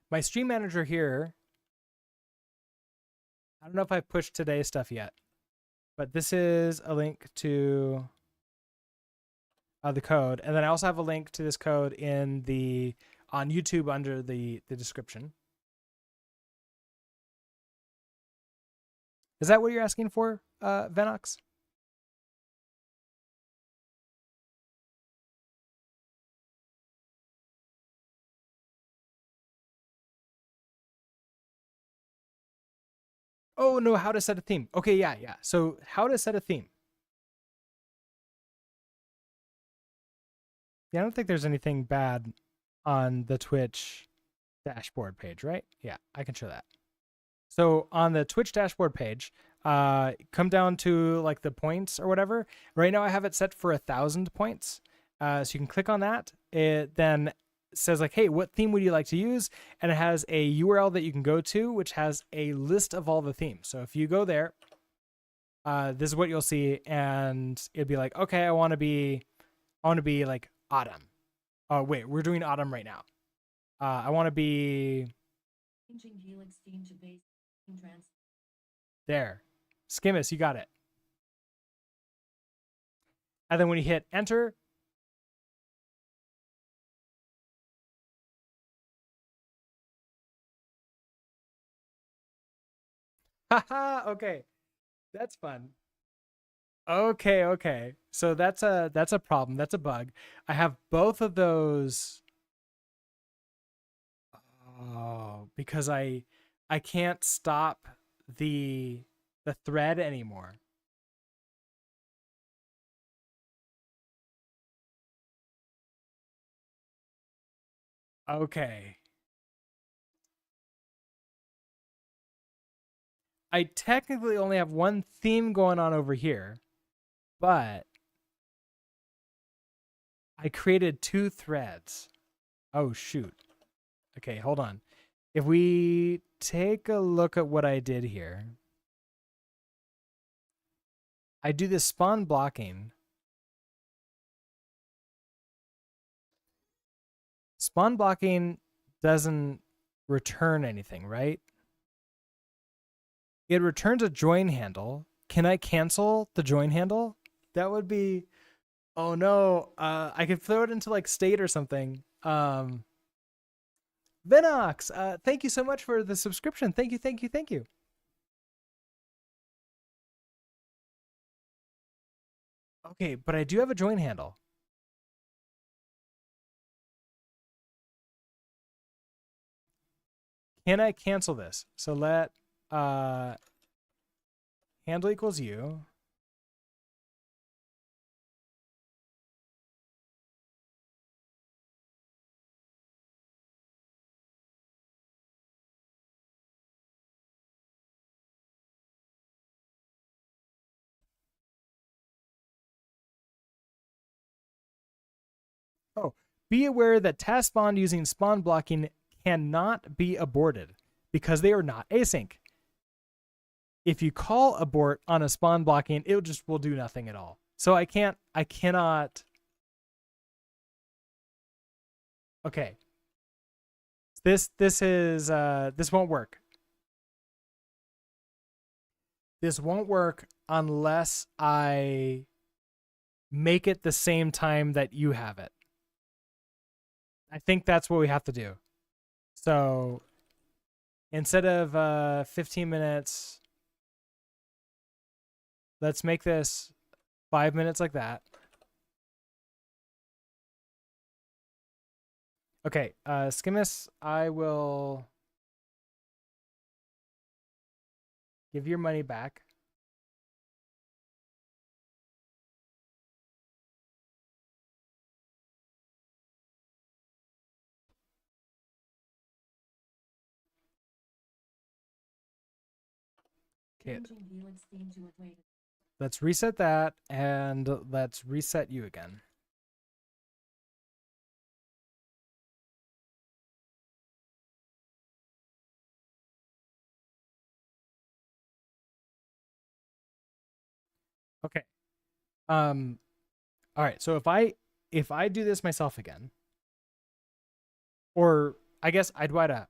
S1: My stream manager here. I don't know if I pushed today's stuff yet, but this is a link to the code, and then I also have a link to this code on YouTube under the description. Is that what you're asking for, Venox? Oh no, how to set a theme. Okay, yeah. So how to set a theme. Yeah, I don't think there's anything bad on the Twitch dashboard page, right? Yeah, I can show that. So on the Twitch dashboard page, come down to like the points or whatever. Right now I have it set for 1,000 points. So you can click on that. It then says like, hey, what theme would you like to use? And it has a URL that you can go to, which has a list of all the themes. So if you go there, this is what you'll see. And it'd be like, okay, I want to be like autumn. Oh, wait, we're doing autumn right now. I want to be
S2: Changing Helix theme to base trans.
S1: there. Skimmis, you got it. And then when you hit enter, haha, okay. That's fun. Okay. So that's a problem. That's a bug. I have both of those. Oh, because I can't stop the thread anymore. Okay. I technically only have one theme going on over here, but I created 2 threads. Oh, shoot. Okay, hold on. If we take a look at what I did here, I do this spawn blocking. Spawn blocking doesn't return anything, right? It returns a join handle. Can I cancel the join handle? That would be Oh no, I could throw it into like state or something. Venox, thank you so much for the subscription. Thank you, thank you, thank you. Okay, but I do have a join handle. Can I cancel this? So let handle equals you. Oh, be aware that task spawn using spawn blocking cannot be aborted because they are not async. If you call abort on a spawn blocking, it just will do nothing at all. So I cannot. Okay. This won't work. This won't work unless I make it the same time that you have it. I think that's what we have to do. So instead of 15 minutes, let's make this 5 minutes like that. Okay, Skimmis, I will give your money back. Okay,
S2: Changing Helix theme to Atwain.
S1: let's reset that and let's reset you again. Okay. All right. So if I do this myself again, or I guess I'd want to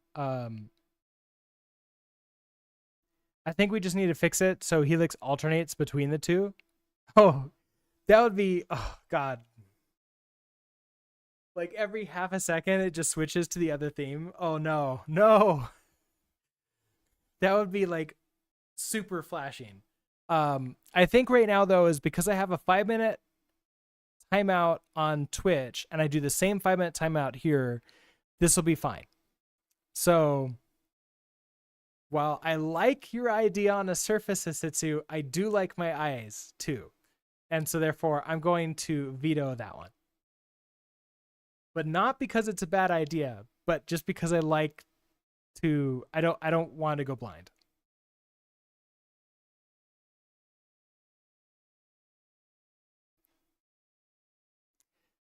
S1: I think we just need to fix it so Helix alternates between the two. Oh, that would be, oh god. Like every half a second it just switches to the other theme. Oh no. No. That would be like super flashing. I think right now though is because I have a 5 minute timeout on Twitch and I do the same 5 minute timeout here, this will be fine. So while I like your idea on a surface Sasitsu, I do like my eyes too. And so therefore I'm going to veto that one. But not because it's a bad idea, but just because I like to I don't want to go blind.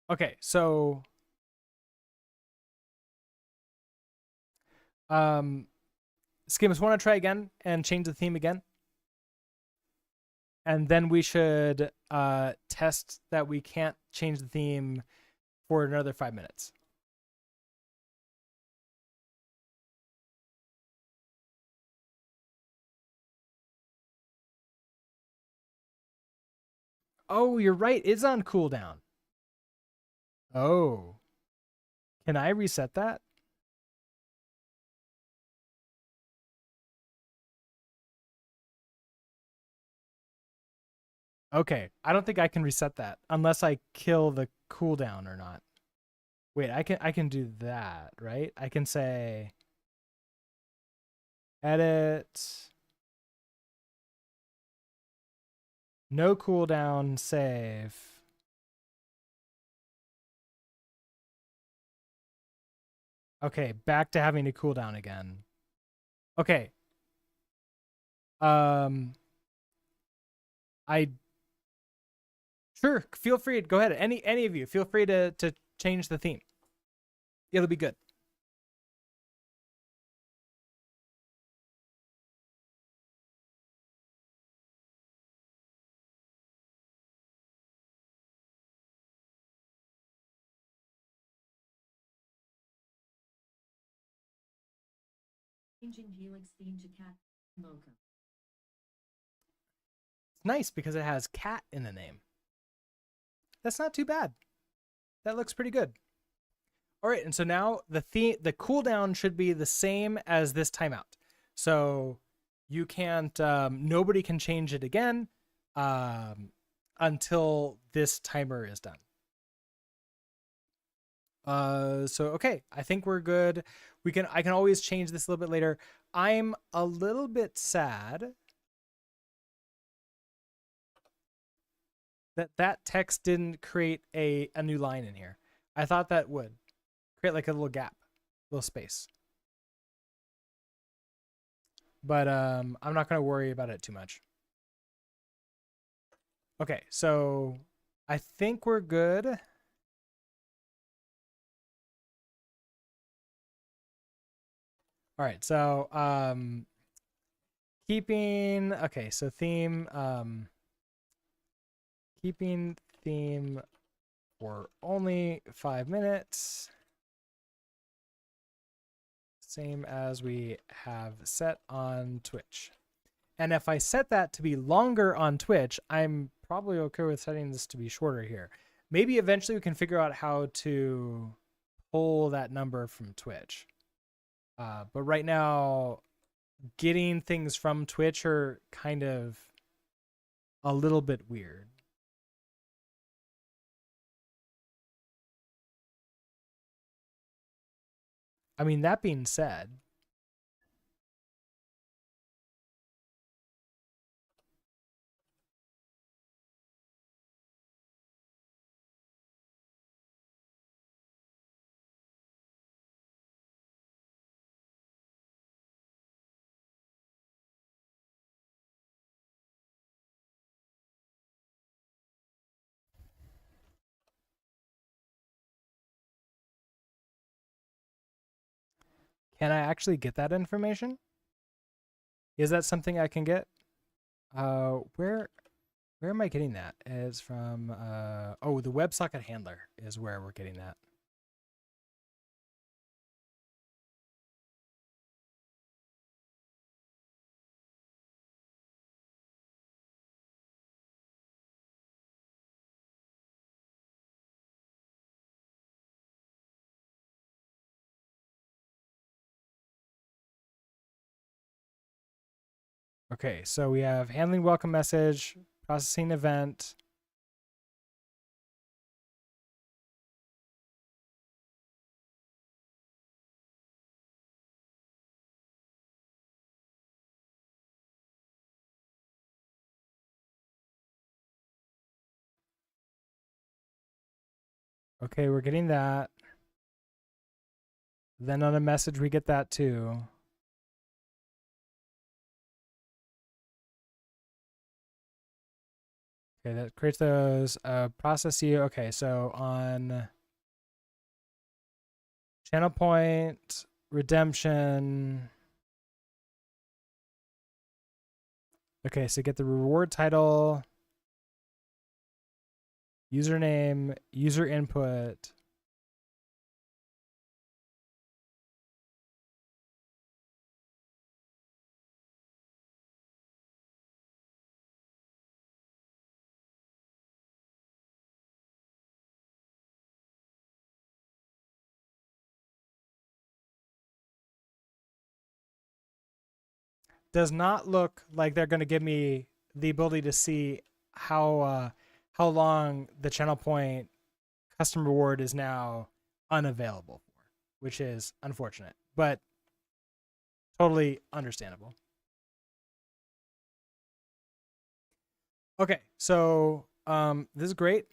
S1: Okay, so Skims, want to try again and change the theme again? And then we should test that we can't change the theme for another 5 minutes. Oh, you're right. It's on cooldown. Oh. Can I reset that? Okay. I don't think I can reset that unless I kill the cooldown or not. Wait, I can do that, right? I can say edit no cooldown save. Okay, back to having to cooldown again. Okay. I sure feel free to go ahead. Any of you, feel free to change the theme. It'll be good.
S2: Changing Helix theme to Cat Mocha.
S1: It's nice because it has cat in the name. that's not too bad. That looks pretty good. All right, and so now the cooldown should be the same as this timeout. So you can't, nobody can change it again until this timer is done. So okay, I think we're good. I can always change this a little bit later. I'm a little bit sad that text didn't create a new line in here. I thought that would create like a little gap, little space. But I'm not going to worry about it too much. Okay, so I think we're good. All right, so keeping, okay, so theme, keeping theme for only 5 minutes. Same as we have set on Twitch. And if I set that to be longer on Twitch, I'm probably okay with setting this to be shorter here. Maybe eventually we can figure out how to pull that number from Twitch. But right now, getting things from Twitch are kind of a little bit weird. I mean, that being said, can I actually get that information? Is that something I can get? Where am I getting that? It's from oh, the WebSocket handler is where we're getting that. Okay, so we have handling welcome message, processing event. Okay, we're getting that. Then on a message, we get that too. Okay, that creates those. Process you. Okay, so on channel point, redemption. Okay, so get the reward title, username, user input. Does not look like they're going to give me the ability to see how long the channel point custom reward is now unavailable for, which is unfortunate, but totally understandable. Okay, so this is great.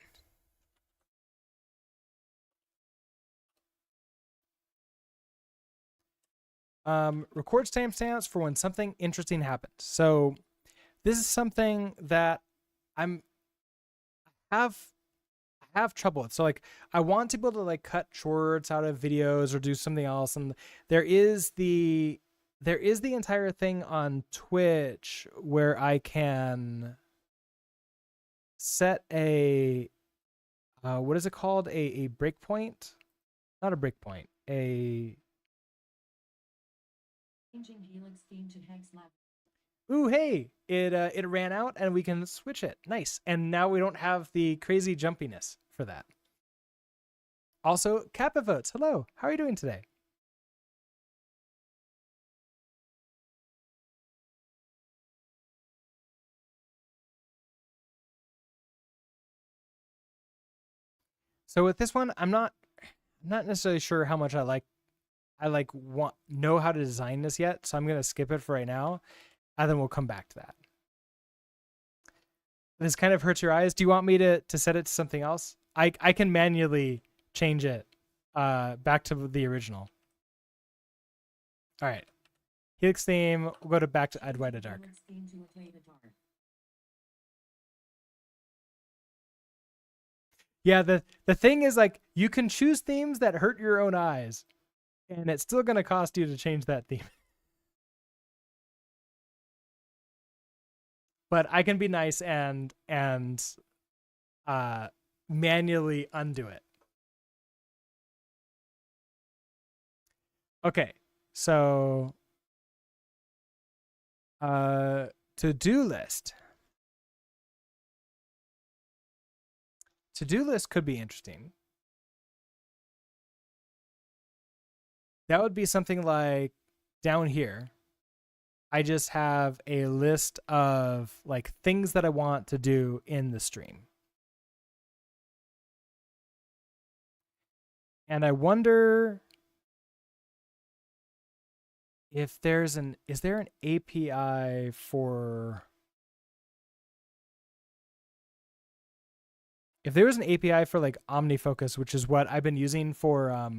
S1: Record timestamps for when something interesting happens. So this is something that I have trouble with. So like I want to be able to like cut shorts out of videos or do something else, and there is the entire thing on Twitch where I can set a what is it called? A breakpoint? Not a breakpoint. A
S2: Changing Helix theme to Hex Lab.
S1: Ooh, hey, it ran out and we can switch it. Nice. And now we don't have the crazy jumpiness for that. Also, Kappa votes. Hello. How are you doing today? So with this one, I'm not necessarily sure how much I want know how to design this yet, so I'm gonna skip it for right now, and then we'll come back to that. This kind of hurts your eyes. Do you want me to set it to something else? I can manually change it back to the original. All right. Helix theme. We'll go to back to Adwaita Dark.
S2: Helix theme to Adwaita Dark.
S1: Yeah, the thing is, like, you can choose themes that hurt your own eyes, and it's still gonna cost you to change that theme. But I can be nice and manually undo it. Okay, so to-do list. To-do list could be interesting. That would be something like down here. I just have a list of like things that I want to do in the stream. And I wonder if is there an API for, if there was an API for like OmniFocus, which is what I've been using for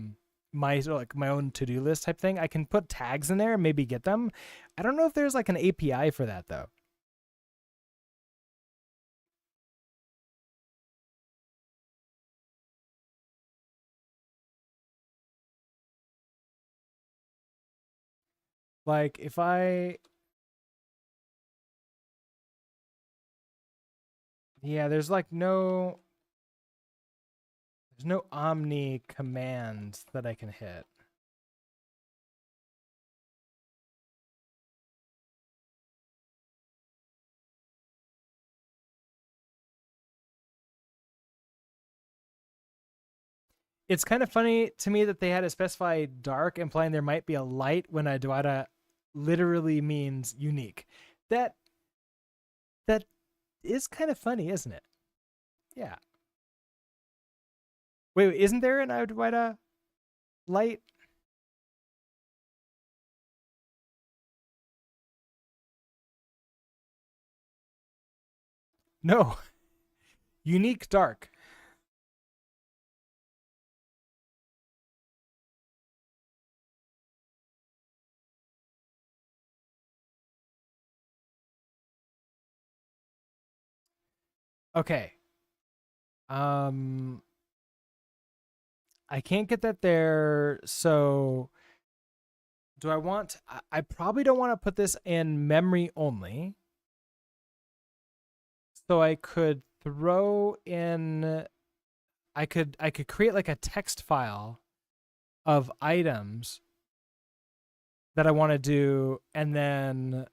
S1: my own to-do list type thing, I can put tags in there and maybe get them. I don't know if there's like an API for that though. Like if there's like there's no Omni command that I can hit. It's kind of funny to me that they had to specify dark, implying there might be a light when Adwaita literally means unique. That is kind of funny, isn't it? Yeah. Wait, isn't there an Adwaita light? No. Unique dark. Okay. I can't get that there, so do I want, I probably don't want to put this in memory only. So I could throw in, I could create like a text file of items that I want to do, and then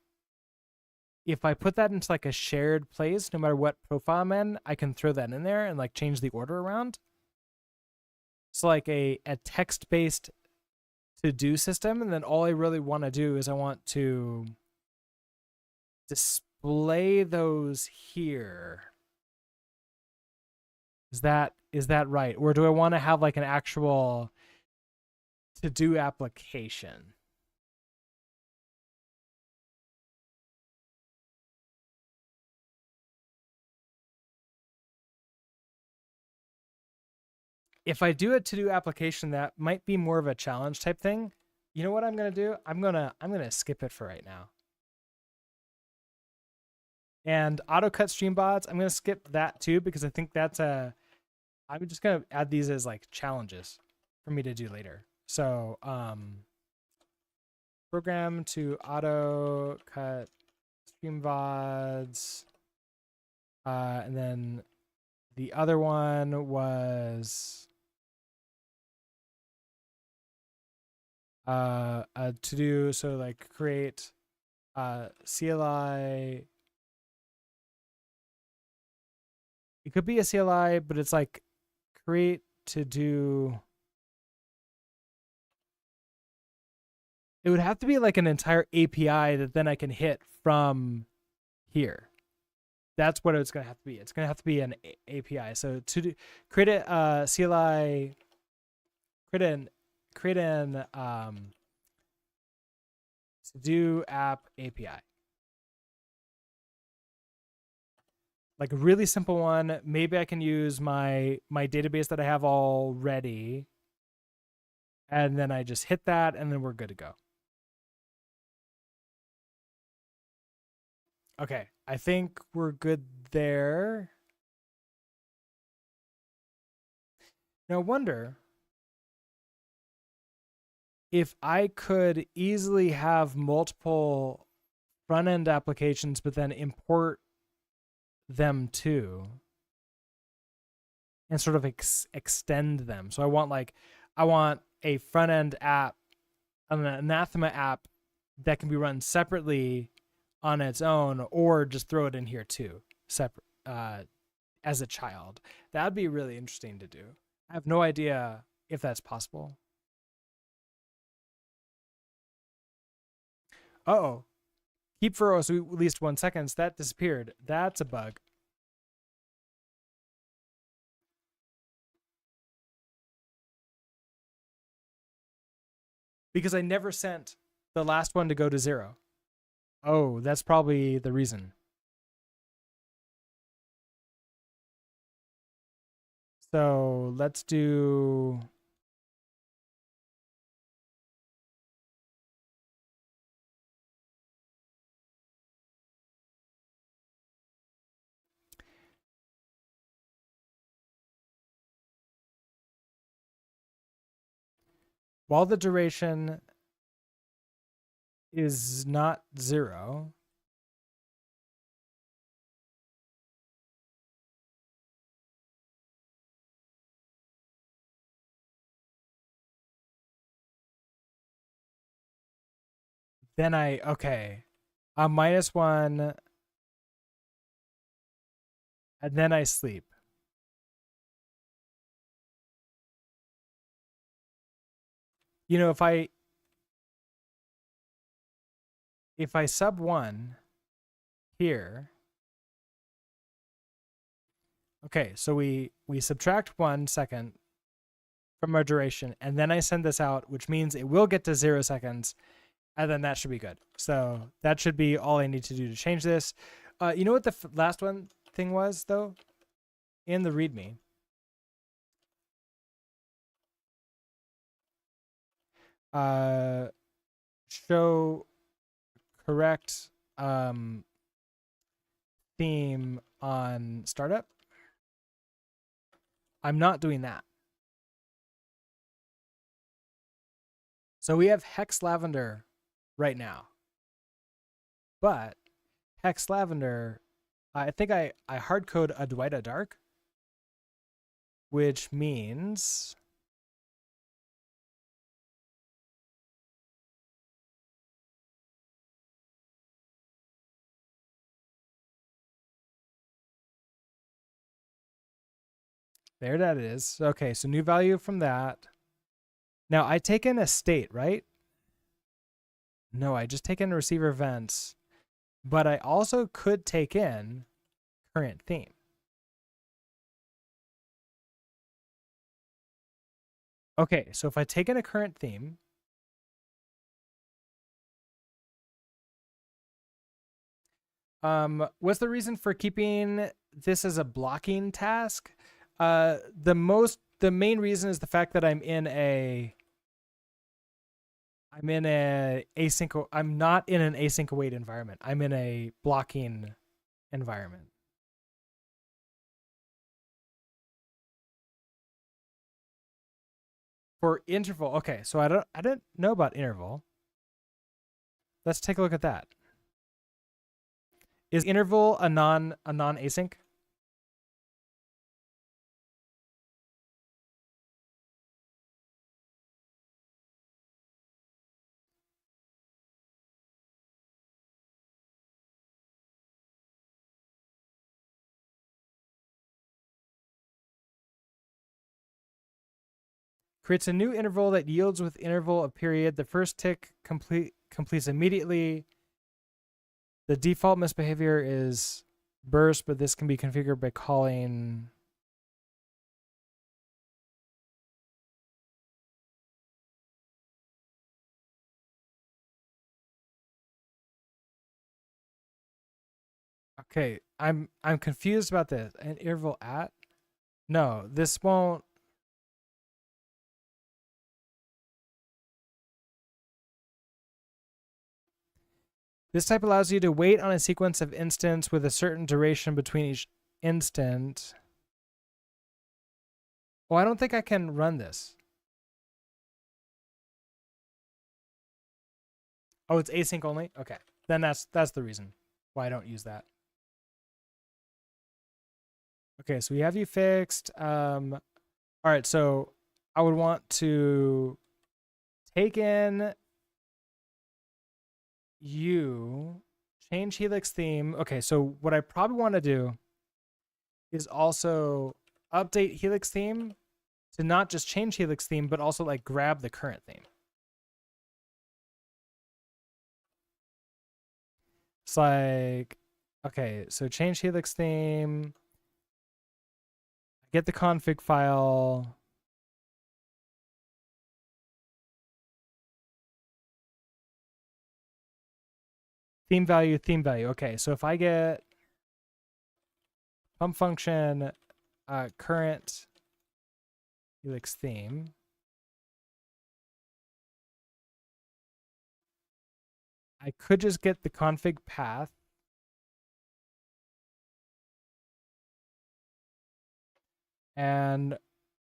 S1: if I put that into like a shared place, no matter what profile I'm in, I can throw that in there and like change the order around. So like a text-based to-do system, and then all I really want to do is I want to display those here. Is that right? Or do I want to have like an actual to-do application? If I do a to-do application, that might be more of a challenge type thing. You know what I'm gonna do? I'm gonna skip it for right now. And auto cut stream bots, I'm gonna skip that too, because I think that's I'm just gonna add these as like challenges for me to do later. So program to auto cut stream VODs, and then the other one was a to do, so like create CLI. It could be a CLI, but it's like create to do. It would have to be like an entire API that then I can hit from here. That's what it's going to have to be. It's going to have to be an API. So to do, create a CLI, create an to do app API. Like a really simple one. Maybe I can use my database that I have already, and then I just hit that, and then we're good to go. Okay, I think we're good there. Now, I wonder if I could easily have multiple front end applications, but then import them too, and sort of extend them. So I want a front end app, an Anathema app that can be run separately on its own, or just throw it in here too, separate as a child. That'd be really interesting to do. I have no idea if that's possible. Uh-oh. Keep for at least 1 second. That disappeared. That's a bug. Because I never sent the last one to go to 0. Oh, that's probably the reason. So let's do... While the duration is not 0, then okay, a -1, and then I sleep. You know, if I sub 1 here, okay, so we subtract 1 second from our duration, and then I send this out, which means it will get to 0 seconds, and then that should be good. So that should be all I need to do to change this. You know what the last one thing was, though? In the README. Show correct theme on startup. I'm not doing that. So we have Hex Lavender right now. But Hex Lavender, I think I hard code Adwaita Dark, which means there that is. Okay, so new value from that. Now I take in a state, right? No, I just take in receiver events, but I also could take in current theme. Okay, so if I take in a current theme, what's the reason for keeping this as a blocking task? The main reason is the fact that I'm not in an async await environment. I'm in a blocking environment. For interval, okay, so I don't know about interval. Let's take a look at that. Is interval a non async? Creates a new interval that yields with interval a period. The first tick completes immediately. The default misbehavior is burst, but this can be configured by calling. Okay, I'm confused about this. An interval at? No, this won't. This type allows you to wait on a sequence of instants with a certain duration between each instant. Oh, I don't think I can run this. Oh, it's async only? Okay. Then that's the reason why I don't use that. Okay, so we have you fixed. All right, so I would want to take in you, change Helix theme. Okay, so what I probably want to do is also update Helix theme to not just change Helix theme, but also like grab the current theme. It's like, okay, so change Helix theme, get the config file. Theme value. Okay, so if I get pump function current Helix theme, I could just get the config path. And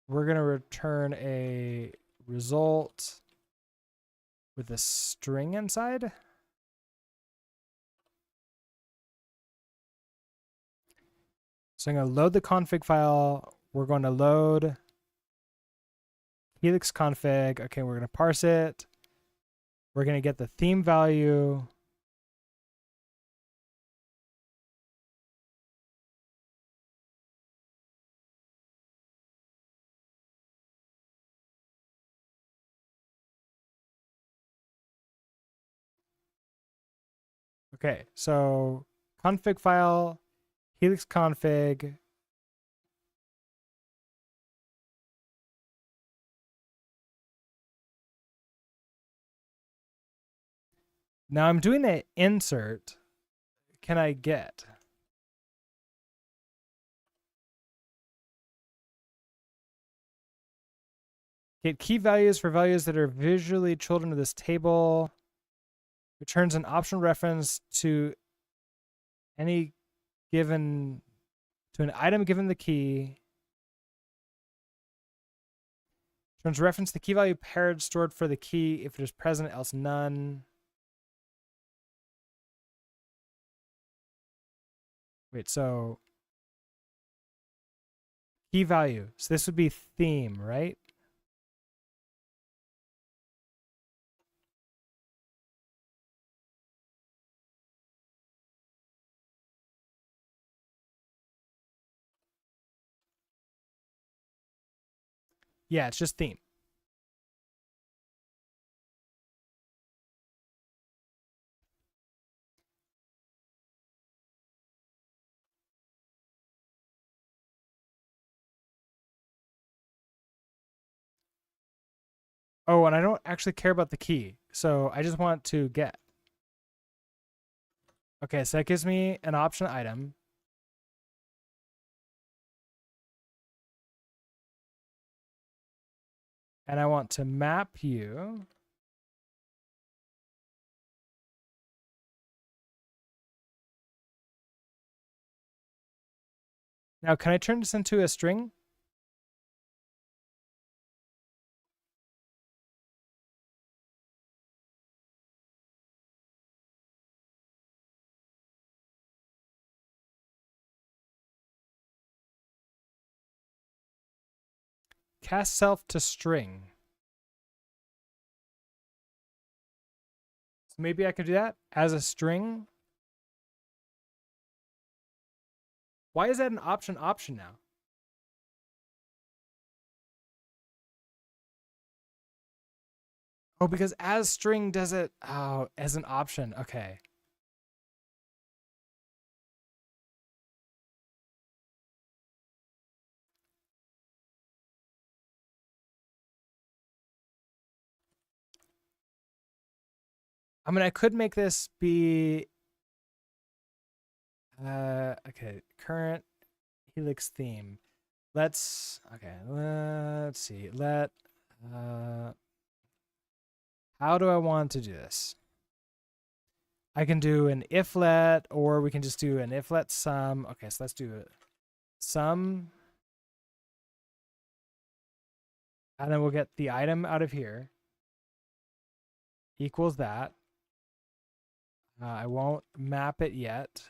S1: we're going to return a result with a string inside. So I'm going to load the config file. We're going to load Helix config. Okay, we're going to parse it. We're going to get the theme value. Okay, so config file, Helix config. Now I'm doing an insert. Can I get? Get key values for values that are visually children of this table. Returns an optional reference to any given, to an item given the key. Returns reference the key value paired stored for the key if it is present, else none. Wait, so key value. So this would be theme, right? Yeah, it's just theme. Oh, and I don't actually care about the key. So I just want to get. Okay, so that gives me an option item. And I want to map you. Now, can I turn this into a string? Cast self to string. So maybe I could do that as a string. Why is that an option now? Oh, because as string does it as an option. Okay. I mean, I could make this be okay, current Helix theme. Let's see. How do I want to do this? I can do an if let, or we can just do an if let sum. Okay, so let's do it. Sum, and then we'll get the item out of here equals that. I won't map it yet.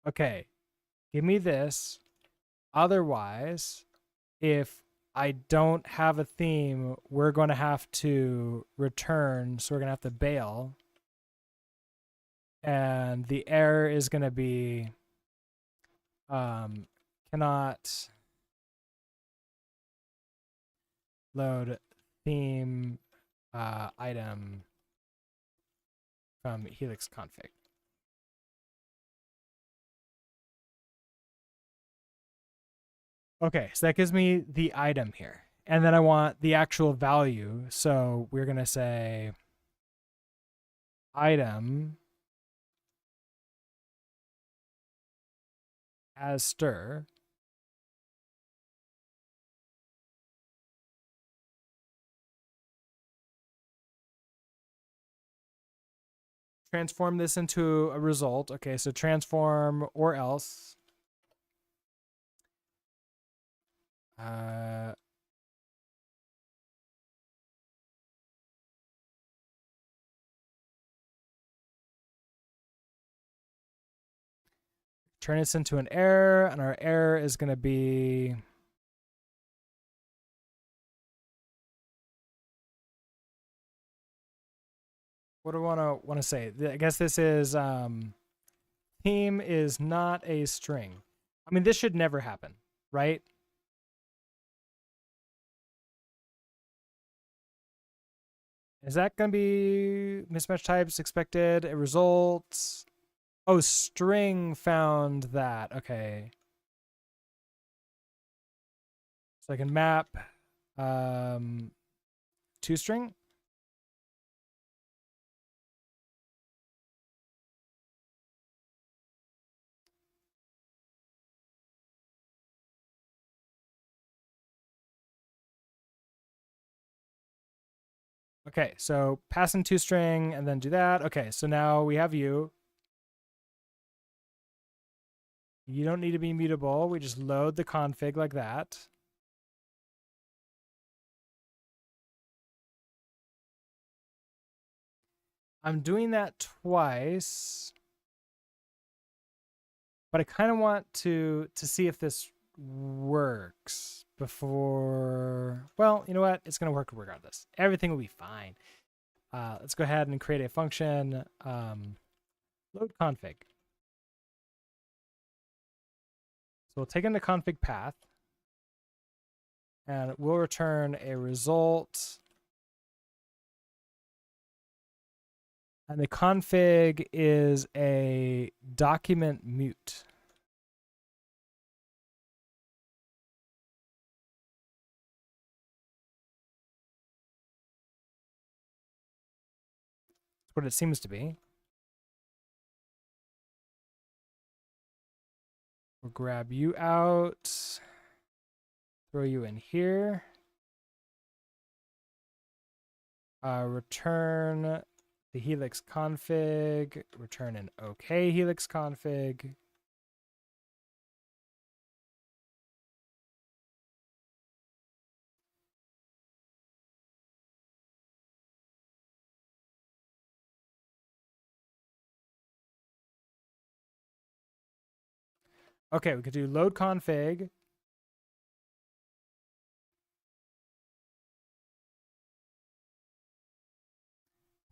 S1: Okay, give me this. Otherwise, if I don't have a theme, we're going to have to return. So we're going to have to bail. And the error is going to be cannot load theme item from Helix config. Okay, so that gives me the item here. And then I want the actual value. So we're going to say item as stir. Transform this into a result. Okay, so transform or else. Turn this into an error, and our error is going to be what do I want to say? I guess this is theme is not a string. I mean, this should never happen, right? Is that going to be mismatch types expected? A result. Oh, string found that. Okay. So I can map to string. Okay, so pass in to string and then do that. Okay, so now we have you. You don't need to be mutable. We just load the config like that. I'm doing that twice, but I kind of want to see if this works before. Well, you know what? It's going to work regardless. Everything will be fine. Let's go ahead and create a function. Load config. So we'll take in the config path, and we'll return a result. And the config is a document mute. That's what it seems to be. We'll grab you out, throw you in here. Return the Helix config, return an OK Helix config. Okay, we could do load config.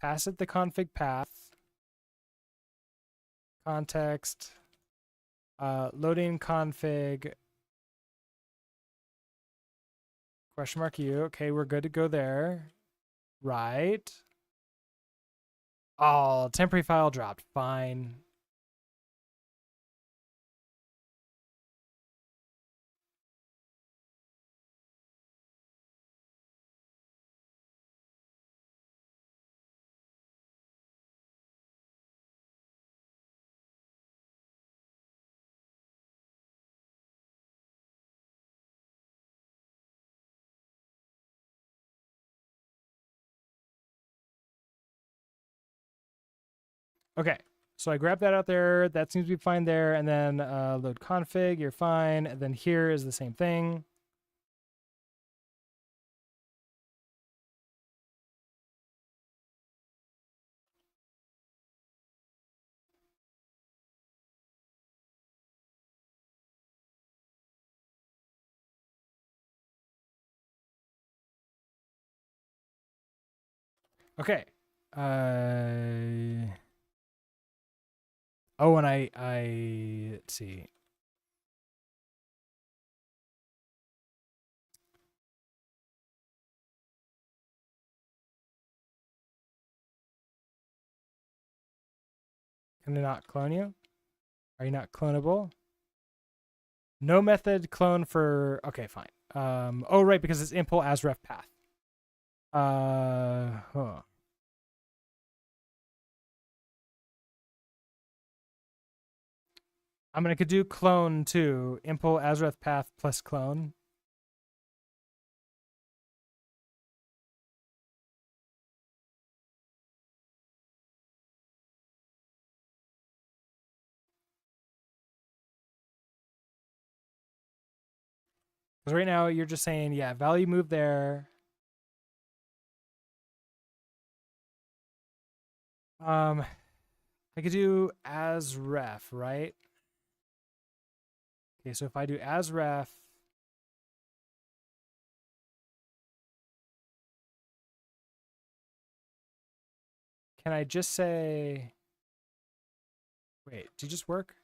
S1: Pass it the config path. Context. Loading config question mark U. Okay, we're good to go there. Right. Oh, temporary file dropped. Fine. Okay, so I grabbed that out there. That seems to be fine there. And then load config, you're fine. And then here is the same thing. Okay. Oh, and let's see. Can I not clone you? Are you not clonable? No method clone for, okay, fine. Oh, right, because it's impl as ref path. Huh. I mean, I could do clone too. Impl as ref path plus clone. Because right now you're just saying, yeah, value move there. I could do as ref, right? Okay, so if I do as ref, can I just say, wait, do you just work?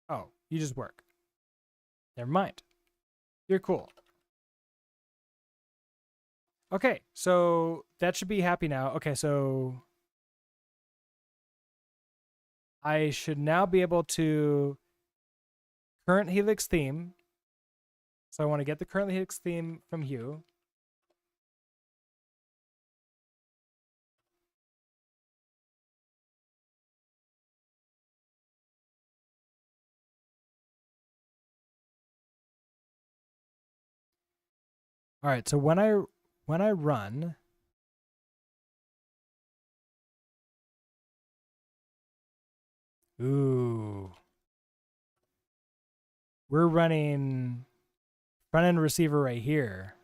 S1: Oh, you just work. Never mind. You're cool. Okay, so that should be happy now. Okay, so I should now be able to current Helix theme. So I want to get the current Helix theme from Hue. All right, so when I run, ooh, we're running front end receiver right here.